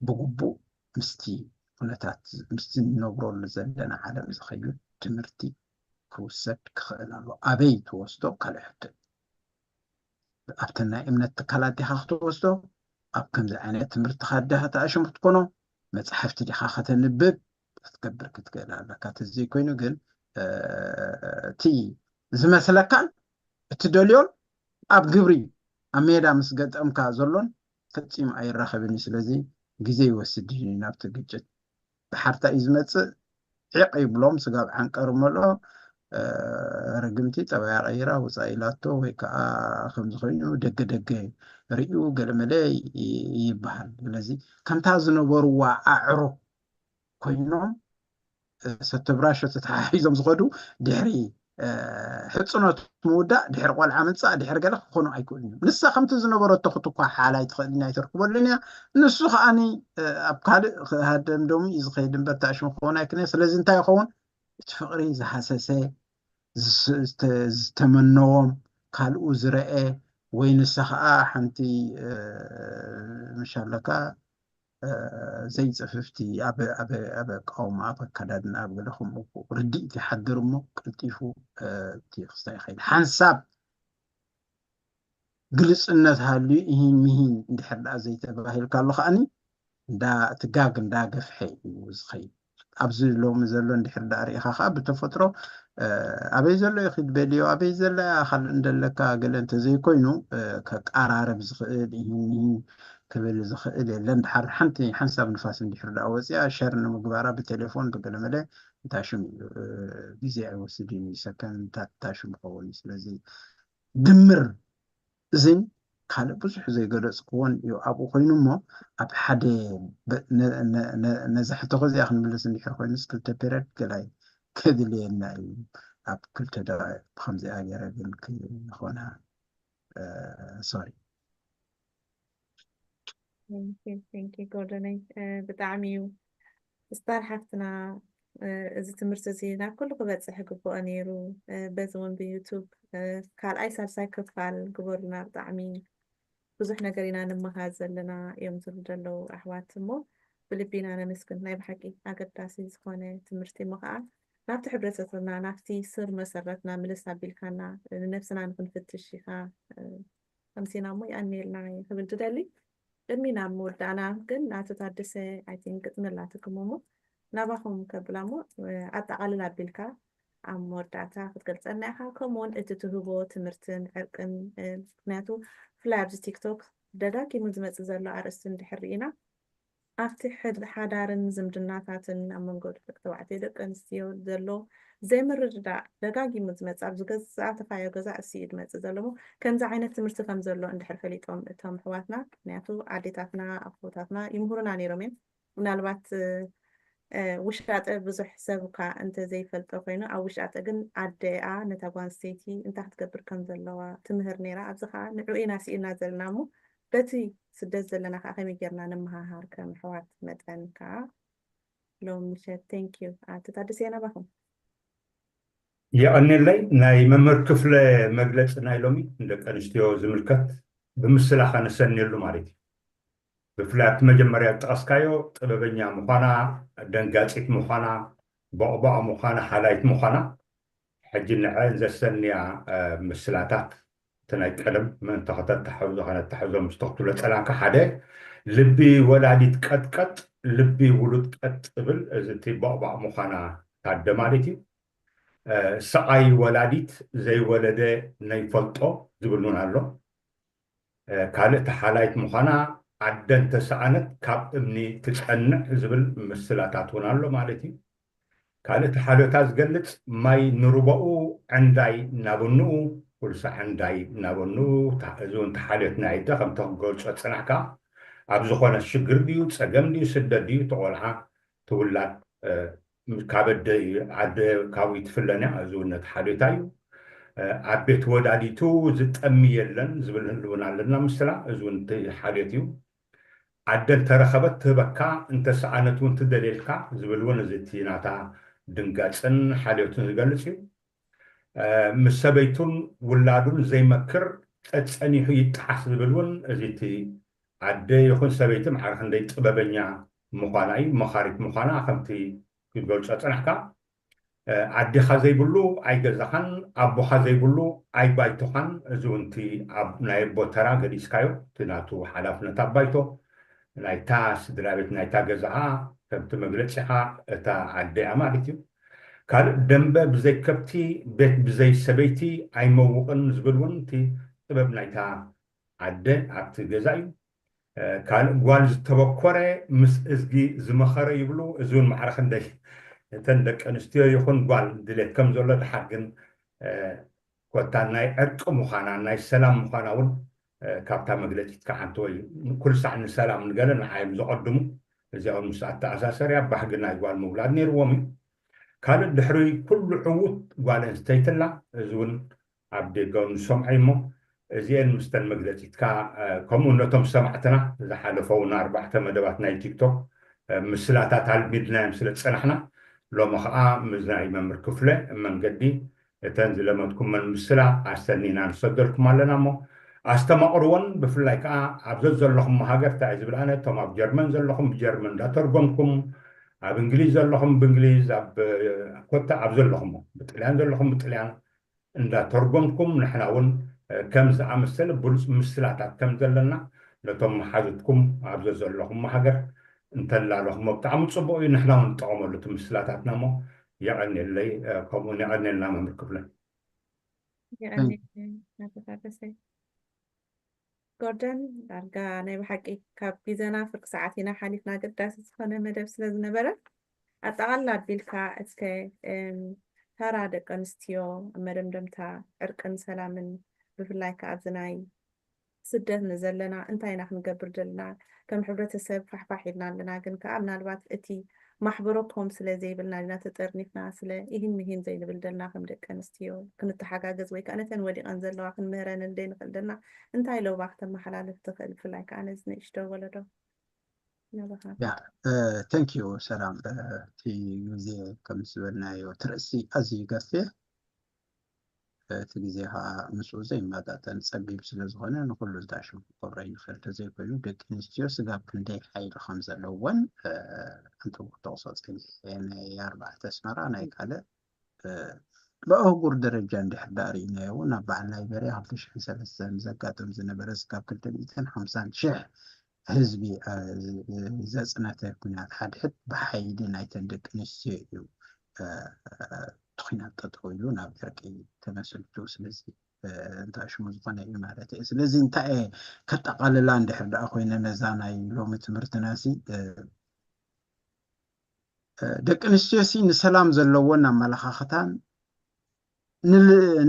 بقبو مستي ونتات مستي نبرو لزلنا عالم زخيل تمرتي كوسك خلنا له أبي توستو كله حتى أبتنا إمنا التكالات دي خاطو وستو أبكم زعانة تمرت خدها تأشم تكونو متحفت دي خاخة النبب تكبر كتكلا لكات الزي كوينو قل تي زمثلا كان التدوليون أب قبري أميدا مسجد أمكا زلون فتيم أي رخبني سلزي جزي وسديني نابت جت بحرتا إزمت عقي بلوم سجاب عن كرملو رقمتي تبع غيره وسائلاته ويكا خمس خينو دق ريو قال ملاي يبحر الذي كم تازنو بروا أعرو كوينوم ستبراشو تتحيزم زغدو دحري حصنات مودا دحر قال عمل صا دحر قال خونو ايكون نسا خمت زنبرو تخطو حالات خلينا يتركبوا لنا نسو اني ابقال هادم دوم يزخيدن بتاش مخونا كني سلازي انت يخون تفقري زحسسه تمنوم قالو زرئه وين السخاء حنتي ان شاء الله كا زي صففتي أب قوم أب كدادنا أب لهم رديت يحضروا مو كلتيفو تيخستاي خيل حنساب جلس الناس هالي مهين دحر زي تباهيل كالله خاني دا تجاج دا قفحي وزخي أبزل لهم زلون دحر داري خا بتفترو أبي زلو يخد بليو أبي زلا خل ندلك قال أنت زي كوينو كقرار بزخيل مهين كبير زخيل لند حر حنتي حنساب نفاس ندحر داوزيا شرنا مقبارة بالتليفون بقول ملي تاشم بيزي وسديني سكن تاشم قولي سلازي دمر زين قال بصح زي قلص كون يو أبو خينو مو أب حد نزحته غزي أخن ملس ندحر خوين سكل تبيرت كلاي كذلي الناي أب كل تدا بخمسة أجر يمكن خونها سوري ثانك يو جوردن بتعميو استرحتنا إذا تمرت زينا كل قبض حقوق أنيرو بزون بيوتيوب قال أي صار سايكل قال قبرنا بتعمي بزح نقرينا نمهازل لنا يوم تردلو أحوات مو فلبينا أنا نسكن نايب حقي أقد تاسي زخونة تمرتي مقعد نابت حبرتنا نافتي سر مسرتنا ملسا بالكانا نفسنا نكون فتشيخا خمسينا مو يعني لنا خبر تدالي أمينا مودانا كن ناتو تادسة I think نلاتكم مو نباهم كبلامو أتعالى بالكا عم موداتا فتقلت أنها كمون اتتهبو تمرتن عرقن ناتو فلابز تيك توك دادا كي مزمت زلو عرستن دحرينا ኣብቲ ሓዳርን ዝምድናታትን ኣብ መንጎ ደቂ ተባዕትዮ ደቂ ኣንስትዮ ዘሎ ዘይምርድዳእ ደጋጊሙ ዝመፅእ ኣብ ዝኣተፋዮ ገዛ እሲኡ ዝመፅእ ዘሎ ሞ ከምዚ ዓይነት ትምህርቲ ከም ዘሎ እንድሕር ፈሊጦም እቶም ኣሕዋትና ምክንያቱ ኣዴታትና ኣቦታትና ይምህሩና ነይሮም እዮም ምናልባት ውሽጣጠ ብዙሕ ሰብካ እንተዘይፈልጦ ኮይኑ ኣብ ውሽጣጠ ግን ኣዴኣ ነታ ጓል ኣንስተይቲ እንታይ ክትገብር ከም ዘለዋ ትምህር ነይራ ኣብዚ ከዓ ንዕኡ ኢና ስኢና ዘለና እሞ በቲ ስደት ዘለና ከዓ ከመይ ጌርና ንምሃሃር ከም ኣሕዋት መጠን ከዓ ሎሚ ምሸት ቴንኪዩ ኣተታደሰና ባኹም የቀኒለይ ናይ መምህር ክፍለ መግለፂ ናይ ሎሚ ደቂ ኣንስትዮ ዝምልከት ብምስላኸ ንሰኒየሉ ማለት እዩ ብፍላት መጀመርያ ጠቀስካዮ ጥበበኛ ምዃና ደንጋፂት ምዃና በቕባቕ ምዃና ሓላይት ምዃና ሕጂ ንዕን ዘሰንያ ምስላታት تناي كلام من تحت التحوز عن التحوز مستقبل السلام كحدا لبي ولادي كت لبي ولد كت قبل زتي بابا مخانا تعدى مالتي سعي ولاديت زي ولده نيفلطو زبلون الله كانت حالات مخانا عدن تسعنت كاب ابني تسعنع زبل مسلاتاتون الله مالتي كانت حالات قلت ماي نربو عندي نابنو كل ساعة عندي نابنو تحزون تحالات نايدا خم تقول صنعكا أبزخونا الشجر ديو تسجم ديو سد ديو تقولها تولد كابد عد كاوي تفلنا أزون تحالتايو عبيت وداديتو زت أميلن زبلن لون علنا مثلا أزون تحالتيو عدن ترخبت تبكا انت سعنتون تدليلكا زبلون زتيناتا دنقاتن حالتون زقلسيو مسبيتون ولادون زي مكر تسأني هي تحس زبلون زيتي عدي يكون سبيتم عارف عندي طبابنيا مقانعي مخارج مقانع خمتي يقول شاتنحكا عدي خزي بلو اي جزخان ابو خزي بلو اي بايتوخان زونتي اب نايب بوترا غديسكايو تناتو حلفنا تبايتو نايتا سدرابت نايتا جزها كنت مغلصها اتا عدي امالتي كان دنبه بزي كبتي بيت بزي سبيتي اي موقن زبلون تي طباب نايتا عدي عبت جزايو كان قوال تبكوري مس ازجي زمخرة يبلو ازون معرخن داي تندك انستيو يخون قوال دليت كم زولة حقن كوتان ناي ارق مخانا ناي سلام مخاناون كابتا مجلتي تكحنتوي كل ساعة نسلام نقلن عايم زقدمو زي اول مساعدة تأساسريا بحقنا قوال مولاد نير ومي كان الدحري كل عود قوال انستيتلا ازون عبدي قون سمعيمو زين مستن مجلتي تكا كومونتهم سمعتنا إذا حلفونا 4 مدبات ناي تيك توك مسلاتات هالميدنا مسلات سنحنا لو مخا مزناي ممر كفلة من قدي تنزل لما تكون من مسلا عستنينا نصدركم علينا مو استمع أروان بفلايك عبزل زلهم مهاجر تعزب الآن تم عب جرمن زلهم بجرمن لا ترجمكم عب إنجليز زلهم بإنجليز عب كوتا عبزل لهم بتليان زلهم بتليان إن لا ترجمكم نحن أون كم زعم السنة بولس مسلاتات كم زلنا لتم حاجتكم عبزل زلهم مهاجر انت لهم بتعمل صبوي نحن نطعم لتم مسلاتاتنا مو يعني اللي كمون يعني لنا من الكفلة يعني نتفرسي جوردن دارجا ناي بحقي كاب بيزنا فرق ساعتنا حالفنا قداس سخونه مدب ስለዝነበረ አጠቃላ ቢልካ እስከ ተራ ደቂ ኣንስትዮ መደምደምታ ዕርቅን ሰላምን ብፍላይ ከዓ ኣብዚ ናይ ስደት ንዘለና እንታይ ኢና ክንገብር ዘለና ከም ሕብረተሰብ ፋሕፋሕ ኢልና ኣለና ግን ከዓ ምናልባት እቲ ማሕበረቶም ስለዘይብልና ኢና ተጠርኒፍና ስለ ይህን ዘይንብል ዘለና ከም ደቂ ኣንስትዮ ክንተሓጋገዝ ወይ ከዓ ነተን ወዲቐን ዘለዋ ክንምህረን እንደይ ንኽእል ዘለና እንታይ ለው ባክ ተመሓላለፍ ትኽእል ብፍላይ ከዓ ነዚ ንእሽቶ ወለዶ ቴንክ ዩ ሰላም እቲ ግዜ ከም ዝበልናዮ ትርእሲ ኣዝዩ ገፊሕ እቲ ግዜ ከዓ ምስኡ ዘይመጣጠን ፀቢብ ስለዝኾነ ንኩሉ ዝዳሽሙ ክገብሮ ይኽእል ተዘይኮይኑ ደቂ ኣንስትዮ ስጋብ ክንደይ ሓይሊ ከም ዘለወን እንትው ተቕሰፅን ናይ 4 ኣስመራ ናይ ካልእ ብኣህጉር ደረጃ እንድሕር ኢናዮ እውን ኣብ በዓል ላይቤርያ 2003 ዘጋጥም ዝነበረ ስጋብ 250,000 ህዝቢ ዘፅነተ ኩናት ሓድሕድ ብሓይሊ ናይተን ደቂ ኣንስትዮ እዩ ኩናት ጠጠው ኢሉ ናብ ዕርቂ ተመስልቱ ስለዚ እንታይ ሽሙ ዝኾነ እዩ ማለት እዩ ስለዚ እንታይ ከተቃልላ እንድሕር ደኣ ኮይነ ነዛ ናይ ሎሚ ትምህርትናሲ ደቂ ኣንስትዮ ንሰላም ዘለዎን ኣመለኻኽታን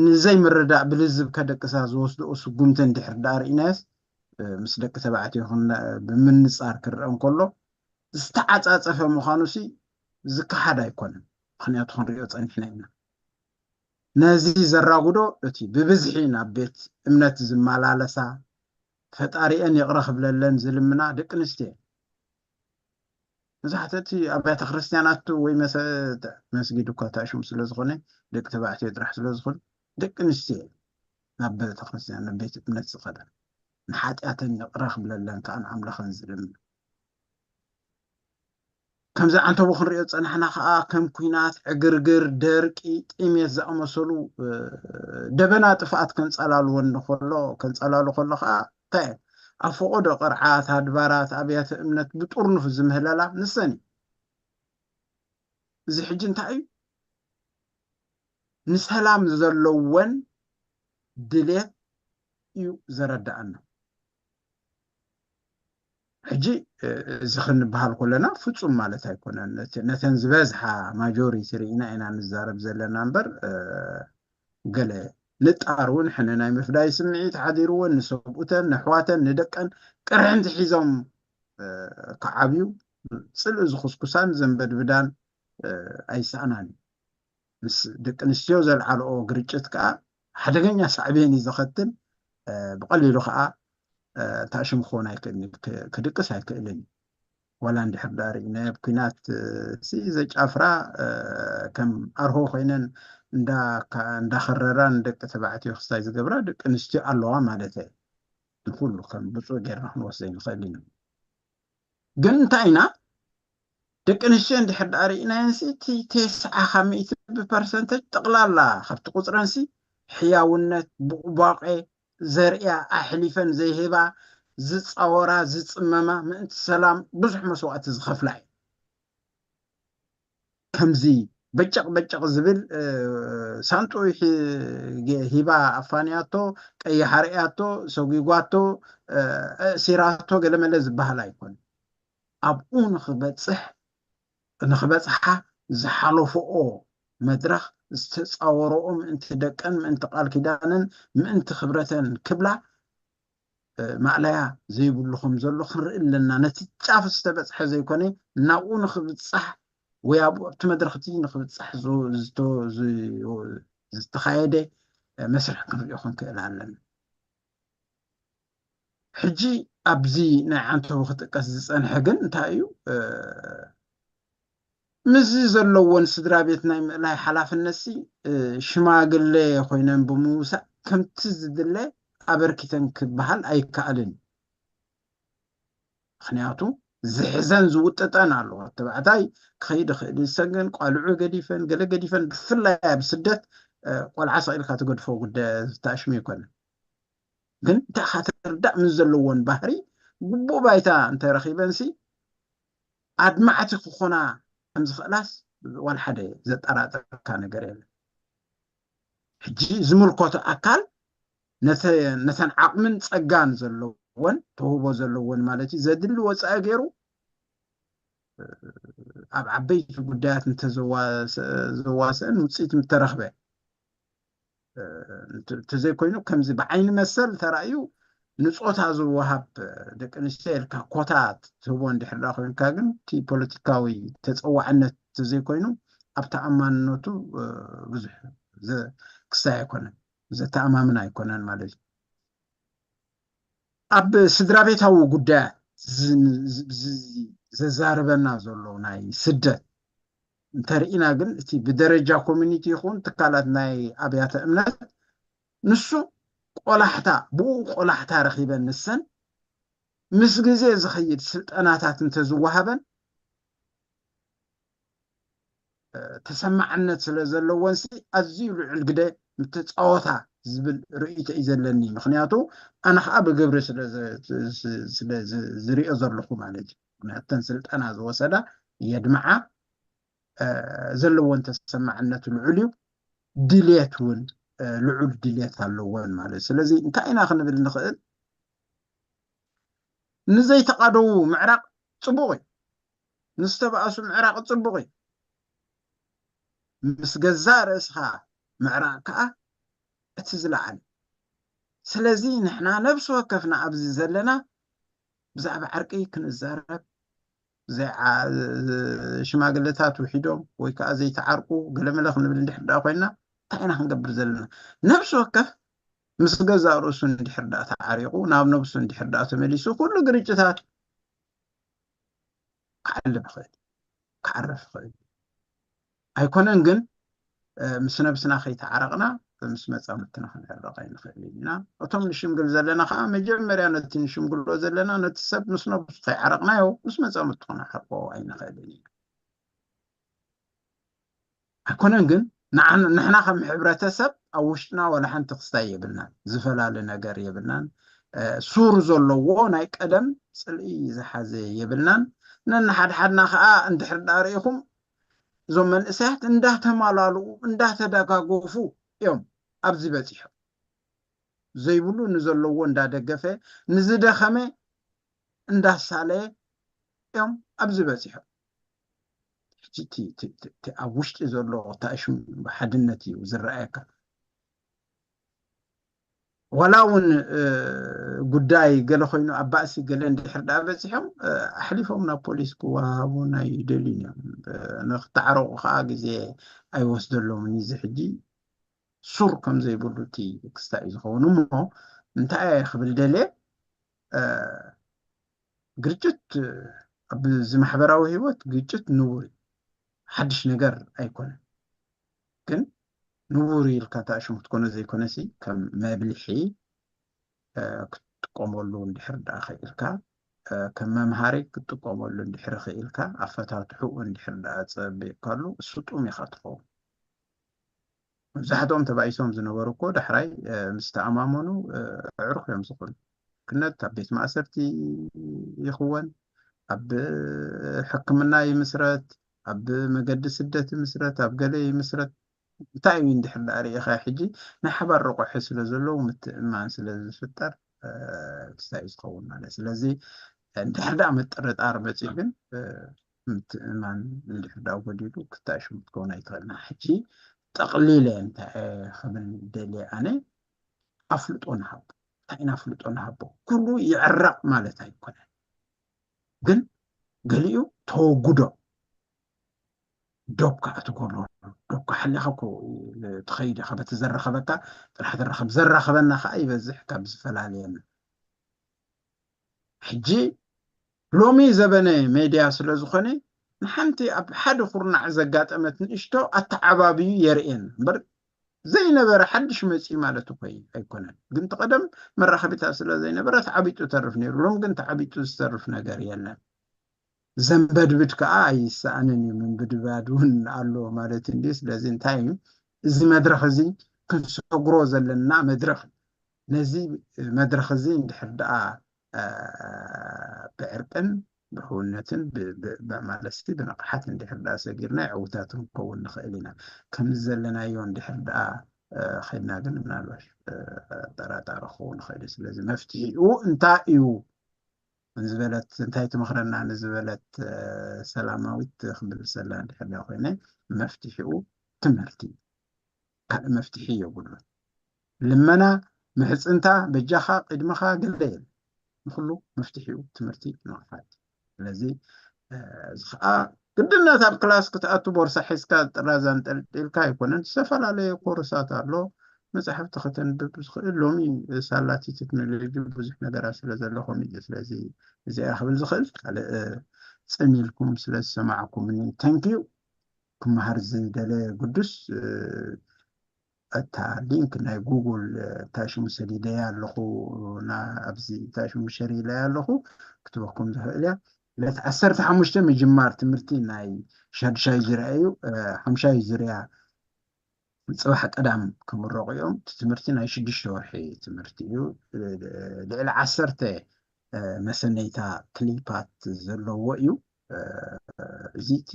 ንዘይምርዳእ ብልዝብ ከደቅሳ ዝወስድኦ ስጉምቲ እንድሕር ደኣ ርኢናስ ምስ ደቂ ተባዕትዮ ብምንፃር ክርአ እንከሎ ዝተዓፃፀፈ ምዃኑ ዝከሓድ ኣይኮነን ምክንያቱ ክንሪኦ ፀኒሕና ኢና ነዚ ዘራጉዶ እቲ ብብዝሒ ናብ ቤት እምነት ዝመላለሳ ፈጣሪአን ይቕረ ክብለለን ዝልምና ደቂ ኣንስትዮ መብዛሕትኡ ኣብያተ ክርስቲያናት ወይ መስጊድ እኳ ተኣሽሙ ስለ ዝኾነ ደቂ ተባዕትዮ ጥራሕ ስለ ዝኾነ ደቂ ኣንስትዮ ናብ ቤተ ክርስቲያን ናብ ቤት እምነት ዝኸዳ ንሓጢኣተን ይቕረ ክብለለን ከዓ ንኣምላኸን ዝልምና ከምዚ ዓንተቡ ክንሪኦ ፀናሕና ከዓ ከም ኩናት ዕግርግር ደርቂ ጢሜት ዝኣመሰሉ ደበና ጥፍኣት ከንፀላልዎ ከሎ ከዓ እንታይ ኣብ ፈቆዶ ቅርዓት ኣድባራት ኣብያተ እምነት ብጡርንፍ ዝምህለላ ንሰን እዚ ሕጂ እንታይ እዩ ንሰላም ዘለወን ድሌት እዩ ዘረዳእና ሕጂ እዚ ክንበሃል ከለና ፍፁም ማለት ኣይኮነን ነተን ዝበዝሓ ማጆሪቲ ርኢና ኢና ንዛረብ ዘለና እምበር ገለ ንጣር እውን ሕነ ናይ ምፍዳይ ስምዒት ሓዲርዎን ንሰብኡተን ንኣሕዋተን ንደቀን ቅርሕንቲ ሒዞም ክዓብዩ ፅልእ ዝኩስኩሳን ዘንበድብዳን ኣይሰኣናን ምስ ደቂ ኣንስትዮ ዘልዓልኦ ግርጭት ከዓ ሓደገኛ ሳዕቤን እዩ ዘኸትል ብቐሊሉ ከዓ ታሽም ክኾን ኣይክእልን ክድቅስ ኣይክእልን ወላ እንድሕር ዳ ርኢና ኩናት ዘጫፍራ ከም ኣርሆ ኮይነን እንዳኸረራ ንደቂ ተባዕትዮ ክስታይ ዝገብራ ደቂ ኣንስትዮ ኣለዋ ማለት እዩ ንኩሉ ከም ብፁዕ ጌርና ክንወስደ ንኽእል ኢና ግን እንታይ ኢና ደቂ ኣንስትዮ እንድሕር ዳ ርኢናየን እቲ 90% ጠቕላላ ካብቲ ቁፅረን ሕያውነት ብቑባቄ ዘርእያ ኣሕሊፈን ዘይህባ ዝፃወራ ዝፅመማ ምእንቲ ሰላም ብዙሕ መስዋዕቲ ዝኸፍላ እዩ ከምዚ በጨቅ ዝብል ሳንጡ ሂባ ኣፋንያቶ ቀይሓርያቶ ሰጉጓቶ ሲራቶ ገለመለ ዝበሃል ኣይኮነ ኣብኡ ንኽበፅሓ ዝሓለፎኦ መድረኽ ዝተፃወረኦ ምእንቲ ደቀን ምእንቲ ቃል ኪዳንን ምእንቲ ክብረተን ክብላ ማዕለያ ዘይብሉ ከም ዘሎ ክንርኢ ኣለና ነቲ ጫፍ ዝተበፅሐ ዘይኮነ ናብኡ ንኽብፃሕ ወይ ኣብቲ መድረኽቲ ንኽብፃሕ ዝተኻየደ መስርሕ ክንሪኦ ክንክእል ኣለና ሕጂ ኣብዚ ናይ ዓንተቡ ክጥቀስ ዝፀንሐ ግን እንታይ እዩ ምዝ ዘለዎን ስድራ ቤት ናይ ምእላይ ሓላፍነት ሽማግለ ኮይነን ብምውሳእ ከምቲ ዝድለ ኣበርኪተን ክበሃል ኣይከኣልን ምክንያቱ ዝሕዘን ዝውጥጠን ኣለዎ ተባዕታይ ክኸይድ ክእል ዝሰግን ቋልዑ ገዲፈን ገለ ገዲፈን ብፍላይ ኣብ ስደት ቆልዓ ሰቂልካ ትገድፎ ጉዳይ ዝተኣሽሙ ይኮነን ግን እንታይ ካ ትርዳእ ምስ ዘለዎን ባህሪ ግቡእ ባይታ እንተረኺበን ኣድማዕቲ ክኾና ከም ዝኽእላስ ዋላ ሓደ ዘጠራጥረካ ነገር የለን ሕጂ ዝምልከቶ ኣካል ነተን ዓቕምን ፀጋን ዘለዎን ተውህቦ ዘለዎን ማለት እዩ ዘድሊ ወፃኢ ገይሩ ኣብ ዓበይቲ ጉዳያት እንተዘዋስአን ውፅኢት ምተረኽበ እንተዘይኮይኑ ከምዚ ብዓይኒ መሰል ተራእዩ ንፆታ ዝወሃብ ደቂ ኣንስትዮ ኢልካ ኮታ ትህቦ እንድሕር ዳ ኮይንካ ግን እቲ ፖለቲካዊ ተፀዋዕነት ተዘይኮይኑ ኣብ ተኣማንነቱ ብዙሕ ክሳይ ኣይኮነን ዘተኣማምን ኣይኮነን ማለት እዩ ኣብ ስድራ ቤታዊ ጉዳያት ዘዛርበና ዘሎ ናይ ስደት እንተርኢና ግን እቲ ብደረጃ ኮሚኒቲ ይኹን ትካላት ናይ ኣብያተ እምነት ንሱ ቆላሕታ ብኡ ቆላሕታ ረኺበን ንሰን ምስ ግዜ ዝኸይድ ስልጠናታት እንተዝወሃበን ተሰማዕነት ስለ ዘለወን ኣዝዩ ልዑል ግደ ምትፃወታ ዝብል ርእይቶ እዩ ዘለኒ ምክንያቱ ኣነ ከዓ ብግብሪ ስለ ዝሪኦ ዘለኹ ማለት እዩ ምክንያቱን ስልጠና ዝወሰዳ የድመዓ ዘለዎን ተሰማዕነት ልዑል እዩ ድሌት እውን ልዑል ድልየት ኣለዎን ማለት ስለዚ እንታይ ኢና ክንብል ንኽእል ንዘይተቃደው ምዕራቅ ጽቡቕ እዩ ንዝተባእሱ ምዕራቅ ጽቡቕ እዩ ምስ ገዛእ ርእስኻ ምዕራቅ ከዓ እቲ ዝለዓለ ስለዚ ንሕና ነብሲ ወከፍና ኣብዚ ዘለና ብዛዕባ ዓርቂ ክንዛረብ ሽማግለታት ውሒዶም ወይ ከዓ ዘይተዓርቁ ገለመለ ክንብል እንድሕር ዳ ኮይና እንታይ ኢና ክንገብር ዘለና ነብሲ ወከፍ ምስ ገዛእ ርእሱ እንድሕር ዳ ተዓሪቁ ናብ ነብሱ እንድሕር ዳ ተመሊሱ ኩሉ ግርጭታት ክዓልም ይኽእል ክዓርፍ ይኽእል ኣይኮነን ግን ምስ ነብስና ከይተዓረቕና ምስ መፃምድትና ክንዕረቕ ኣይንኽእል ኢና እቶም ንሽምግል ዘለና ከዓ መጀመርያ ነቲ ንሽምግሎ ዘለና ነቲ ሰብ ምስ ነብሱ ከይዓረቕናዮ ምስ መፃምድቱ ክንዓርቆ ኣይንኽእልን ኢና ኣይኮነን ግን ንሕና ከም ሕብረተሰብ ኣብ ውሽጥና ወላ ሓንቲ ክስታይ የብልናን ዝፈላለ ነገር የብልናን ሱር ዘለዎ ናይ ቀደም ፅልኢ ዝሓዘ የብልናን ነንሓድሓድና ከዓ እንድሕር ዳ ሪኢኹም እዞም መንእሰያት እንዳተማላልኡ እንዳተደጋገፉ እዮም ኣብዚ በፂሖም ዘይብሉ ንዘለዎ እንዳደገፈ ንዝደኸመ እንዳሳለየ እዮም ኣብዚ በፂሖም ኣብ ውሽጢ ዘሎ ተኣሽም ሓድነት እዩ ዝረኣየካ ወላ እውን ጉዳይ ገለ ኮይኑ ኣብ ባእሲ ገለ እንድሕር ዳ በፂሖም ኣሕሊፎም ናብ ፖሊስ ክወሃቡ ናይ ደልዩ እዮም ንክተዓረቑ ከዓ ግዜ ኣይወስደሎምን እዚ ሕጂ ሱር ከም ዘይብሉ እቲ ክስታይ እዩ ዝኸውን እሞ እንታይ ክብል ደልየ ግጭት ኣብዚ ማሕበራዊ ሂወት ግጭት ንቡር ሓድሽ ነገር ኣይኮነን ግን ንቡር ኢልካ ተኣሽሙ ክትኮነ ዘይኮነሲ ከም መብልሒ ክትጥቀመሉ እንድሕር ዳ ክኢልካ ከም መምሃሪ ክትጥቀመሉ እንድሕር ክኢልካ ኣፈታትሑ እንድሕር ዳ ፀቢቕካሉ እሱ ጡም ኢኻ ትኸውን መብዛሕትኦም ተባኢሶም ዝነበሩ እኮ ዳሕራይ ምስ ተኣማመኑ ኣዕሩኽ እዮም ዝኾኑ ክነት ኣብ ቤት ማእሰርቲ ይኽወን ኣብ ሕክምና ይምስረት ኣብ መገዲ ስደት ይምስረት ኣብ ገለ ይምስረት እንታይ እዩ እንድሕር ዳ ሪኢኻ ሕጂ ናይ ሓባር ረቑሒ ስለ ዘለዎ ምትእማን ስለ ዝፍጠር ክስታይ ዝኸውን ማለት ስለዚ እንድሕር ዳ ምጥርጣር መፂኡ ግን ምትእማን እንድሕር ዳ ጎዲሉ ክተኣሽሙ ክትከውን ኣይትኽእልና ሕጂ ጠቕሊለ እንታይ ክብል ደልየ ኣነ ኣፍልጦ ንሃቦ እንታይ ኢና ኣፍልጦ ንሃቦ ኩሉ ይዕረቕ ማለት ኣይኮነን ግን ገሊኡ ተወጉዶ ዶብካ እትገብሮ ዶብካ ሓሊኻ ትኸይድ ኢኻ በቲ ዘረኸበካ ጥራሕ ትረኸብ ዘራኸበና ከዓ ይበዝሕ ካብ ዝፈላለየና ሕጂ ሎሚ ዘበነ ሜድያ ስለ ዝኾነ ንሓንቲ ኣብ ሓደ ኩርናዕ ዘጋጠመት ንእሽቶ ኣተዓባብዩ የርእየን እምበር ዘይነበረ ሓድሽ መፂ ማለት እኮ ኣይኮነን ግን ተቐደም መራኸቢታት ስለ ዘይነበረ ተዓቢጡ ተርፍ ነይሩ ሎም ግን ተዓቢጡ ዝተርፍ ነገር የለን ዘንበድብድ ከዓ ኣይሰኣንን እዩ ምንብድባድ እውን ኣሎ ማለት እንዲ ስለዚ እንታይ እዩ እዚ መድረኽ እዚ ክንሰግሮ ዘለና መድረኽ ነዚ መድረኽ እዚ እንድሕር ደኣ ብዕርቅን ብሕውነትን ብማለስቲ ብንቕሓት እንድሕር ደኣ ሰጊርና ዕውታት ክንከውን ንኽእል ኢና ከምዚ ዘለናዮ እንድሕር ደኣ ከድና ግን ምናልባሽ ጠራጣሪ ክኸውን ንኽእል ስለዚ መፍትሒኡ እንታይ እዩ ንዝበለት እንታይ ትመኽረና ንዝበለት ሰላማዊት ክብል ዘላ እንድሕር ዳ ኮይነ መፍትሒኡ ትምህርቲ ካልእ መፍትሒ የብሉን ልመና ምሕፅንታ በጃኻ ቅድመኻ ገለ የለ ንኩሉ መፍትሒኡ ትምህርቲ ንቕሓት ስለዚ እዚ ከዓ ግድነት ኣብ ክላስ ክትኣቱ ቦርሳ ሒዝካ ጥራዛ እንጠልጢልካ ኣይኮነን ዝተፈላለየ ኮርሳት ኣሎ መፅሓፍቲ ከተንብብ ዝኽእል ሎሚ ሳላቲ ቴክኖሎጂ ብዙሕ ነገራት ስለ ዘለኹም እዩ ስለዚ እዚኣ ክብል ዝኽእል ካልእ ፀኒልኩም ስለ ዝሰማዕኩምኒ ተንኪዩ ክመሃር ዝደለየ ጉዱስ እታ ሊንክ ናይ ጉግል ታሽሙ ሰዲደያ ኣለኹ ኣብዚ ታሽሙ ሸሪለያ ኣለኹ ክትበኩም ዝኽእል እያ ለት 15 ምጅማር ትምህርቲ ናይ ሻድሻይ ዙርያ እዩ 5 ዙርያ ፅባሕ ቀዳም ክምረቑ እዮም ትምህርቲ ናይ 6 ወርሒ ትምህርቲ እዩ ልዕሊ 10 መሰነይታ ክሊፓት ዘለዎ እዩ እዚ እቲ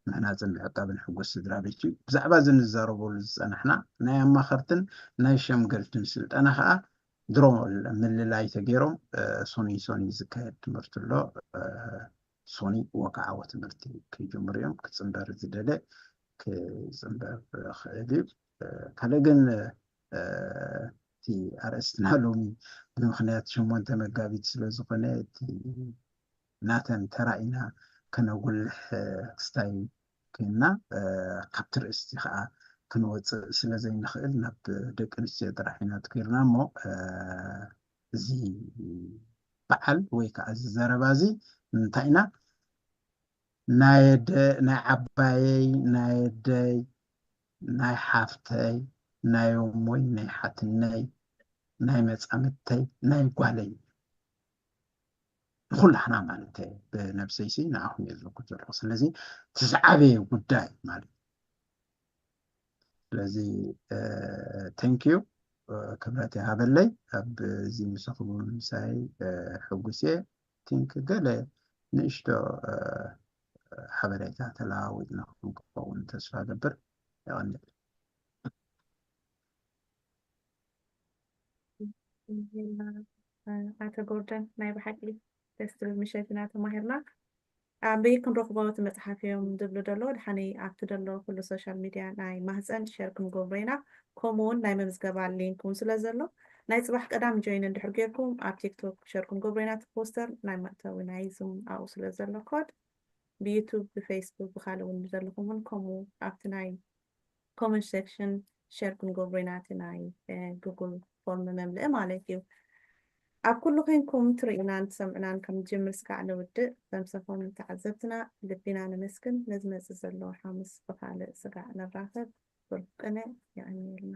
ምህናፅን ምዕቃብን ሕጉስ ስድራ ቤት እዩ ብዛዕባ ዝንዛረበሉ ዝፀናሕና ናይ ኣማኸርትን ናይ ሸምገልትን ስልጠና ከዓ ድሮ ምልላይ ተገይሮም ሶኒ ዝካየድ ትምህርቲ ኣሎ ሶኒ ወግዓዊ ትምህርቲ ከይጀምሩ እዮም ክፅንበር ዝደለ ክፅንበር ክእል እዩ ካልእ ግን እቲ ኣርእስትና ሎሚ ብምክንያት 8 መጋቢት ስለዝኾነ እቲ ናተን ተራኢና ከነጉልሕ ክስታይ ኮይና ካብቲ ርእስቲ ከዓ ክንወፅእ ስለዘይንኽእል ናብ ደቂ ኣንስትዮ ጥራሕ ኢና ትከይድና እሞ እዚ በዓል ወይ ከዓ እዚ ዘረባ እዚ እንታይ ኢና ናይ ዓባየይ ናይ ኣደይ ናይ ሓፍተይ ናይ እሞይ ናይ ሓትነይ ናይ መፃምድተይ ናይ ጓለይ ንኩላሕና ማለት ብነብሰይሲ ንኣኹም እየ ዝልኩ ዘለኹ ስለዚ ትዝዓበየ ጉዳይ ማለት ስለዚ ቴንክዩ ክብረት ይሃበለይ ኣብ እዚ ምስኽቡ ምሳይ ሕጉስ እየ ቲንክ ገለ ንእሽቶ ሓበሬታ ተለዋዊጥና ክኸውን ተስፋ ገብር ይቐንል ኣቶ ጎርደን ናይ ብሓቂ ደስ ትብል ምሸት ኢና ተማሂርና ኣበይ ክንረኽቦ እቲ መፅሓፍ እዮም ዝብሉ ደሎ ድሓኒ ኣብቲ ደሎ ኩሉ ሶሻል ሚድያ ናይ ማህፀን ሸር ክንገብሮ ኢና ከምኡውን ናይ መምዝገባ ሊንክ እውን ስለ ዘሎ ናይ ፅባሕ ቀዳም ጆይን እንድሕር ጌርኩም ኣብ ቲክቶክ ሸር ክንገብሮ ኢና እቲ ፖስተር ናይ መእተዊ ናይ ዙም ኣብኡ ስለ ዘሎ ኮድ ብዩቱብ ብፌስቡክ ብካልእ እውን ዘለኹም እውን ከምኡ ኣብቲ ናይ ኮመንት ሴክሽን ሸር ክንገብሮ ኢና እቲ ናይ ጉግል ፎርም መምልኢ ማለት እዩ ኣብ ኩሉ ኮንኩም ትርእናን ትሰምዑናን ከም ጅምር ስካዕ ንውድእ በምሰኹም ተዓዘብትና ልቢና ንመስክን ነዝመፅእ ዘሎ ሓሙስ ብካልእ ስጋዕ ንራኸብ ብርቅነ ይዕንየልና